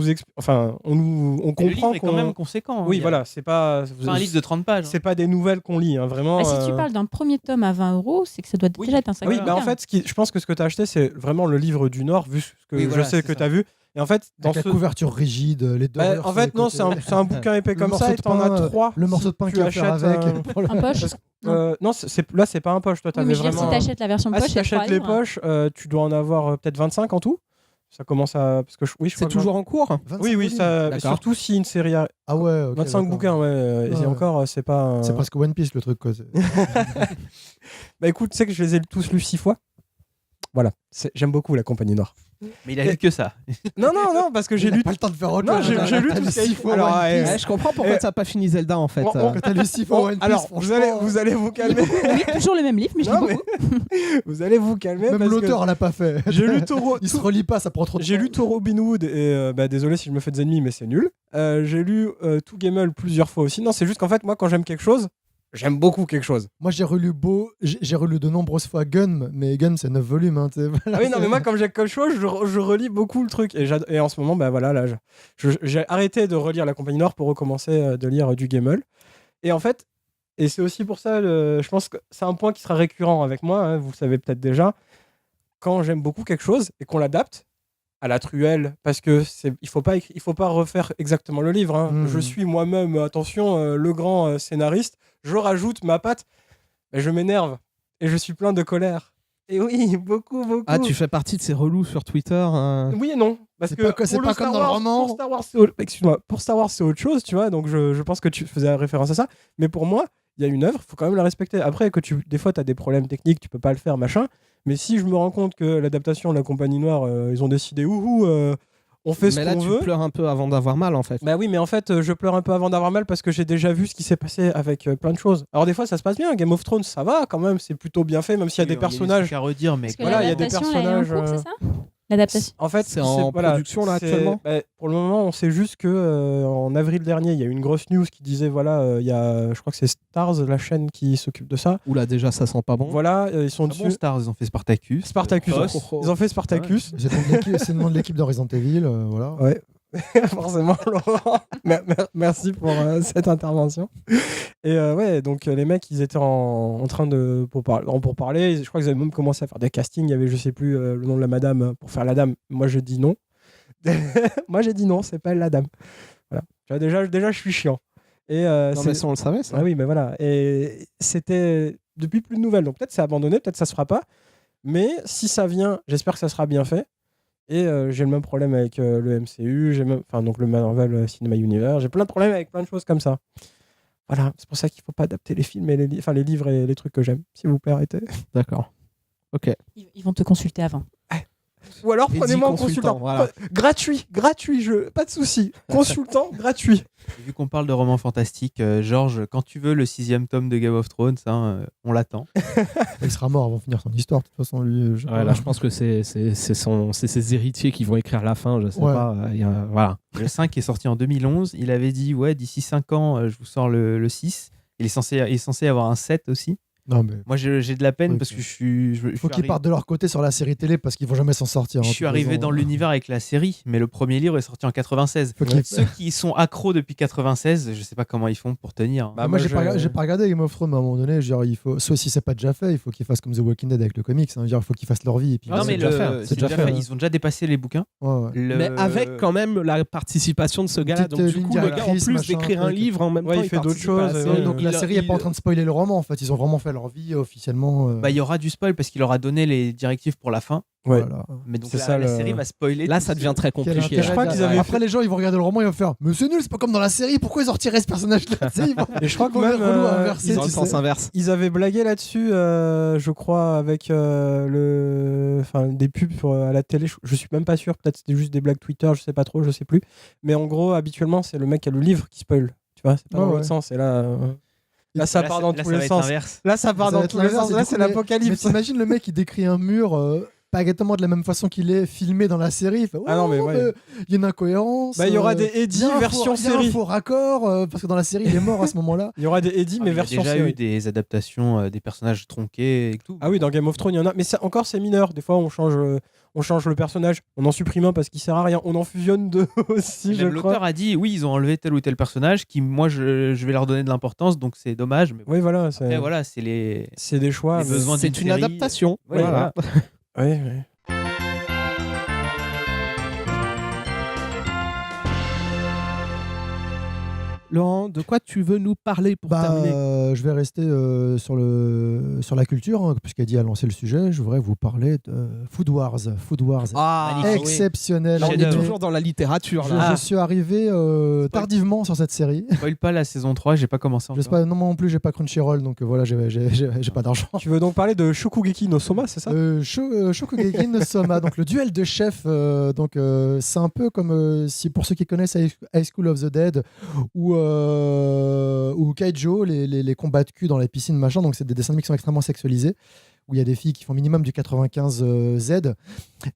comprend
quand même conséquent.
Oui, voilà, c'est pas
un livre de 30 pages.
C'est pas des nouvelles qu'on lit, hein, vraiment.
Si tu parles d'un premier tome à 20 €, c'est que ça doit déjà être un sacré.
Oui, en fait, je pense que ce que tu as acheté, c'est vraiment le livre du Nord, vu ce que je sais que tu as vu. Et en fait,
dans la couverture rigide, les deux.
En fait, non, c'est un bouquin épais comme ça, et t'en as 3.
Le morceau de pain qu'il y a à faire avec.
Un poche.
Non, là, c'est pas un poche. Toi,
mais vraiment... si t'achètes la version poche,
si t'achètes les poches, tu dois en avoir peut-être 25 en tout. Ça commence à. Parce que
c'est toujours en cours.
Oui, ça. Surtout si une série a.
Ah ouais.
25 bouquins, ouais. Et encore, c'est pas.
C'est presque One Piece le truc, quoi.
Bah écoute, tu sais que je les ai tous lus 6 fois. Voilà. J'aime beaucoup La Compagnie Noire.
Mais il a lu que ça.
Non, parce que j'ai lu.
Pas le temps de faire autre chose.
Non, j'ai lu tout 6 fois. Alors,
je comprends pourquoi t'as pas fini Zelda en fait.
Quand t'as lu 6 fois One Piece.
Alors, vous allez vous calmer.
Oui, toujours le même livre, mais je lis beaucoup.
Vous allez vous calmer.
Même l'auteur l'a pas fait.
J'ai lu Taureau.
Il se relit pas, ça prend trop de temps.
J'ai lu Taureau Binwood et désolé si je me fais des ennemis, mais c'est nul. J'ai lu Two Gamel plusieurs fois aussi. Non, c'est juste qu'en fait, moi, quand j'aime quelque chose, j'aime beaucoup quelque chose.
Moi, j'ai relu de nombreuses fois Gun, mais Gun, c'est 9 volumes. Hein,
voilà, oui, non, mais moi, comme j'aime quelque chose, je relis beaucoup le truc. Et en ce moment, bah voilà, là, j'ai arrêté de relire La Compagnie Noire pour recommencer de lire du Gamel. Et en fait, et c'est aussi pour ça, je pense que c'est un point qui sera récurrent avec moi, hein, vous le savez peut-être déjà, quand j'aime beaucoup quelque chose et qu'on l'adapte à la truelle, parce que il faut pas refaire exactement le livre. Hein. Je suis moi-même, attention, le grand scénariste. Je rajoute ma patte, et je m'énerve et je suis plein de colère. Et oui, beaucoup.
Ah, tu fais partie de ces relous sur Twitter.
Oui et non, parce que
c'est pas comme dans le roman.
Pour Star Wars, c'est autre chose, tu vois. Donc je pense que tu faisais référence à ça. Mais pour moi, il y a une œuvre, faut quand même la respecter. Après, des fois, t'as des problèmes techniques, tu peux pas le faire, machin. Mais si je me rends compte que l'adaptation de La Compagnie Noire, ils ont décidé, on fait ce qu'on veut.
Mais là, tu pleures un peu avant d'avoir mal, en fait.
Bah oui, mais en fait, je pleure un peu avant d'avoir mal parce que j'ai déjà vu ce qui s'est passé avec plein de choses. Alors des fois, ça se passe bien. Game of Thrones, ça va quand même, c'est plutôt bien fait, même s'il y a des personnages.
Il y a des trucs à redire, mais
voilà, il y a des personnages.
C'est ça ? L'adaptation.
En fait,
c'est en production là actuellement.
Pour le moment, on sait juste que en avril dernier, il y a eu une grosse news qui disait il y a, je crois que c'est Stars, la chaîne qui s'occupe de ça.
Oula, déjà ça sent pas bon.
Voilà, ils sont dessus.
Bon, Stars, ils ont fait Spartacus.
Ils ont fait Spartacus.
Ouais. C'est le nom de l'équipe de Resident Evil, voilà.
Ouais. Forcément, Laurent. Merci pour cette intervention. Et ouais, donc les mecs, ils étaient en train de pour parler. Je crois qu'ils avaient même commencé à faire des castings. Il y avait, je sais plus, le nom de la madame pour faire la dame. Moi, je dis non. Moi, j'ai dit non, c'est pas la dame. Voilà. Déjà, je suis chiant. Et
non, mais ça, on le savait, ça.
Ah oui, mais voilà. Et c'était depuis plus de nouvelles. Donc peut-être c'est abandonné, peut-être ça se fera pas. Mais si ça vient, j'espère que ça sera bien fait. Et j'ai le même problème avec le MCU, donc le Marvel Cinema Universe. J'ai plein de problèmes avec plein de choses comme ça. Voilà, c'est pour ça qu'il ne faut pas adapter les films et les livres et les trucs que j'aime. S'il vous plaît, arrêtez.
D'accord. Ok.
Ils vont te consulter avant.
Ou alors
Eddie
prenez-moi en
consultant,
consultant.
voilà.
Gratuit, pas de souci. Consultant, gratuit.
Et vu qu'on parle de romans fantastiques, Georges, quand tu veux le 6e tome de Game of Thrones, on l'attend.
Il sera mort avant de finir son histoire. De toute façon, lui.
Là, je pense que c'est ses héritiers qui vont écrire la fin, je sais pas. Voilà.
Le 5 est sorti en 2011. Il avait dit d'ici 5 ans, je vous sors le 6. Il est censé avoir un 7 aussi.
Non, mais...
Moi, j'ai de la peine parce que
il faut qu'ils partent de leur côté sur la série télé parce qu'ils vont jamais s'en sortir.
Je suis arrivé dans l'univers avec la série, mais le premier livre est sorti en 96. Ceux qui sont accros depuis 96, je sais pas comment ils font pour tenir.
Moi, j'ai pas regardé Game of Thrones, mais à un moment donné, genre, il faut, soit si c'est pas déjà fait, il faut qu'ils fassent comme The Walking Dead avec le comics. Genre, il faut qu'ils fassent leur vie. Et puis,
non, mais c'est déjà fait. Ils ont déjà dépassé les bouquins.
Mais avec quand même la participation de ce gars-là. Donc, du coup, le gars, en plus d'écrire un livre, en même temps,
il fait d'autres choses.
Donc, la série est pas en train de spoiler le roman. En fait, ils ont vraiment fait leur vie officiellement.
Il y aura du spoil parce qu'il aura donné les directives pour la fin.
Ouais.
Voilà.
Mais donc la série va spoiler.
Là, ça devient très compliqué.
Je crois qu'ils avaient après les gens ils vont regarder le roman, ils vont faire mais c'est nul, c'est pas comme dans la série, pourquoi ils ont retiré ce personnage-là.
Et je crois que même
ils ont le sens inverse.
Ils avaient blagué là-dessus, je crois, avec des pubs à la télé. Je suis même pas sûr, peut-être c'était juste des blagues Twitter, je sais pas trop, je sais plus. Mais en gros, habituellement, c'est le mec qui a le livre qui spoil. Tu vois, c'est pas dans l'autre sens. Et là, ça part dans tous les sens. Là, ça part dans tous les sens. Là, c'est l'apocalypse.
Mais t'imagines le mec qui décrit un mur pas exactement de la même façon qu'il est filmé dans la série. Il fait,
non, mais ouais.
Il y a une incohérence.
Il y aura des Eddie version série.
Il y a un faux raccord parce que dans la série, il est mort à ce moment-là.
Il y aura des Eddie, mais version série.
Il y a déjà eu des adaptations des personnages tronqués et tout.
Ah oui, dans Game of Thrones, il y en a. Mais encore, c'est mineur. Des fois, on change le personnage, on en supprime un parce qu'il sert à rien, on en fusionne deux aussi.
L'auteur a dit oui, ils ont enlevé tel ou tel personnage qui, moi, je vais leur donner de l'importance, donc c'est dommage. Mais
oui, voilà.
Après, c'est
des choix.
C'est une adaptation.
Voilà. Oui.
Laurent, de quoi tu veux nous parler pour terminer ?
Je vais rester sur la culture, puisqu'Eddie a lancé le sujet. Je voudrais vous parler de Food Wars. Exceptionnel.
Là, on est toujours dans la littérature.
Je suis arrivé tardivement sur cette série.
Spoil pas la saison 3, j'ai pas commencé encore.
Non, moi non plus, j'ai pas Crunchyroll, donc voilà, j'ai pas d'argent.
Tu veux donc parler de Shokugeki no Soma, c'est ça ?
Shokugeki no Soma, donc le duel de chefs. C'est un peu comme si, pour ceux qui connaissent High School of the Dead ou Kaijo, les combats de cul dans les piscines, machin. Donc, c'est des dessins animés qui sont extrêmement sexualisés, où il y a des filles qui font minimum du 95 Z,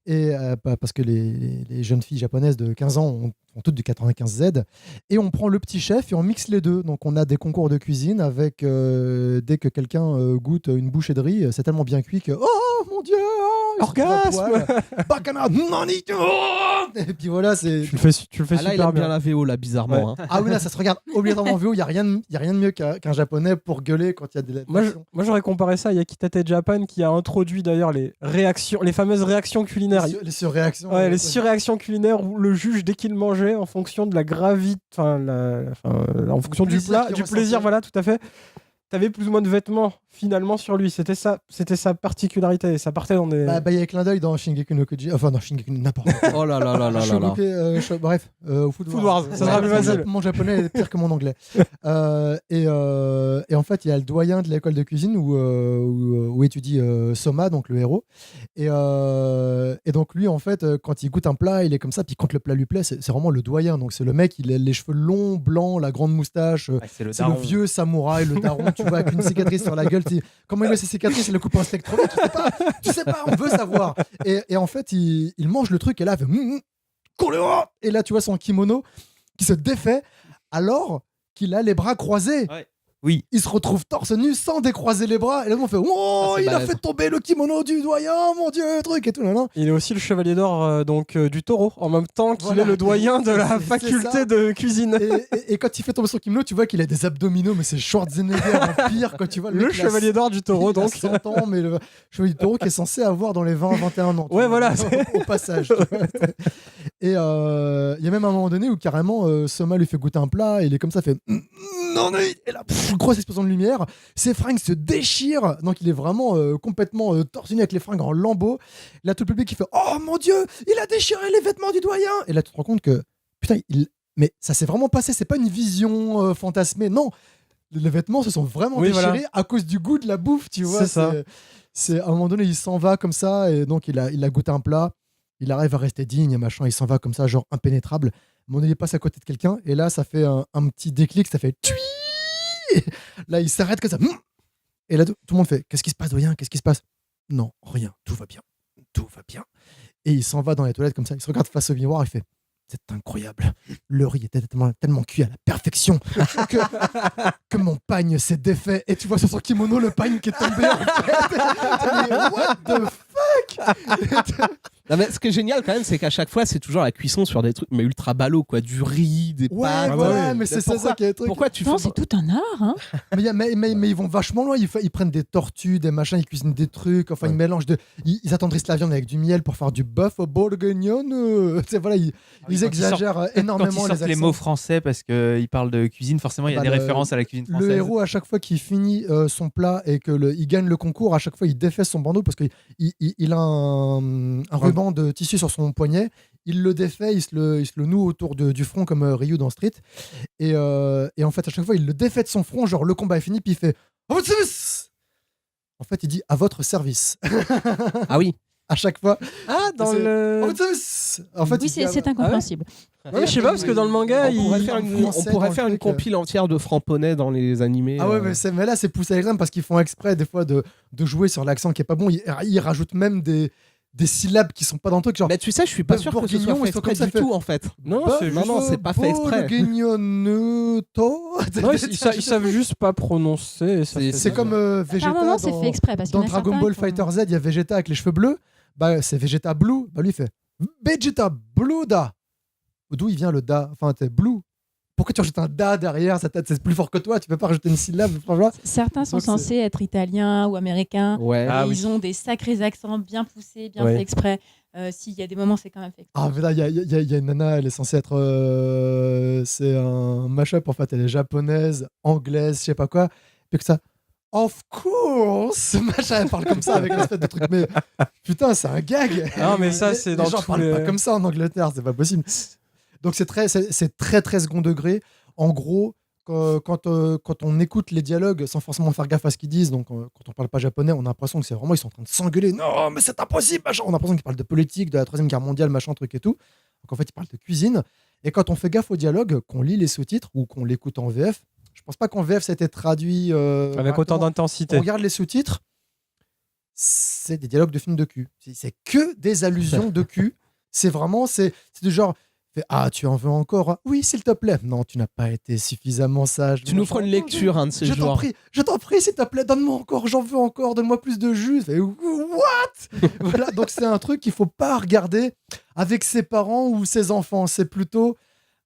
et parce que les jeunes filles japonaises de 15 ans ont toutes du 95 Z, et on prend le petit chef et on mixe les deux. Donc, on a des concours de cuisine avec, dès que quelqu'un goûte une bouchée de riz, c'est tellement bien cuit que oh mon Dieu,
orgasme,
Bakana, nanito. Et puis voilà, c'est.
Tu le fais super
là, il aime bien la VO, là, bizarrement.
Ouais. Ah oui, là, ça se regarde obligatoirement en VO. Il n'y a rien de mieux qu'un japonais pour gueuler quand il y a des.
Moi, j'aurais comparé ça à Yakitate Japan, qui a introduit d'ailleurs les fameuses réactions culinaires.
Les surréactions.
Ouais, les surréactions culinaires où le juge, dès qu'il mangeait, en fonction de la gravité, en fonction du plat, du plaisir, voilà, tout à fait. T'avais plus ou moins de vêtements finalement sur lui, c'était sa particularité, ça partait dans des...
il y a clin d'œil dans Shingeki no Kyojin, enfin dans Shingeki no n'importe quoi.
Oh là là là là là.
Bref, Food
Wars, ça sera plus facile.
Mon japonais est pire que mon anglais. Et en fait, il y a le doyen de l'école de cuisine où étudie Soma, donc le héros. Et donc lui, en fait, quand il goûte un plat, il est comme ça, puis quand le plat lui plaît, c'est vraiment le doyen. Donc c'est le mec, il a les cheveux longs, blancs, la grande moustache, c'est le vieux samouraï, le daron, tu vois, avec une cicatrice sur la gueule. Comment il a ses cicatrices, il le coupe en steak trop vite, tu sais pas, on veut savoir. Et en fait, il mange le truc et là, il fait et là, tu vois son kimono qui se défait alors qu'il a les bras croisés.
Ouais. Oui.
Il se retrouve torse nu sans décroiser les bras. Et là, on fait oh, il a fait tomber le kimono du doyen, mon Dieu, truc et tout. Là, là.
Il est aussi le chevalier d'or du taureau, en même temps qu'il est le doyen de la faculté de cuisine.
Et quand il fait tomber son kimono, tu vois qu'il a des abdominaux, mais c'est Schwarzenegger, pire quand tu vois
le chevalier d'or du taureau. Donc
100 ans, mais le chevalier du taureau qui est censé avoir dans les 20-21 ans.
Ouais, voilà.
Au passage. Et il y a même un moment donné où carrément Soma lui fait goûter un plat et il est comme ça, fait non, et là, grosse explosion de lumière, ses fringues se déchirent, donc il est vraiment complètement torse nu avec les fringues en lambeaux. Là, tout le public qui fait oh mon Dieu, il a déchiré les vêtements du doyen. Et là, tu te rends compte que putain, mais ça s'est vraiment passé, c'est pas une vision fantasmée, non. Les vêtements se sont vraiment déchirés à cause du goût de la bouffe, tu vois.
C'est ça.
C'est à un moment donné, il s'en va comme ça, et donc il a goûté un plat. il arrive à rester digne et machin, il s'en va comme ça, genre impénétrable. Mais il passe à côté de quelqu'un et là, ça fait un petit déclic, ça fait tui. Là, il s'arrête comme ça. Et là, tout le monde fait qu'est-ce qui se passe, doyen? Qu'est-ce qui se passe? Non, rien, tout va bien. Tout va bien. Et il s'en va dans les toilettes comme ça, il se regarde face au miroir, il fait c'est incroyable. Le riz était tellement cuit à la perfection que mon pagne s'est défait. Et tu vois sur son kimono le pagne qui est tombé. En fait. What the fuck?
Non, mais ce qui est génial quand même, c'est qu'à chaque fois, c'est toujours la cuisson sur des trucs mais ultra ballot, quoi. Du riz, des pâtes.
Voilà, mais c'est ça qui est le truc.
Pourquoi tu
Non,
fais
c'est tout un art. Hein.
Mais ils vont vachement loin. Ils prennent des tortues, des machins, ils cuisinent des trucs. Enfin, ils mélangent ils attendrissent la viande avec du miel pour faire du bœuf au bourguignon. Voilà, ils exagèrent énormément
quand ils sortent les mots français parce qu'ils parlent de cuisine, forcément, il y a des références à la cuisine française.
Le héros, à chaque fois qu'il finit son plat et qu'il gagne le concours, à chaque fois, il défait son bandeau parce qu'il a un ruban de tissu sur son poignet. Il le défait, il se le noue autour du front comme Ryu dans Street. Et en fait, à chaque fois, il le défait de son front. Genre, le combat est fini, puis il fait « À votre service !» En fait, il dit « À votre service !»
Ah oui.
À chaque fois.
Ah, dans le...
« À votre service !» En fait,
Oui, c'est incompréhensible.
Ouais, je sais pas, parce que dans le manga,
on pourrait faire une compile entière de Framponnet dans les animés.
Ah ouais, mais là, c'est poussé à l'extrême parce qu'ils font exprès, des fois, de jouer sur l'accent qui est pas bon. Ils rajoutent même des syllabes qui sont pas dans le truc. Genre,
mais tu sais, je suis pas sûr que ce soit fait exprès du tout, en fait.
Non,
c'est pas fait exprès.
Ils savent juste pas prononcer.
C'est comme Vegeta.
Par moment, c'est fait exprès. Parce
dans Dragon Ball Fighter Z, il y a Vegeta avec les cheveux bleus. Bah, c'est Vegeta Blue. Bah, lui, il fait Vegeta Blue Da. D'où il vient le Da? Enfin, t'es Blue. Pourquoi tu rajoutes un da derrière? C'est plus fort que toi, tu peux pas rajouter une syllabe.
Certains sont censés être italiens ou américains.
Ouais.
Ils ont des sacrés accents bien poussés, bien fait exprès. S'il y a des moments, c'est quand même fait exprès.
Ah, mais là, il y a une nana, elle est censée être. C'est un mash-up, en fait. Elle est japonaise, anglaise, je sais pas quoi. Puis que ça. Of course! Machin, elle parle comme ça avec l'espèce de truc. Mais putain, c'est un gag.
Non, mais ça, c'est dans
les gens parlent pas comme ça en Angleterre, c'est pas possible. Donc c'est très second degré. En gros, quand on écoute les dialogues sans forcément faire gaffe à ce qu'ils disent, donc quand on parle pas japonais, on a l'impression que c'est vraiment ils sont en train de s'engueuler. Non, mais c'est impossible, machin. On a l'impression qu'ils parlent de politique, de la Troisième Guerre mondiale, machin, truc et tout. Donc en fait, ils parlent de cuisine. Et quand on fait gaffe aux dialogues, qu'on lit les sous-titres ou qu'on l'écoute en VF, je pense pas qu'en VF ça a été traduit
avec autant d'intensité.
On regarde les sous-titres, c'est des dialogues de films de cul. C'est que des allusions de cul. C'est vraiment, c'est du genre. Ah, tu en veux encore? Oui, s'il te plaît. Non, tu n'as pas été suffisamment sage.
Tu nous feras une lecture un de ces jours.
Je t'en prie, s'il te plaît, donne-moi encore, j'en veux encore, donne-moi plus de jus. What? Voilà, donc c'est un truc qu'il faut pas regarder avec ses parents ou ses enfants. C'est plutôt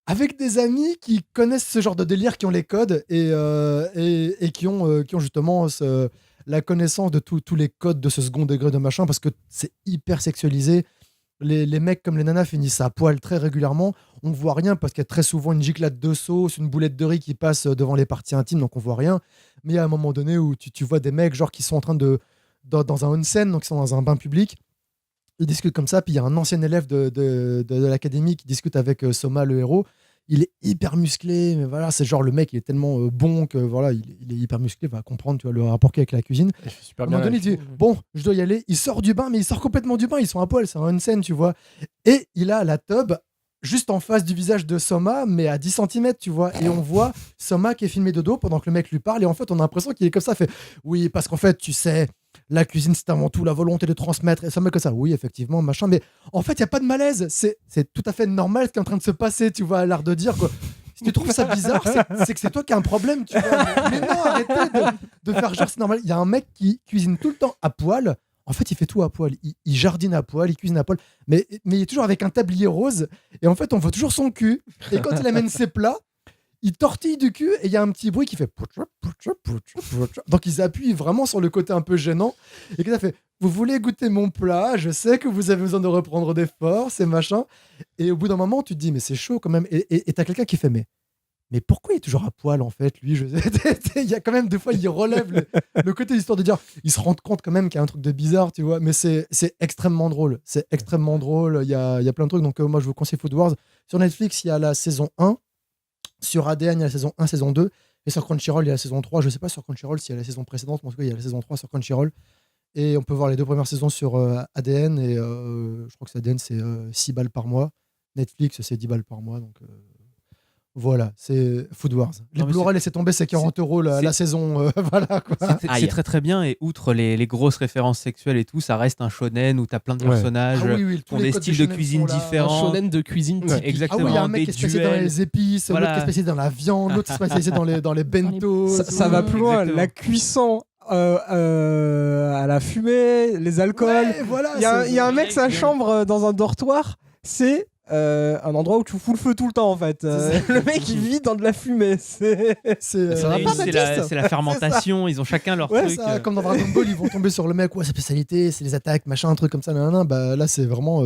avec des amis qui connaissent ce genre de délire, qui ont les codes et qui ont justement la connaissance de tous les codes de ce second degré de machin, parce que c'est hyper sexualisé. Les mecs comme les nanas finissent à poil très régulièrement. On voit rien parce qu'il y a très souvent une giclade de sauce, une boulette de riz qui passe devant les parties intimes, donc on voit rien. Mais il y a un moment donné où tu vois des mecs genre qui sont en train dans un onsen, donc ils sont dans un bain public. Ils discutent comme ça, puis il y a un ancien élève de l'académie qui discute avec Soma, le héros. Il est hyper musclé, mais voilà, c'est genre le mec, il est tellement bon que voilà, il est hyper musclé, va comprendre, tu vois, le rapport qu'il y a avec la cuisine. À un moment donné, il dit bon, je dois y aller. Il sort du bain, mais il sort complètement du bain. Ils sont à poil, c'est un scène, tu vois. Et il a la tub juste en face du visage de Soma, mais à 10 cm, tu vois. Et on voit Soma qui est filmé de dos pendant que le mec lui parle. Et en fait, on a l'impression qu'il est comme ça, fait oui, parce qu'en fait, tu sais. La cuisine, c'est avant tout la volonté de transmettre. Et ça me met que ça. Oui, effectivement, machin. Mais en fait, il n'y a pas de malaise. C'est tout à fait normal ce qui est en train de se passer. Tu vois, à l'art de dire, quoi. Si tu trouves ça bizarre, c'est que c'est toi qui as un problème. Tu vois. Mais non, arrêtez de faire genre c'est normal. Il y a un mec qui cuisine tout le temps à poil. En fait, il fait tout à poil. Il jardine à poil, il cuisine à poil. Mais il est toujours avec un tablier rose. Et en fait, on voit toujours son cul. Et quand il amène ses plats, il tortille du cul et il y a un petit bruit qui fait. Donc ils appuient vraiment sur le côté un peu gênant. Et que ça fait vous voulez goûter mon plat? Je sais que vous avez besoin de reprendre des forces et machin. Et au bout d'un moment, tu te dis mais c'est chaud quand même. Et t'as quelqu'un qui fait mais pourquoi il est toujours à poil en fait lui? Il y a quand même des fois il relève le côté histoire de dire il se rend compte quand même qu'il y a un truc de bizarre, tu vois. Mais c'est extrêmement drôle. C'est extrêmement drôle. Il y a plein de trucs. Donc moi je vous conseille Food Wars. Sur Netflix il y a la saison 1. Sur ADN, il y a la saison 1, saison 2. Et sur Crunchyroll, il y a la saison 3. Je ne sais pas sur Crunchyroll s'il y a la saison précédente, mais en tout cas, il y a la saison 3 sur Crunchyroll. Et on peut voir les 2 premières saisons sur ADN. Et je crois que c'est ADN, c'est 6 balles par mois. Netflix, c'est 10 balles par mois. Donc voilà, c'est Food Wars. Les
Non, mais
Blu-ray, laissez tomber, c'est 40 € la saison. Voilà quoi.
C'est très très bien, et outre les grosses références sexuelles et tout, ça reste un shonen où t'as plein de
Ouais.
personnages
Ah oui,
qui ont des styles de cuisine
Un
différents.
shonen de cuisine typique.
Ah
Exactement.
oui, il y a un mec
des
qui est spécialisé dans
duels.
les épices, l'autre
Voilà.
qui est spécialisé dans la viande, l'autre qui est spécialisé dans les bento.
Ça va plus loin.
Exactement.
La cuisson à la fumée, les alcools.
Ouais, voilà,
Il y a un mec, sa chambre dans un dortoir, c'est un endroit où tu fous le feu tout le temps en fait. Le mec il vit dans de la fumée. C'est
ça va
Et
pas,
c'est
Baptiste
la fermentation, ils ont chacun leur
Ouais,
truc.
ça, comme dans Dragon Ball, ils vont tomber sur le mec, ouais, sa spécialité, c'est les attaques, machin, un truc comme ça, nanana. Bah là, c'est vraiment,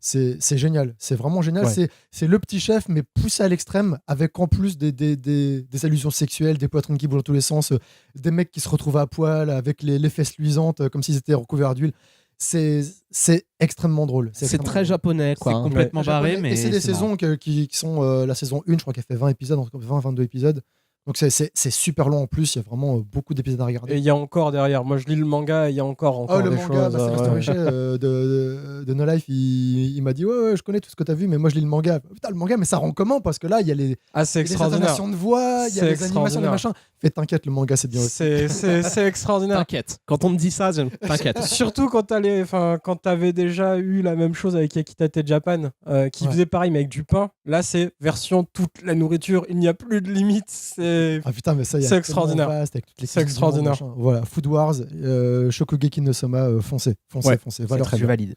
c'est génial, c'est vraiment génial.
Ouais.
C'est le petit chef, mais poussé à l'extrême, avec en plus des allusions sexuelles, des poitrines qui bougent dans tous les sens, des mecs qui se retrouvent à poil, avec les fesses luisantes, comme s'ils étaient recouverts d'huile. C'est extrêmement drôle.
C'est
extrêmement
très
drôle.
japonais, quoi.
C'est
hein.
complètement barré,
Japonais.
mais
Et c'est des
c'est marrant.
saisons qui sont la saison 1, je crois qu'elle fait 20 épisodes, entre 20-22 épisodes. Donc c'est super long en plus, il y a vraiment beaucoup d'épisodes à regarder.
Et il y a encore derrière. Moi je lis le manga, il y a encore
Oh, le
des
manga,
choses.
Sylvester Richet de No Life, il m'a dit ouais, je connais tout ce que t'as vu, mais moi je lis le manga. Putain, le manga, mais ça rend comment? Parce que là, il y a les
Ah, c'est
les
extraordinaire.
intonations de voix, il y a
C'est
les animations, les
extraordinaire.
machins. Fais t'inquiète, le manga, c'est bien aussi.
C'est extraordinaire.
T'inquiète. Quand on me dit ça, t'inquiète.
Surtout quand t'avais déjà eu la même chose avec Yakitate Japan, qui
Ouais.
faisait pareil mais avec du pain. Là, c'est version toute la nourriture. Il n'y a plus de limite.
Ah putain, mais ça, il y a
C'est
tellement
extraordinaire.
vaste, avec toutes les
C'est
cuisines du monde,
extraordinaire.
machin. Voilà, Food Wars, Shokugeki no Soma, foncez.
Ouais.
Valeur
Je valide.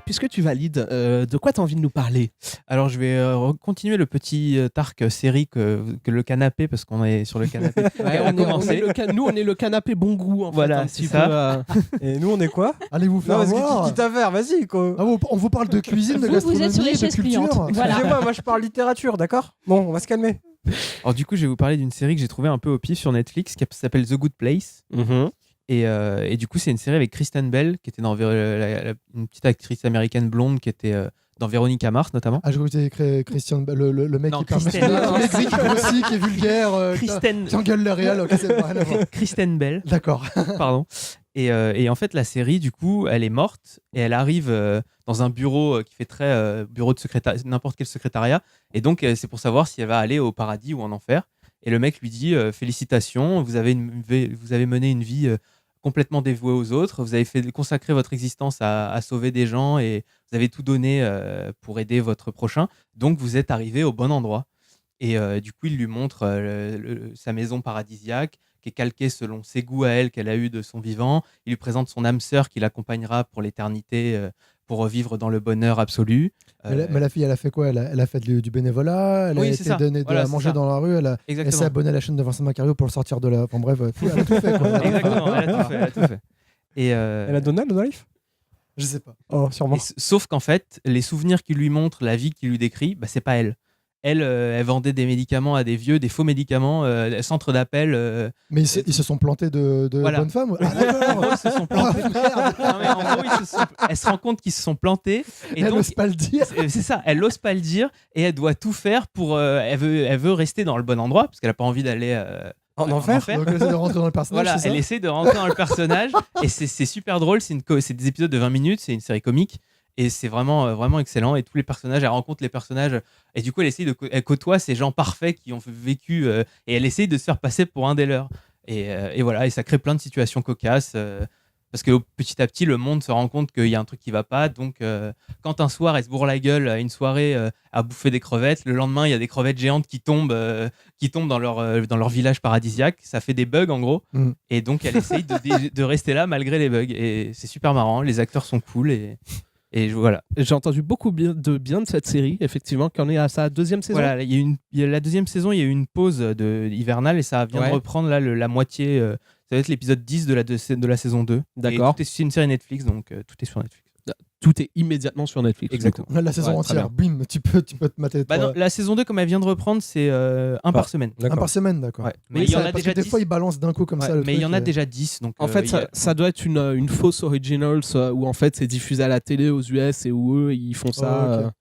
Puisque tu valides, de quoi tu as envie de nous parler?
Alors je vais continuer le petit arc série que le canapé, parce qu'on est sur le canapé.
Ouais,
on a commencé.
nous, on est le canapé bon goût. En
Voilà,
fait, un
c'est
petit
ça.
peu,
Et nous, on est quoi?
Allez vous faire
Non, parce
voir.
que quitte à faire, vas-y. Quoi.
Ah, on vous parle de cuisine, de
Vous
gastronomie,
êtes sur les
de
chaises
culture.
pliantes. Voilà.
Excusez-moi, moi je parle littérature, d'accord? Bon, on va se calmer.
Alors du coup, je vais vous parler d'une série que j'ai trouvée un peu au pif sur Netflix, qui s'appelle The Good Place. Et du coup, c'est une série avec Kristen Bell, qui était dans une petite actrice américaine blonde qui était dans Véronica Mars notamment.
Ah, je crois que c'était Christian, le mec
Non,
qui parle
Kristen.
qui grossit, qui est vulgaire,
Kristen,
qui engueule le réel. Ok, c'est pas rien à voir.
Kristen Bell,
D'accord.
pardon. Et en fait, la série, du coup, elle est morte et elle arrive dans un bureau qui fait très bureau de secrétariat, n'importe quel secrétariat. Et donc, c'est pour savoir si elle va aller au paradis ou en enfer. Et le mec lui dit félicitations, vous avez mené une vie complètement dévouée aux autres, vous avez consacré votre existence à sauver des gens et vous avez tout donné pour aider votre prochain. Donc, vous êtes arrivé au bon endroit. Et du coup, il lui montre sa maison paradisiaque, qui est calquée selon ses goûts à elle qu'elle a eu de son vivant. Il lui présente son âme sœur qui l'accompagnera pour l'éternité, pour vivre dans le bonheur absolu.
Mais la fille, elle a fait quoi? Elle a fait du bénévolat, elle
Oui,
a
c'est
été
ça.
donnée
Voilà,
à
c'est
manger
ça.
dans la rue, elle
Exactement.
s'est abonnée à la chaîne de Vincent Macario pour le sortir de la... Enfin bref, elle a tout fait. Quoi.
Exactement, elle a tout fait. Et,
Elle a Donald dans Life?
Je sais pas.
Oh, sûrement.
sauf qu'en fait, les souvenirs qu'il lui montre, la vie qu'il lui décrit, bah, c'est pas elle. Elle vendait des médicaments à des vieux, des faux médicaments, centre d'appel.
Mais ils se sont plantés de
Voilà.
bonnes femmes. Ah,
En
d'accord.
gros, ils se sont plantés. Non, mais en gros, elle se rend compte qu'ils se sont plantés. Et
Elle
donc,
n'ose pas le dire.
c'est ça, elle n'ose pas le dire et elle doit tout faire pour. Elle veut rester dans le bon endroit parce qu'elle n'a pas envie d'aller
En enfer?
Donc elle essaie de rentrer dans le personnage,
Voilà,
c'est
elle
ça?
essaie de rentrer dans le personnage et c'est super drôle. C'est des épisodes de 20 minutes, c'est une série comique et c'est vraiment, vraiment excellent. Et tous les personnages, elle rencontre les personnages et du coup, elle côtoie ces gens parfaits qui ont vécu et elle essaye de se faire passer pour un des leurs. Et voilà, et ça crée plein de situations cocasses. Parce que petit à petit, le monde se rend compte qu'il y a un truc qui va pas. Donc, quand un soir, elle se bourre la gueule à une soirée à bouffer des crevettes, le lendemain, il y a des crevettes géantes qui tombent dans leur village paradisiaque. Ça fait des bugs, en gros.
Mm.
Et donc, elle essaye de rester là malgré les bugs. Et c'est super marrant. Les acteurs sont cool. Et voilà.
J'ai entendu beaucoup bien de cette série, effectivement, qu'on est à sa deuxième saison.
Voilà, il y a la deuxième saison, il y a eu une pause hivernale et ça vient
Ouais.
de reprendre là, la moitié. Ça va être l'épisode 10 de la saison 2.
D'accord.
C'est une série Netflix, donc tout est sur Netflix.
Tout est immédiatement sur Netflix.
Exactement.
La saison
Ouais, très
entière, bim, tu peux te mater.
Bah non, la saison 2, comme elle vient de reprendre, c'est un par semaine.
Un par semaine, d'accord.
Ouais.
Mais
Mais il y en a
parce
déjà
que des
10.
fois, ils balancent d'un coup comme
Ouais,
ça. Le
mais il y
truc,
en a déjà 10. Donc,
En fait, ça doit être une fausse originals où en fait c'est diffusé à la télé aux US et où eux ils font ça.
Oh, ok.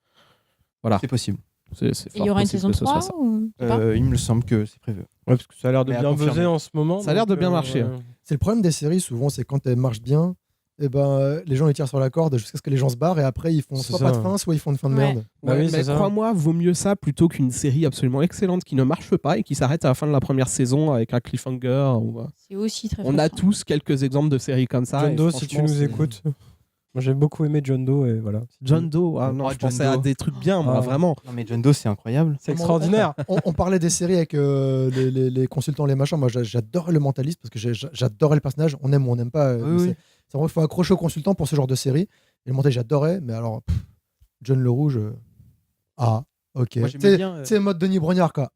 Voilà.
c'est possible.
C'est
Et il y
fort
aura une
possible
saison
que ce soit
3
ça.
ou pas
Il me semble que c'est prévu.
Ouais, parce que ça a l'air de
Mais à
bien
confirmer.
buzzer en ce moment.
Ça a l'air
donc,
de bien marcher.
ouais.
C'est le problème des séries, souvent, c'est quand elles marchent bien, et les gens ils tirent sur la corde jusqu'à ce que les gens se barrent, et après ils font
C'est
soit
ça.
pas de fin, soit ils font une fin de
Ouais.
merde.
Bah oui,
mais
c'est ça.
crois-moi, vaut mieux ça plutôt qu'une série absolument excellente qui ne marche pas et qui s'arrête à la fin de la première saison avec un cliffhanger.
C'est aussi très
On a
frustrant.
tous quelques exemples de séries comme ça.
John
et
Doe, si tu
franchement,
nous
c'est-
écoutes. Moi, j'ai beaucoup aimé John Doe et voilà.
John Doe, ah non,
Oh,
je
John
pensais à
Doe.
des trucs bien, moi,
Ah.
vraiment.
Non, mais John Doe, c'est incroyable.
C'est extraordinaire.
On parlait des séries avec les consultants, les machins. Moi, j'adorais le mentaliste parce que j'adorais le personnage. On aime ou on n'aime pas.
Oui,
mais
oui.
c'est vraiment, il faut accrocher au consultant pour ce genre de série. Et le mentaliste, j'adorais. Mais alors, John le Rouge, ok.
Moi,
Tu
j'aimais bien.
sais, mode Denis Brognard, quoi.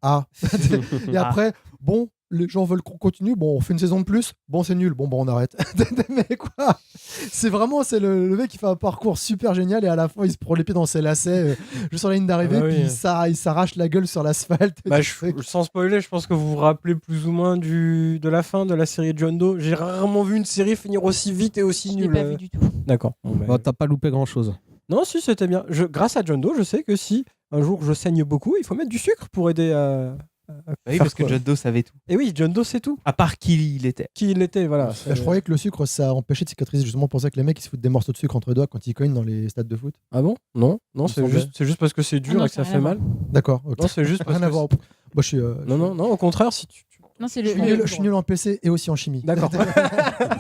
Et après, bon, les gens veulent qu'on continue. Bon, on fait une saison de plus. Bon, c'est nul. Bon, on arrête. Mais quoi? C'est vraiment, c'est le mec qui fait un parcours super génial et à la fin, il se prend les pieds dans ses lacets juste sur la ligne d'arrivée.
Ah bah oui.
Puis il s'arrache la gueule sur l'asphalte.
Bah, sans spoiler, je pense que vous vous rappelez plus ou moins de la fin de la série John Doe. J'ai rarement vu une série finir aussi vite et aussi
Je l'ai
nulle.
pas vu du tout.
D'accord. Bon, bah,
Bah, t'as pas loupé grand-chose.
Non, si, c'était bien. Grâce à John Doe, je sais que si un jour je saigne beaucoup, il faut mettre du sucre pour aider à
Oui,
faire
parce que
quoi.
John Doe savait tout.
Et oui, John Doe, c'est tout.
À part qui il était.
Qui il était, voilà.
Je croyais que le sucre, ça empêchait de cicatriser. Justement, pour ça que les mecs ils se foutent des morceaux de sucre entre les doigts quand ils cognent dans les stades de foot.
Ah bon? Non,
Il me
c'est
semblait.
juste parce que c'est dur
non,
et que ça
ça a
fait
rien à
mal.
D'accord. ok.
Non, c'est juste parce
Rien à
que
voir. Moi, je suis.
Non, au contraire, si tu.
Non, c'est
Je suis nul en PC et aussi en chimie.
D'accord.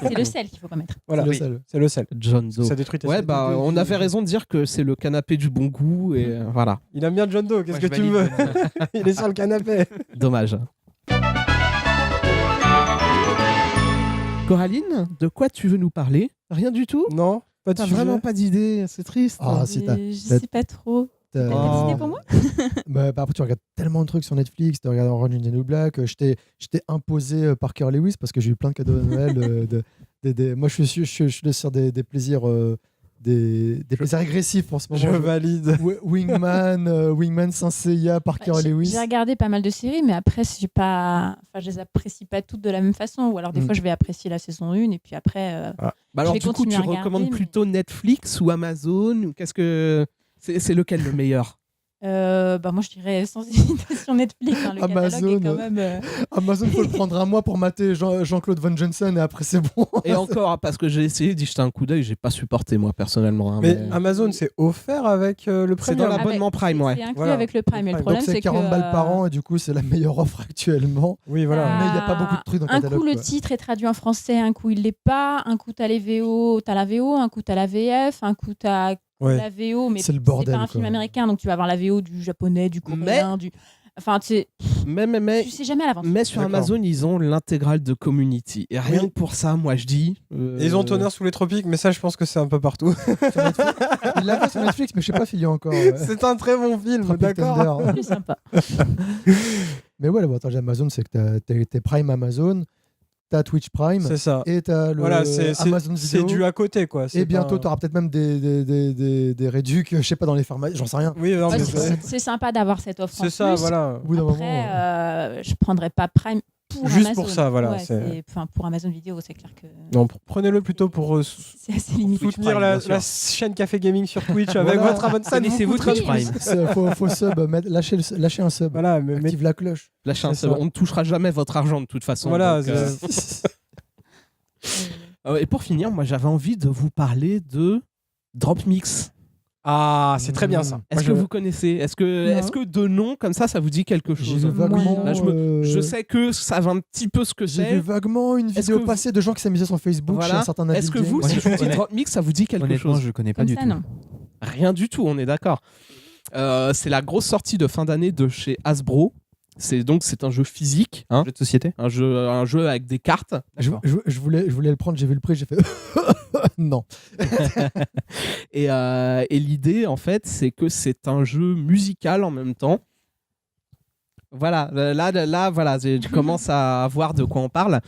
c'est le sel qu'il faut pas mettre.
Voilà,
C'est le
oui,
sel.
c'est le sel.
John Doe.
Ça détruit tes
Ouais,
cellules.
bah, on avait raison de dire que c'est le canapé du bon goût et voilà.
Il aime bien John Doe, qu'est-ce
Moi,
que
je
tu veux?
valide John Doe.
Il est sur le canapé.
Dommage. Coraline, de quoi tu veux nous parler? Rien du tout?
Non, pas de
T'as
sujet.
vraiment pas d'idée, c'est triste.
Ah, si t'as.
Je sais pas trop. T'as une
Oh.
idée pour moi?
Après, tu regardes tellement de trucs sur Netflix, tu regardes Orange is the New Black. Je t'ai imposé Parker Lewis parce que j'ai eu plein de cadeaux de Noël. Moi, je suis sur des plaisirs. Des plaisirs régressif en ce moment.
Je valide.
Wingman, Saint Seiya, Parker Lewis.
J'ai regardé pas mal de séries, mais après, je les apprécie pas toutes de la même façon. Ou alors, des fois, je vais apprécier la saison 1 et puis après.
Bah alors,
vais
du coup,
continuer
tu
à regarder,
recommandes
mais-
plutôt Netflix ou Amazon ou qu'est-ce que. C'est lequel le meilleur?
Moi, je dirais sans hésitation Netflix. Hein, le catalogue
Amazon,
est quand même.
Amazon, faut le prendre un mois pour mater Jean-Claude Van Johnson et après c'est bon.
Et encore, parce que j'ai essayé d'y jeter un coup d'œil, j'ai pas supporté moi personnellement. hein,
Mais Amazon, c'est offert avec le
c'est
Premium.
dans l'abonnement Prime, ouais.
C'est inclus
Voilà.
avec le Prime. Et le
Donc,
problème,
Donc c'est
c'est
40
que.
balles par an et du coup c'est la meilleure offre actuellement.
Oui, voilà.
Mais il n'y a pas beaucoup de trucs dans le
Un
catalogue,
coup, le
quoi.
titre est traduit en français, un coup, il l'est pas. Un coup, t'as la VO, un coup, t'as la VF, un coup, t'as
Ouais.
la VO, mais
C'est le bordel,
pas un film
quoi.
américain, donc tu vas avoir la VO du japonais, du coréen, du. Enfin, tu
Mais
sais jamais à l'avance.
Mais sur
D'accord.
Amazon, ils ont l'intégrale de Community. Et rien
Oui.
que pour ça, moi je dis.
Et ils ont Tonnerre sous les tropiques, mais ça, je pense que c'est un peu partout.
Il l'avait sur Netflix, mais je sais pas s'il y a encore. ouais.
C'est un très bon film,
Tropic
d'accord?
Thunder.
C'est sympa.
Mais ouais, l'avantage d'Amazon, c'est que t'as tes Prime Amazon, t'as Twitch Prime
C'est ça.
et t'as le
Voilà, c'est
Amazon
c'est
Vidéo.
du à côté, quoi.
Et
C'est
bientôt,
pas-
t'auras peut-être même des réducs, je sais pas, dans les pharmacies, j'en sais rien.
Oui, non,
Ouais,
mais
c'est sympa d'avoir cette offre.
c'est ça, voilà.
Au bout d'un
Après,
moment,
je prendrais pas Prime pour
Juste
Amazon.
pour ça, voilà,
Ouais,
c'est-
pour Amazon Vidéo, c'est clair que
Non, prenez-le plutôt pour
c'est assez limité.
soutenir
Prime,
la
bien sûr.
chaîne Café Gaming sur Twitch avec
Voilà.
votre abonnement. Ça ne
Connaissez-vous
vous coûtera-
Twitch Prime?
faut sub, lâcher un sub.
Voilà, mais
Active la cloche.
Lâchez un
C'est
sub.
ça.
On ne touchera jamais votre argent de toute façon.
voilà.
donc, et pour finir, moi j'avais envie de vous parler de Dropmix.
Ah, c'est très bien ça.
Est-ce que vous connaissez? Est-ce que de nom comme ça vous dit quelque
J'ai
chose?
vu vaguement.
Là, je sais que ça va un petit peu ce que
J'ai vu
c'est.
vaguement une
Est-ce
vidéo
que vous-
passer de gens qui s'amusaient sur Facebook
Voilà.
chez un certain
Est-ce que vous,
Nabil
si
Games.
je vous dis Dropmix, ça vous dit quelque
Honnêtement,
chose?
je connais pas
Comme
du
ça,
tout.
non.
Rien du tout, on est d'accord. C'est la grosse sortie de fin d'année de chez Hasbro. C'est un jeu physique, hein,
Jeu de société.
un jeu avec des cartes.
Je voulais le prendre, j'ai vu le prix, j'ai fait non.
Et l'idée, en fait, c'est que c'est un jeu musical en même temps. Voilà, là, voilà, tu commences à voir de quoi on parle.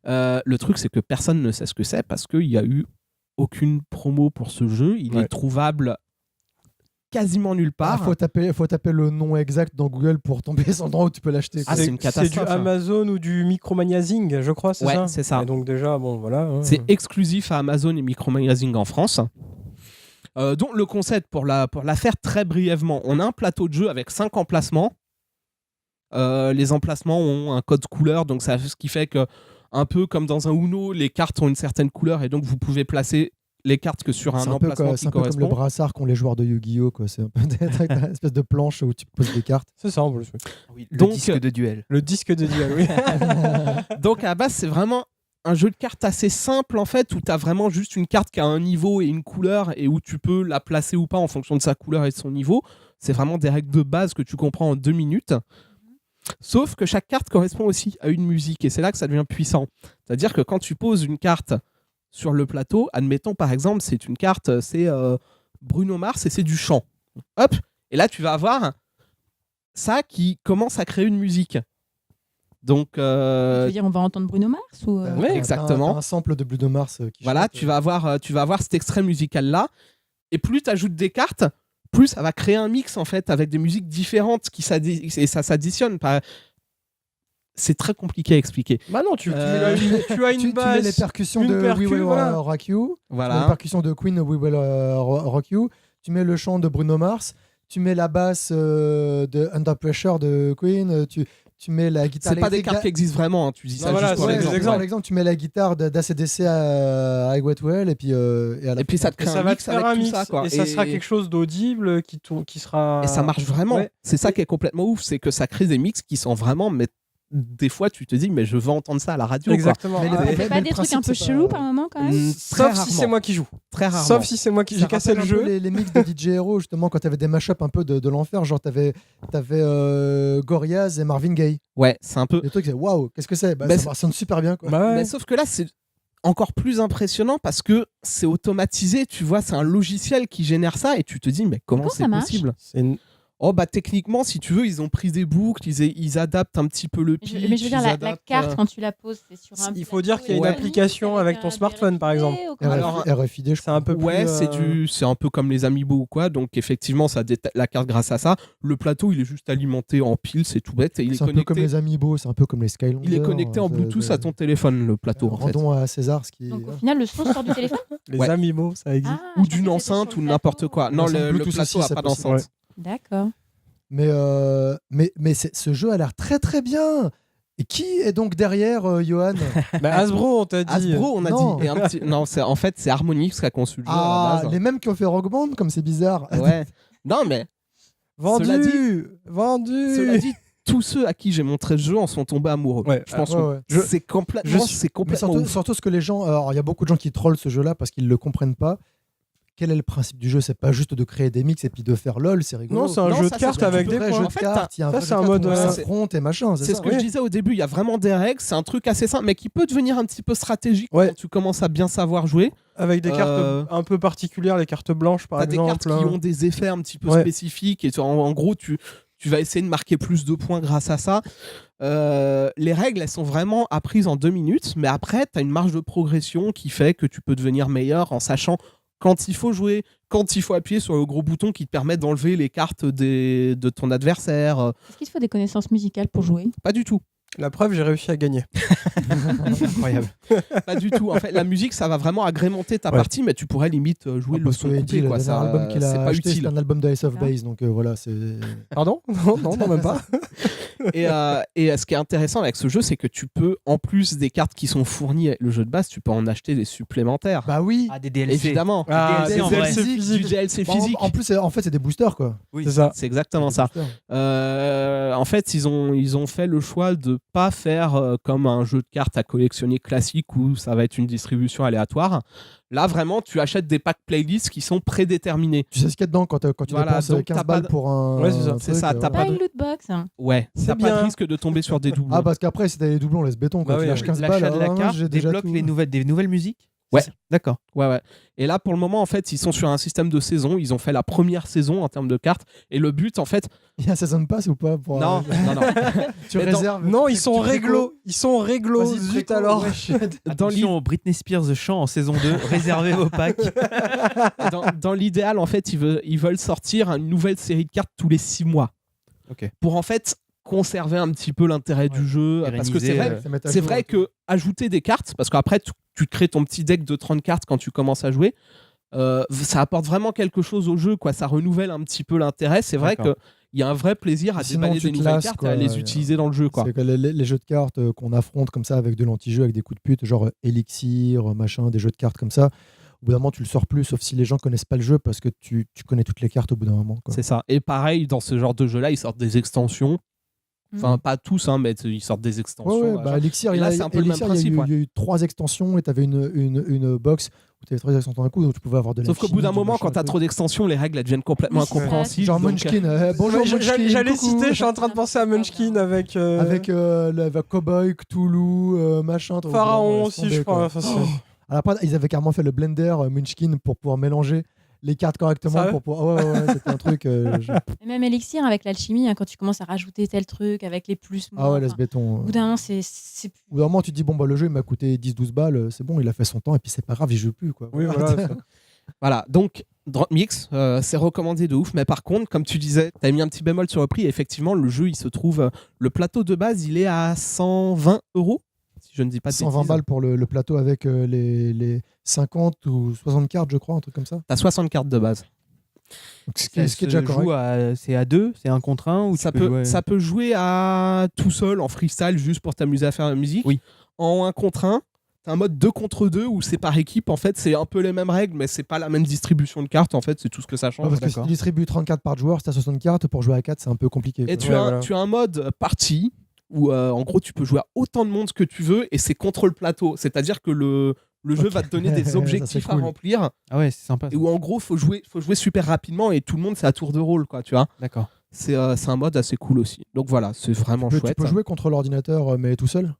Le truc, c'est que personne ne sait ce que c'est parce qu'il n'y a eu aucune promo pour ce jeu. Il
Ouais.
est trouvable quasiment nulle part.
Faut taper le nom exact dans Google pour tomber sur l'endroit où tu peux l'acheter.
Ah, c'est une
C'est du
catastrophe, hein.
Amazon ou du Micromagazine, je crois, c'est
Ouais,
ça?
c'est ça.
Et donc déjà, bon, voilà. hein.
C'est exclusif à Amazon et Micromagazine en France. Donc le concept, pour la faire très brièvement, on a un plateau de jeu avec 5 emplacements. Les emplacements ont un code couleur, donc ce qui fait que, un peu comme dans un Uno, les cartes ont une certaine couleur et donc vous pouvez placer les cartes que sur un emplacement qui
C'est un peu comme
correspond.
le brassard qu'ont les joueurs de Yu-Gi-Oh! Quoi. C'est un peu une espèce de planche où tu poses des cartes.
C'est ça en plus.
Oui, le
Donc,
disque de duel.
Le disque de duel, oui.
Donc à la base, c'est vraiment un jeu de cartes assez simple en fait, où tu as vraiment juste une carte qui a un niveau et une couleur et où tu peux la placer ou pas en fonction de sa couleur et de son niveau. C'est vraiment des règles de base que tu comprends en 2 minutes. Sauf que chaque carte correspond aussi à une musique et c'est là que ça devient puissant. C'est-à-dire que quand tu poses une carte sur le plateau, admettons par exemple, c'est une carte, c'est Bruno Mars et c'est du chant. Hop, et là tu vas avoir ça qui commence à créer une musique. Donc,
Tu veux dire, on va entendre Bruno Mars ou
Oui, exactement.
Un sample de Bruno Mars qui
voilà,
chante,
tu vas avoir cet extrait musical là, et plus tu ajoutes des cartes, plus ça va créer un mix en fait avec des musiques différentes et ça s'additionne. C'est très compliqué à expliquer.
Bah non, tu as une
tu
base.
mets les percussions
une
de
percu,
We Will
voilà.
Rock You, tu mets les
Voilà.
percussions de Queen We Will Rock You, tu mets le chant de Bruno Mars, tu mets la basse de Under Pressure de Queen, tu mets la guitare
C'est pas des
électrique
cartes qui existent vraiment. Tu dis
Non,
ça
voilà,
juste pour
c'est
l'exemple.
des exemples.
Par exemple, tu mets la guitare d'ACDC à I Wet Well et puis à la
Et puis ça te
Et
crée
ça
un
va te
mix
faire
avec
un
tout
mix.
ça, quoi.
Et ça sera quelque chose d'audible qui sera.
Et ça marche vraiment.
Ouais.
C'est ça qui est complètement ouf, c'est que ça crée des mix qui sont vraiment. Mais des fois, tu te dis, mais je veux entendre ça à la radio.
Exactement.
Mais
Ah,
les-
On fait
mais
pas
le
des trucs
principe,
un peu
c'est
chelous
pas-
par moment quand même
Très
Sauf si
rarement.
c'est moi qui joue.
Très rarement.
Sauf si c'est moi qui j'ai
Ça
cassé le
rappelle un peu
jeu.
les mix de DJ Hero, justement, quand tu avais des mashups un peu de l'enfer, genre t'avais Gorillaz et Marvin Gaye.
Ouais, c'est un peu.
Les trucs, c'est waouh, qu'est-ce que c'est
Bah,
Ça sonne super bien. Quoi.
Bah ouais.
Mais sauf que là, c'est encore plus impressionnant parce que c'est automatisé, tu vois, c'est un logiciel qui génère ça et tu te dis, mais comment
Comment
c'est
ça marche
possible?
C'est une-
Oh, bah techniquement, si tu veux, ils ont pris des boucles, ils adaptent un petit peu le pitch.
Mais je veux dire,
ils
la
adaptent,
carte, quand tu la poses, c'est sur un.
Il faut dire qu'il y a une
Ouais.
application avec ton smartphone, par exemple.
Alors,
RFID, je
C'est un peu plus.
Ouais, c'est un peu comme les Amiibo ou quoi, donc effectivement, ça détecte la carte grâce à ça. Le plateau, il est juste alimenté en pile, c'est tout bête, et il est
C'est un peu comme
connecté.
les Amiibo, c'est un peu comme les Skylanders.
Il est connecté en Bluetooth à ton téléphone, le plateau, en fait.
Rendons à César ce qui.
Donc au final, le son sort du téléphone.
Les
Ouais.
Amiibo, ça existe.
Ah,
Ou
je pensais
d'une
que c'était
enceinte
sur
ou
le
n'importe
plateau.
quoi. Non,
L'enceinte
le
Bluetooth
plateau
aussi,
a
c'est
pas
possible.
d'enceinte.
D'accord.
Mais ce jeu a l'air très très bien. Et qui est donc derrière, Johan
Bah, Hasbro, on t'a dit.
Hasbro, on a
Non.
dit. Et non, en fait, c'est Harmonix qui a conçu le jeu à
Ah,
la base.
les mêmes qui ont fait Rock Band, comme c'est bizarre.
Ouais. Non, mais
Vendu
Cela dit-
Vendu
cela dit, tous ceux à qui j'ai montré le jeu en sont tombés amoureux.
Ouais.
Je pense
Ouais, ouais.
que c'est complètement, c'est
Mais
complètement ouf.
surtout ce que les gens. Alors, il y a beaucoup de gens qui trollent ce jeu-là parce qu'ils ne le comprennent pas. Quel est le principe du jeu? C'est pas juste de créer des mix et puis de faire lol, c'est rigolo.
Non, c'est un
Non,
jeu
ça,
de
c'est
cartes
ce que tu
avec
peux
des
vrai
points.
jeu
En
de
fait,
cartes, il y a un
ça,
vrai
c'est
jeu de
un
cartes
mode,
où on
c'est-
s'affronte et machin.
C'est ce que
oui.
je disais au début, il y a vraiment des règles, c'est un truc assez simple, mais qui peut devenir un petit peu stratégique
Ouais.
quand tu commences à bien savoir jouer.
Avec des cartes un peu particulières, les cartes blanches par
T'as des
exemple.
cartes qui ont des effets un petit peu
Ouais.
spécifiques, et en gros, tu vas essayer de marquer plus de points grâce à ça. Les règles, elles sont vraiment apprises en 2 minutes, mais après, tu as une marge de progression qui fait que tu peux devenir meilleur en sachant quand il faut jouer, quand il faut appuyer sur le gros bouton qui te permet d'enlever les cartes de ton adversaire.
Est-ce qu'il te faut des connaissances musicales pour jouer?
Pas du tout.
La preuve, j'ai réussi à gagner.
Incroyable.
Pas du tout. En fait, la musique, ça va vraiment agrémenter ta
Ouais.
partie, mais tu pourrais limite jouer le
Parce
son
que
coupé,
Eddie, le
quoi.
dernier
Ça,
album qu'il
c'est
a
pas
acheté, c'est
utile.
un album d'Ice of
Ah.
Base, donc voilà, c'est.
Pardon non, même pas.
Et ce qui est intéressant avec ce jeu, c'est que tu peux, en plus des cartes qui sont fournies avec le jeu de base, tu peux en acheter des supplémentaires.
Bah oui.
Ah, des DLC.
Évidemment.
Ah,
DLC en
des
vrai.
DLC
Du
physiques.
DLC
Bah,
physique.
en plus, en fait, c'est des boosters, quoi.
Oui.
C'est ça.
C'est exactement ça.
Des boosters.
En fait, ils ont fait le choix de pas faire comme un jeu de cartes à collectionner classique où ça va être une distribution aléatoire. Là, vraiment, tu achètes des packs playlists qui sont prédéterminés.
Tu sais ce qu'il y a dedans quand tu
Voilà,
dépenses
donc
15
t'as
balles
pas-
pour un.
Ouais, c'est ça.
un
C'est
truc,
ça, t'as
Pas
pas de-
une loot box.
Ouais,
C'est
t'as pas de
bien.
risque de tomber sur des doublons.
Ah, parce qu'après, si t'as les doublons, on laisse béton. Quoi.
Bah
tu
oui,
lâches
oui.
15 balles.
L'achat de la
moi,
carte
j'ai déjà
débloque
tout.
des nouvelles musiques.
Ouais.
C'est ça D'accord.
Ouais. Et là, pour le moment, en fait, ils sont sur un système de saison. Ils ont fait la première saison en termes de cartes. Et le but, en fait...
Il y a Season Pass ou pas pour,
Non, non.
tu
Mais dans-
réserves.
Non,
tu-
ils sont
tu préco.
réglo. Ils sont réglo.
Vas-y,
Zut
préco,
alors.
wesh.
Attention, Britney Spears chant en saison 2, réservez vos packs.
Dans l'idéal, en fait, ils veulent sortir une nouvelle série de cartes tous les 6 mois.
Ok.
Pour, en fait, conserver un petit peu l'intérêt du jeu. Parce que c'est
Pérenniser,
vrai,
Ça met à
c'est
jour,
vrai
et tout.
que ajouter des cartes, parce qu'après, tu crées ton petit deck de 30 cartes quand tu commences à jouer. ça apporte vraiment quelque chose au jeu, quoi. Ça renouvelle un petit peu l'intérêt. C'est vrai
D'accord.
qu'il y a un vrai plaisir à
Sinon,
déballer
tu
des nouvelles
classes,
cartes
quoi,
et à les
ouais.
utiliser dans le jeu, quoi.
C'est que les jeux de cartes qu'on affronte comme ça avec de l'anti-jeu, avec des coups de pute, genre Elixir, machin, des jeux de cartes comme ça, au bout d'un moment, tu le sors plus, sauf si les gens connaissent pas le jeu parce que tu connais toutes les cartes au bout d'un moment, quoi.
C'est ça. Et pareil, dans ce genre de jeu-là, ils sortent des extensions. Enfin, pas tous, hein, mais ils sortent des extensions.
Ouais,
machin.
Elixir,
Et là, c'est un peu le même
Elixir,
principe,
il y a
ouais.
eu 3 extensions et tu avais une box où tu avais 3 extensions d'un coup, donc tu pouvais avoir de
Sauf qu'au bout d'un moment, quand t'as trop d'extensions, les règles elles deviennent complètement
Oui, c'est ça.
incompréhensibles.
Genre
donc,
Munchkin, bonjour
Ouais,
Munchkin,
j'allais
coucou.
citer, je suis en train de penser à Munchkin avec,
Avec le Cowboy, Cthulhu, machin.
Pharaon
laisse
aussi,
tomber,
je crois.
quoi.
Enfin, c'est-
Alors après, ils avaient carrément fait le blender Munchkin pour pouvoir mélanger les cartes correctement.
Sérieux
Pour pouvoir... Ouais, c'était un truc.
Et même Elixir avec l'alchimie, hein, quand tu commences à rajouter tel truc avec les plus,
Ah ouais,
moins,
laisse
enfin,
béton.
au bout d'un moment, c'est
Au bout d'un moment, tu te dis, bon, bah, le jeu, il m'a coûté 10-12 balles, c'est bon, il a fait son temps, et puis c'est pas grave, j'y joue plus, quoi.
Oui, voilà. ça.
Voilà, donc Drop Mix, c'est recommandé de ouf, mais par contre, comme tu disais, t'as mis un petit bémol sur le prix, et effectivement, le jeu, il se trouve, le plateau de base, il est à 120 €, si je ne dis pas de
120
bêtises.
balles pour le plateau avec les 50 ou 60 cartes, je crois, un truc comme ça.
T'as 60 cartes de base.
Donc, ce qui est déjà correct.
C'est à 2, c'est 1 contre 1 ou
Ça
tu peux
peut,
jouer...
ça peut jouer à tout seul, en freestyle, juste pour t'amuser à faire la musique.
Oui.
En 1 contre 1, t'as un mode 2 contre 2 où c'est par équipe. En fait, c'est un peu les mêmes règles, mais c'est pas la même distribution de cartes. En fait, c'est tout ce que ça change.
Ouais, parce que si tu distribues 30 cartes par joueur, si t'as 60 cartes, pour jouer à 4, c'est un peu compliqué.
Et
quoi.
tu as un mode partie où, en gros, tu peux jouer à autant de monde que tu veux et c'est contre le plateau. C'est-à-dire que le jeu va te donner des
Ça,
objectifs
c'est cool.
à remplir.
Ah ouais, c'est sympa.
Et où, en gros, faut jouer super rapidement et tout le monde, c'est à tour de rôle, quoi, tu vois.
D'accord.
C'est un mode assez cool aussi. Donc voilà, c'est vraiment
Tu
chouette.
peux jouer contre l'ordinateur, mais tout seul.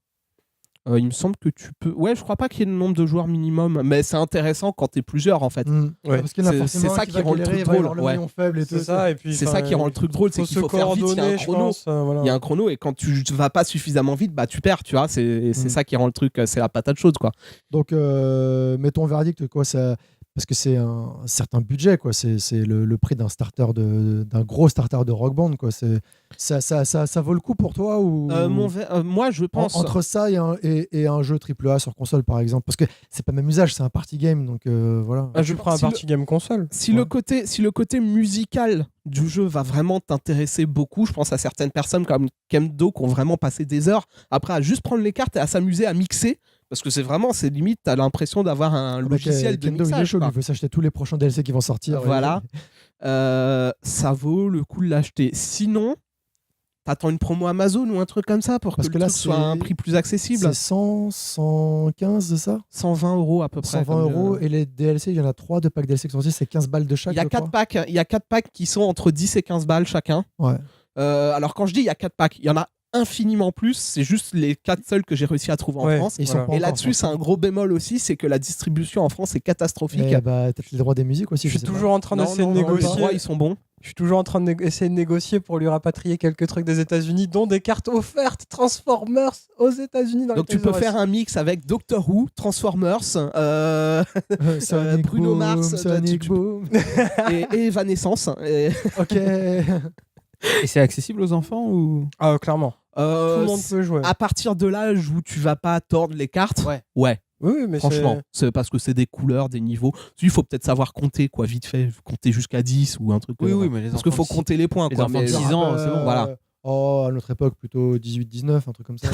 Il me semble que tu peux. Ouais, je crois pas qu'il y ait le nombre de joueurs minimum, mais c'est intéressant quand t'es plusieurs en fait.
Ouais, parce qu'il y en a
C'est
forcément
ça
un
qui
va
rend le
galérer,
truc
il va y avoir
drôle.
le
Ouais.
maillon faible et tout.
C'est ça, et puis.
C'est
enfin,
ça qui rend le truc drôle, c'est
faut
qu'il
se
faut faire vite, il y a un
coordonner, je
chrono.
pense, voilà.
Il y a un chrono et quand tu vas pas suffisamment vite, bah tu perds, tu vois. C'est ça qui rend le truc, c'est la patate chaude quoi.
Donc, mettons verdict, quoi, ça... parce que c'est un certain budget, quoi. C'est le prix d'un starter d'un gros starter de Rock Band, quoi. Ça vaut le coup pour toi ou
moi, je pense.
entre ça et un jeu AAA sur console, par exemple, parce que c'est pas le même usage, c'est un party game, donc voilà.
Je prends un party game console.
Si le côté musical du jeu va vraiment t'intéresser beaucoup, je pense à certaines personnes comme Kemdo qui ont vraiment passé des heures après à juste prendre les cartes et à s'amuser à mixer. Parce que c'est limite, t'as l'impression d'avoir un logiciel de
Kendo, il est
mixage.
chaud,
quoi.
il veut s'acheter tous les prochains DLC qui vont sortir.
Voilà. Ça vaut le coup de l'acheter. Sinon, t'attends une promo Amazon ou un truc comme ça pour
Parce
que,
que
le
là,
truc soit à un prix plus accessible.
C'est 100, 115, c'est ça
120 € à peu près.
120 €. Et les DLC, il y en a 3 de packs DLC qui sont sortis, c'est 15 balles de chaque.
Il y a 4 packs. Il y a 4 packs qui sont entre 10 et 15 balles chacun.
Ouais.
Alors quand je dis il y a 4 packs, il y en a infiniment plus, c'est juste les 4 seuls que j'ai réussi à trouver en France.
Ils sont pas
Et
encore
là-dessus, c'est un gros bémol aussi, c'est que la distribution en France est catastrophique.
Et bah, peut-être les droits des musiques aussi.
Je suis
sais
toujours
pas.
en train d'essayer de
Les
négocier.
droits, ils sont bons.
Je suis toujours en train d'essayer de négocier pour lui rapatrier quelques trucs des États-Unis, dont des cartes offertes Transformers aux États-Unis.
Donc tu peux faire un mix avec Doctor Who, Transformers,
Sonic
Bruno
Boom,
Mars,
Sonic Boom.
et Evanescence.
Ok.
Et c'est accessible aux enfants ou
Ah, clairement. Tout le monde peut jouer.
À partir de l'âge où tu vas pas tordre les cartes, ouais.
Oui, mais
Franchement, c'est parce que c'est des couleurs, des niveaux. Il faut peut-être savoir compter, quoi, vite fait, compter jusqu'à 10 ou un truc.
Oui, mais les
parce qu'il faut
enfants de
compter les points.
les
quoi,
enfants de
mais-
6 ans, c'est bon.
Voilà.
Oh, à notre époque, plutôt 18-19, un truc comme ça.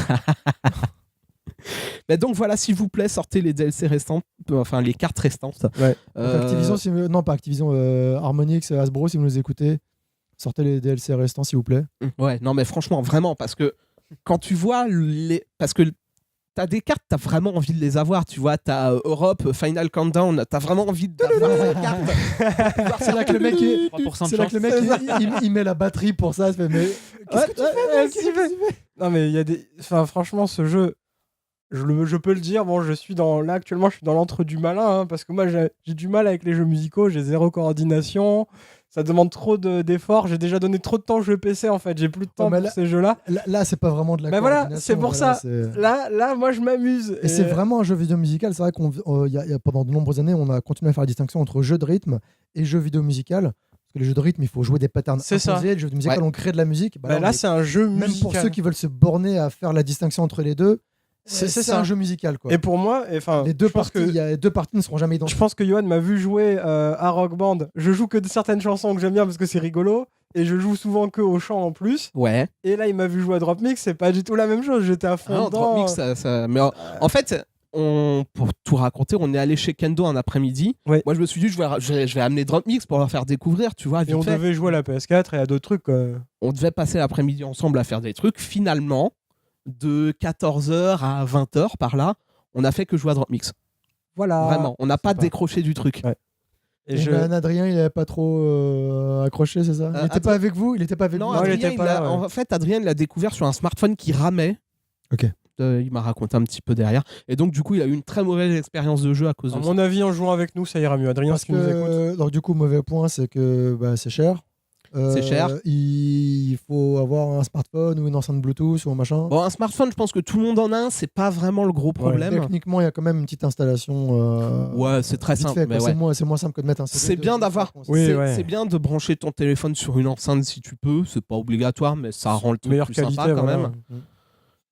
Mais donc voilà, s'il vous plaît, sortez les DLC restantes, enfin les cartes restantes.
Ouais. Donc, Activision, non pas Activision, Harmonix, Hasbro, si vous nous écoutez, sortez les DLC restants, s'il vous plaît.
Ouais, non mais franchement, vraiment, parce que quand tu vois parce que t'as des cartes, t'as vraiment envie de les avoir, tu vois, t'as Europe, Final Countdown, t'as vraiment envie d'avoir ces cartes.
C'est là que le mec,
3% de
c'est là que le mec il met la batterie pour ça. Il fait, mais qu'est-ce que tu fais, mec Qu'est-ce que tu fais
Non, mais il y a des. Enfin, franchement, ce jeu, je peux le dire. Bon, là actuellement, je suis dans l'entre du malin, hein, parce que moi, j'ai du mal avec les jeux musicaux. J'ai zéro coordination. Ça demande trop d'efforts. J'ai déjà donné trop de temps au jeu PC, en fait. J'ai plus de temps pour ces jeux-là.
Là, c'est pas vraiment de la
Mais voilà,
coordination.
c'est pour ça. Là, moi, je m'amuse.
Et c'est vraiment un jeu vidéo musical. C'est vrai qu'on pendant de nombreuses années, on a continué à faire la distinction entre jeu de rythme et jeu vidéo musical. Parce que les jeux de rythme, il faut jouer des patterns
C'est ça.
imposés. Les jeux musical, on crée de la musique.
Là, c'est un jeu
même
musical.
pour ceux qui veulent se borner à faire la distinction entre les deux, C'est un jeu musical, quoi.
Et pour moi,
les deux parties ne seront jamais identiques.
Je pense que Johan m'a vu jouer à Rock Band. Je joue que de certaines chansons que j'aime bien parce que c'est rigolo. Et je joue souvent que au chant en plus.
Ouais.
Et là, il m'a vu jouer à Drop Mix. C'est pas du tout la même chose. J'étais à fond dedans.
Drop Mix, mais en fait, pour tout raconter, on est allé chez Kendo un après-midi.
Ouais.
Moi, je me suis dit, je vais amener Drop Mix pour leur faire découvrir, tu vois.
Et on devait jouer à la PS4 et à d'autres trucs.
On devait passer l'après-midi ensemble à faire des trucs. Finalement, de 14h à 20h par là, on a fait que jouer à Drop Mix.
Voilà.
Vraiment, on n'a pas décroché du truc.
Ouais.
Et Adrien, il n'avait pas trop accroché, c'est ça? Il n'était pas avec vous? Il n'était pas avec
non,
vous?
Adrien, en fait, Adrien l'a découvert sur un smartphone qui ramait.
Ok.
Il m'a raconté un petit peu derrière. Et donc, du coup, il a eu une très mauvaise expérience de jeu à cause de ça.
À mon avis, en jouant avec nous, ça ira mieux. Adrien, si tu nous écoutes.
Donc, du coup, mauvais point, c'est que c'est cher.
C'est cher.
Il faut avoir un smartphone ou une enceinte Bluetooth ou un machin.
Bon, un smartphone, je pense que tout le monde en a un. C'est pas vraiment le gros problème.
Ouais, techniquement, il y a quand même une petite installation.
Ouais, c'est très simple.
Fait,
mais ouais.
C'est moins simple que de mettre un CD.
C'est bien d'avoir. C'est bien de brancher ton téléphone sur une enceinte si tu peux. C'est pas obligatoire, mais ça rend le truc plus sympa quand même.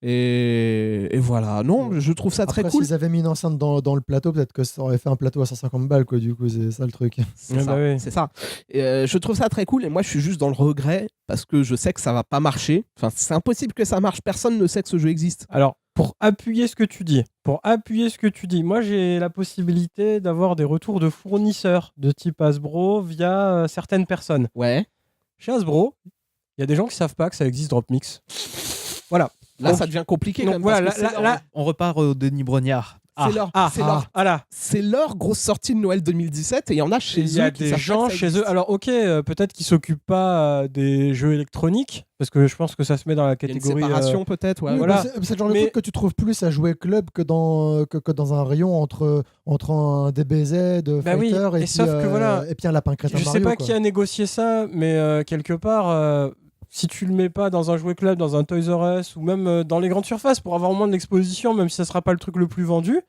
Et voilà. Non, je trouve ça très cool.
S'ils avaient mis une enceinte dans le plateau, peut-être que ça aurait fait un plateau à 150 balles, quoi. Du coup, c'est ça le truc.
C'est ça. Et, je trouve ça très cool. Et moi, je suis juste dans le regret parce que je sais que ça va pas marcher. Enfin, c'est impossible que ça marche. Personne ne sait que ce jeu existe.
Alors, pour appuyer ce que tu dis, moi, j'ai la possibilité d'avoir des retours de fournisseurs de type Hasbro via certaines personnes.
Ouais.
Chez Hasbro, il y a des gens qui savent pas que ça existe Drop Mix. Voilà.
Là, ça devient compliqué.
Donc, voilà, là,
on repart au Denis Brognard.
C'est leur grosse sortie de Noël 2017 et il y en a chez eux.
Il y a des gens chez eux. Alors, ok, peut-être qu'ils s'occupent pas des jeux électroniques parce que je pense que ça se met dans la catégorie.
Une séparation peut-être. Ouais.
Oui,
voilà.
C'est le genre de truc que tu trouves plus à jouer club que dans un rayon entre un DBZ, Fighter et puis un lapin crétin Mario.
Je sais pas qui a négocié ça, mais quelque part. Si tu le mets pas dans un jouet club, dans un Toys R Us ou même dans les grandes surfaces pour avoir moins de l'exposition, même si ça sera pas le truc le plus vendu,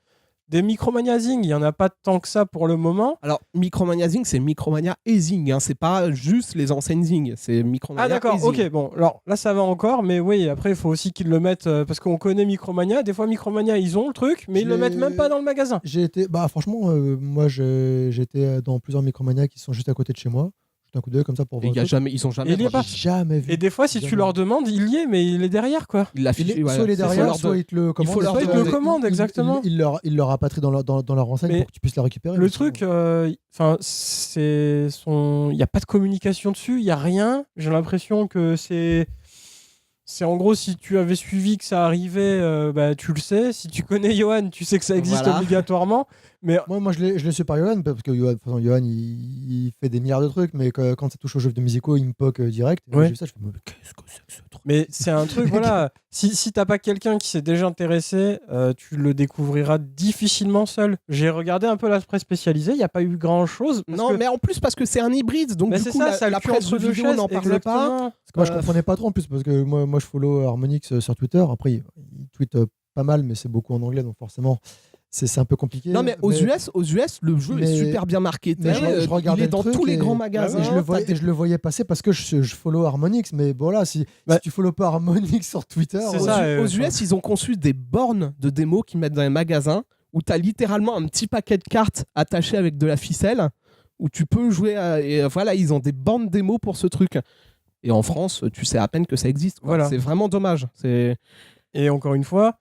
des Micromania Zing, il y en a pas tant que ça pour le moment.
Alors Micromania Zing, c'est Micromania et Zing, hein. C'est pas juste les enseignes Zing, c'est Micromania.
Ah d'accord,
et Zing.
ok, bon, alors là ça va encore, mais oui, après il faut aussi qu'ils le mettent parce qu'on connaît Micromania. Des fois Micromania ils ont le truc, mais ils le mettent même pas dans le magasin.
Franchement, moi j'étais dans plusieurs Micromania qui sont juste à côté de chez moi. Un coup d'œil comme ça pour voir.
Ils ont
jamais vu.
Et des fois, si tu leur demandes, il y est, mais il est derrière, quoi.
Soit il est derrière, soit il te le commande.
Soit il te le commande, exactement.
Il leur rapatrie dans leur enseigne pour que tu puisses la récupérer.
Le truc, il n'y a pas de communication dessus, il n'y a rien. J'ai l'impression que c'est en gros, si tu avais suivi que ça arrivait, tu le sais. Si tu connais Johan, tu sais que ça existe obligatoirement. Mais
moi je l'ai su par Johan, parce que Johan il fait des milliards de trucs, mais quand ça touche aux jeux de musico, il me poque direct. Et
ouais.
J'ai vu ça, je fais, mais qu'est-ce que c'est que ce truc?
Mais c'est un truc, voilà. Si t'as pas quelqu'un qui s'est déjà intéressé, tu le découvriras difficilement seul. J'ai regardé un peu la presse spécialisée, il n'y a pas eu grand-chose.
Mais en plus, parce que c'est un hybride, donc du coup, la presse vidéo n'en parle pas.
Moi, je comprenais pas trop en plus, parce que moi je follow Harmonix sur Twitter. Après, il tweet pas mal, mais c'est beaucoup en anglais, donc forcément... C'est un peu compliqué.
Non, mais aux US, le jeu est super bien marketé.
Je regardais
il est dans tous les grands magasins.
Et je le voyais passer parce que je follow Harmonix. Mais bon, là, si tu follow pas Harmonix sur Twitter...
Aux US, ils ont conçu des bornes de démos qu'ils mettent dans les magasins où tu as littéralement un petit paquet de cartes attaché avec de la ficelle où tu peux jouer. Et voilà, ils ont des bornes démos pour ce truc. Et en France, tu sais à peine que ça existe. Voilà. C'est vraiment dommage.
Et encore une fois...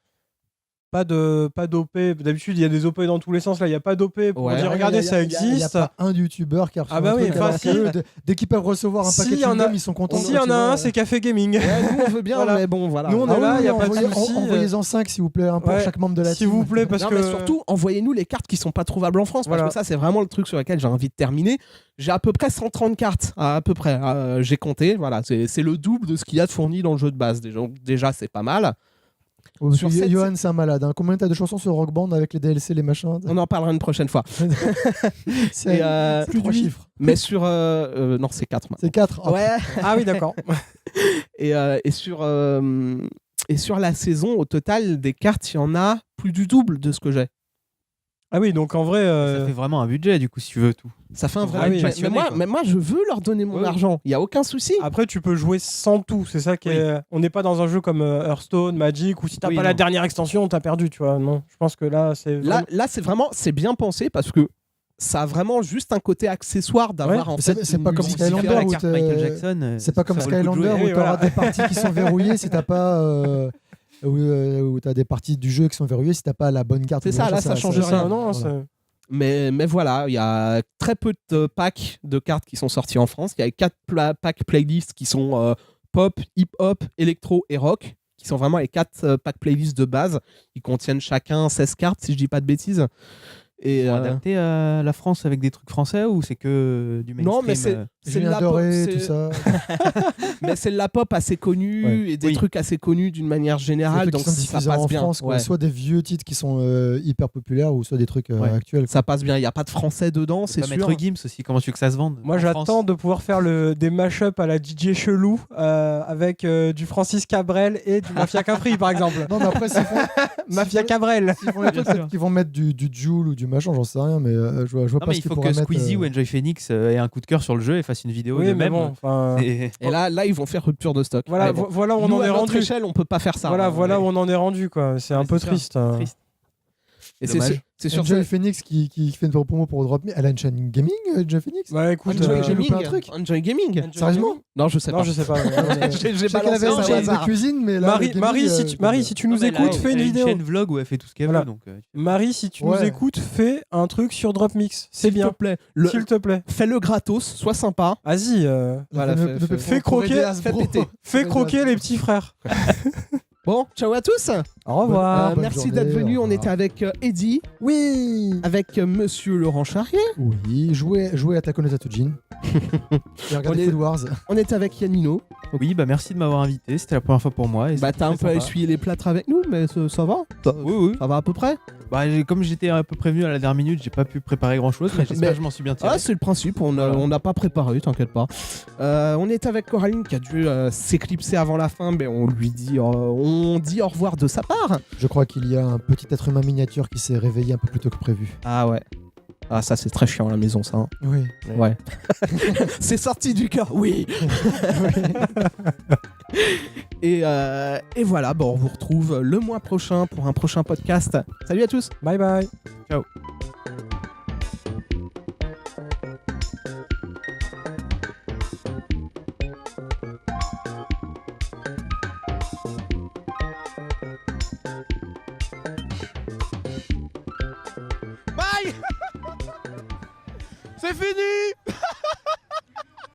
Pas d'OP. D'habitude, il y a des OP dans tous les sens. Là, il n'y a pas d'OP pour dire regardez, ça existe. Il n'y
a pas un youtubeur qui a reçu
un truc.
Dès qu'ils peuvent recevoir un paquet de films, ils sont contents.
S'il y en a un, c'est Café Gaming.
Nous, on veut bien, mais bon, voilà.
Nous, on est là, il n'y a pas de souci.
Envoyez-en 5, s'il vous plaît, pour chaque membre de la team.
S'il vous plaît, parce que...
Mais surtout, envoyez-nous les cartes qui ne sont pas trouvables en France, parce que ça, c'est vraiment le truc sur lequel j'ai envie de terminer. J'ai à peu près 130 cartes, à peu près. J'ai compté, voilà. C'est le double de ce qu'il y a de fourni dans le jeu de base. Déjà, c'est pas mal.
Johan, c'est un malade. Hein. Combien t'as de chansons sur Rock Band avec les DLC, les machins?
On en parlera une prochaine fois.
C'est plus 3 chiffres.
Mais sur... non, c'est 4 maintenant.
C'est 4. Oh.
Ouais.
Ah oui, d'accord.
Et sur la saison, au total, des cartes, il y en a plus du double de ce que j'ai.
Ah oui, donc en vrai.
Ça fait vraiment un budget, du coup, si tu veux tout.
Ça fait un vrai
Ah oui.
budget.
Passionné,
mais, moi,
quoi.
mais moi, je veux leur donner mon
Oui.
argent. Il y a aucun souci.
Après, tu peux jouer sans tout. C'est ça qui est. On n'est pas dans un jeu comme Hearthstone, Magic, où si t'as
Oui,
pas la
non.
dernière extension, t'as perdu, tu vois. Non, je pense que là, c'est.
Là, c'est bien pensé parce que ça a vraiment juste un côté accessoire d'avoir
Ouais,
en
c'est-
fait.
c'est
une
pas comme
musique
Skylander
différente.
la
où
carte
t'es-
Michael Jackson.
C'est pas comme
ça vaut le coup de
Skylander
jouer.
où
Et
tu auras
voilà.
des parties qui sont verrouillées si t'as pas. Où t'as des parties du jeu qui sont verrouillées si t'as pas la bonne carte.
C'est ça, là, ça change
C'est ça,
rien.
non,
Voilà.
Mais voilà, il y a très peu de packs de cartes qui sont sortis en France. Il y a 4 packs playlists qui sont pop, hip-hop, électro et rock, qui sont vraiment les 4 packs playlists de base. Ils contiennent chacun 16 cartes, si je dis pas de bêtises. Et
Ils sont adaptés à la France avec des trucs français ou c'est que du mainstream
non, mais c'est de
Julien
la pop,
Doré,
c'est-
tout ça.
mais c'est de la pop assez connue
Ouais.
et des
Oui.
trucs assez connus d'une manière
Des
générale,
trucs
donc
qui sont
ça
diffusés
passe
en
bien.
France, quoi.
Ouais.
Soit des vieux titres qui sont hyper populaires ou soit des trucs
Ouais.
actuels.
Ça passe bien, il n'y a pas de français dedans, c'est
pas
sûr.
Maître Gims aussi, comment tu veux que ça se vende
Moi,
en
j'attends
France
de pouvoir faire des mash-up à la DJ Chelou avec du Francis Cabrel et du Mafia Capri, par exemple.
Non, mais après, s'ils font,
Mafia Cabrel.
s'ils font les trucs, peut-être qu'ils vont mettre du Joule ou du machin, j'en sais rien, mais je vois
Non,
pas
mais
ce
il
qu'ils
faut
pourraient
que
mettre.
Squeezie ou Enjoy Phoenix ait un coup de cœur sur le jeu et fasse une vidéo
Oui,
de
mais
même.
bon, enfin,
Et-
Et là, ils vont faire rupture de stock.
voilà,
Mais bon.
voilà où on
Nous,
en
à
est
notre
rendu.
échelle, on peut pas faire ça.
Voilà,
hein.
voilà où on en est rendu, quoi. C'est un
Ouais,
peu
c'est ça.
triste.
Triste.
Et
Dommage.
c'est sur
Enjoy
ce.
Phoenix qui fait une promo pour Drop Me. Elle a une chaîne gaming, Enjoy Phoenix.
Ouais, écoute,
Enjoy
j'ai loupé
Gaming.
un truc.
Enjoy Gaming.
Sérieusement
Non, je sais
non,
pas.
je sais pas.
J'ai
Je sais qu'elle
balancé
avait une
ça au
chaîne de
hasard.
cuisine, mais là. le gaming,
Marie, si tu nous
Non, mais elle a-
écoutes, fais
elle
une
a
vidéo.
chaîne vlog où elle fait tout ce qu'elle
Voilà.
veut. Donc,
Marie, si tu nous
Ouais.
écoutes, fais un truc sur Dropmix. C'est
S'il te
bien.
plaît.
S'il te plaît.
Fais-le gratos, sois sympa.
Vas-y,
Voilà,
fais croquer, fais croquer les petits frères.
Bon, ciao à tous.
Au revoir.
bonne
Merci
journée,
d'être venu.
au
On
revoir.
était avec Eddie,
Oui.
avec Monsieur Laurent Charrier.
Oui, jouer à Takano Tatsujin. J'ai
On
regardé
est-
Food Wars.
On était avec Yanino.
oui, bah merci de m'avoir invité. C'était la première fois pour moi. Et
Bah,
c'était
t'as un
très
peu
sympa.
essuyé les plâtres avec nous, mais ça va.
Oui, oui.
Ça va à peu près.
Bah, comme j'étais un peu prévenu à la dernière minute, j'ai pas pu préparer grand chose, mais j'espère
Mais-
que je m'en suis bien tiré.
Ah, c'est le principe, on n'a pas préparé, t'inquiète pas. On est avec Coraline qui a dû s'éclipser avant la fin, mais on dit au revoir de sa part.
Je crois qu'il y a un petit être humain miniature qui s'est réveillé un peu plus tôt que prévu.
Ah ouais. Ah, ça c'est très chiant à la maison, ça. hein.
Oui.
Ouais. C'est sorti du cœur, oui. et voilà, bon, on vous retrouve le mois prochain pour un prochain podcast. Salut à tous.
Bye bye.
Ciao.
Bye. C'est fini.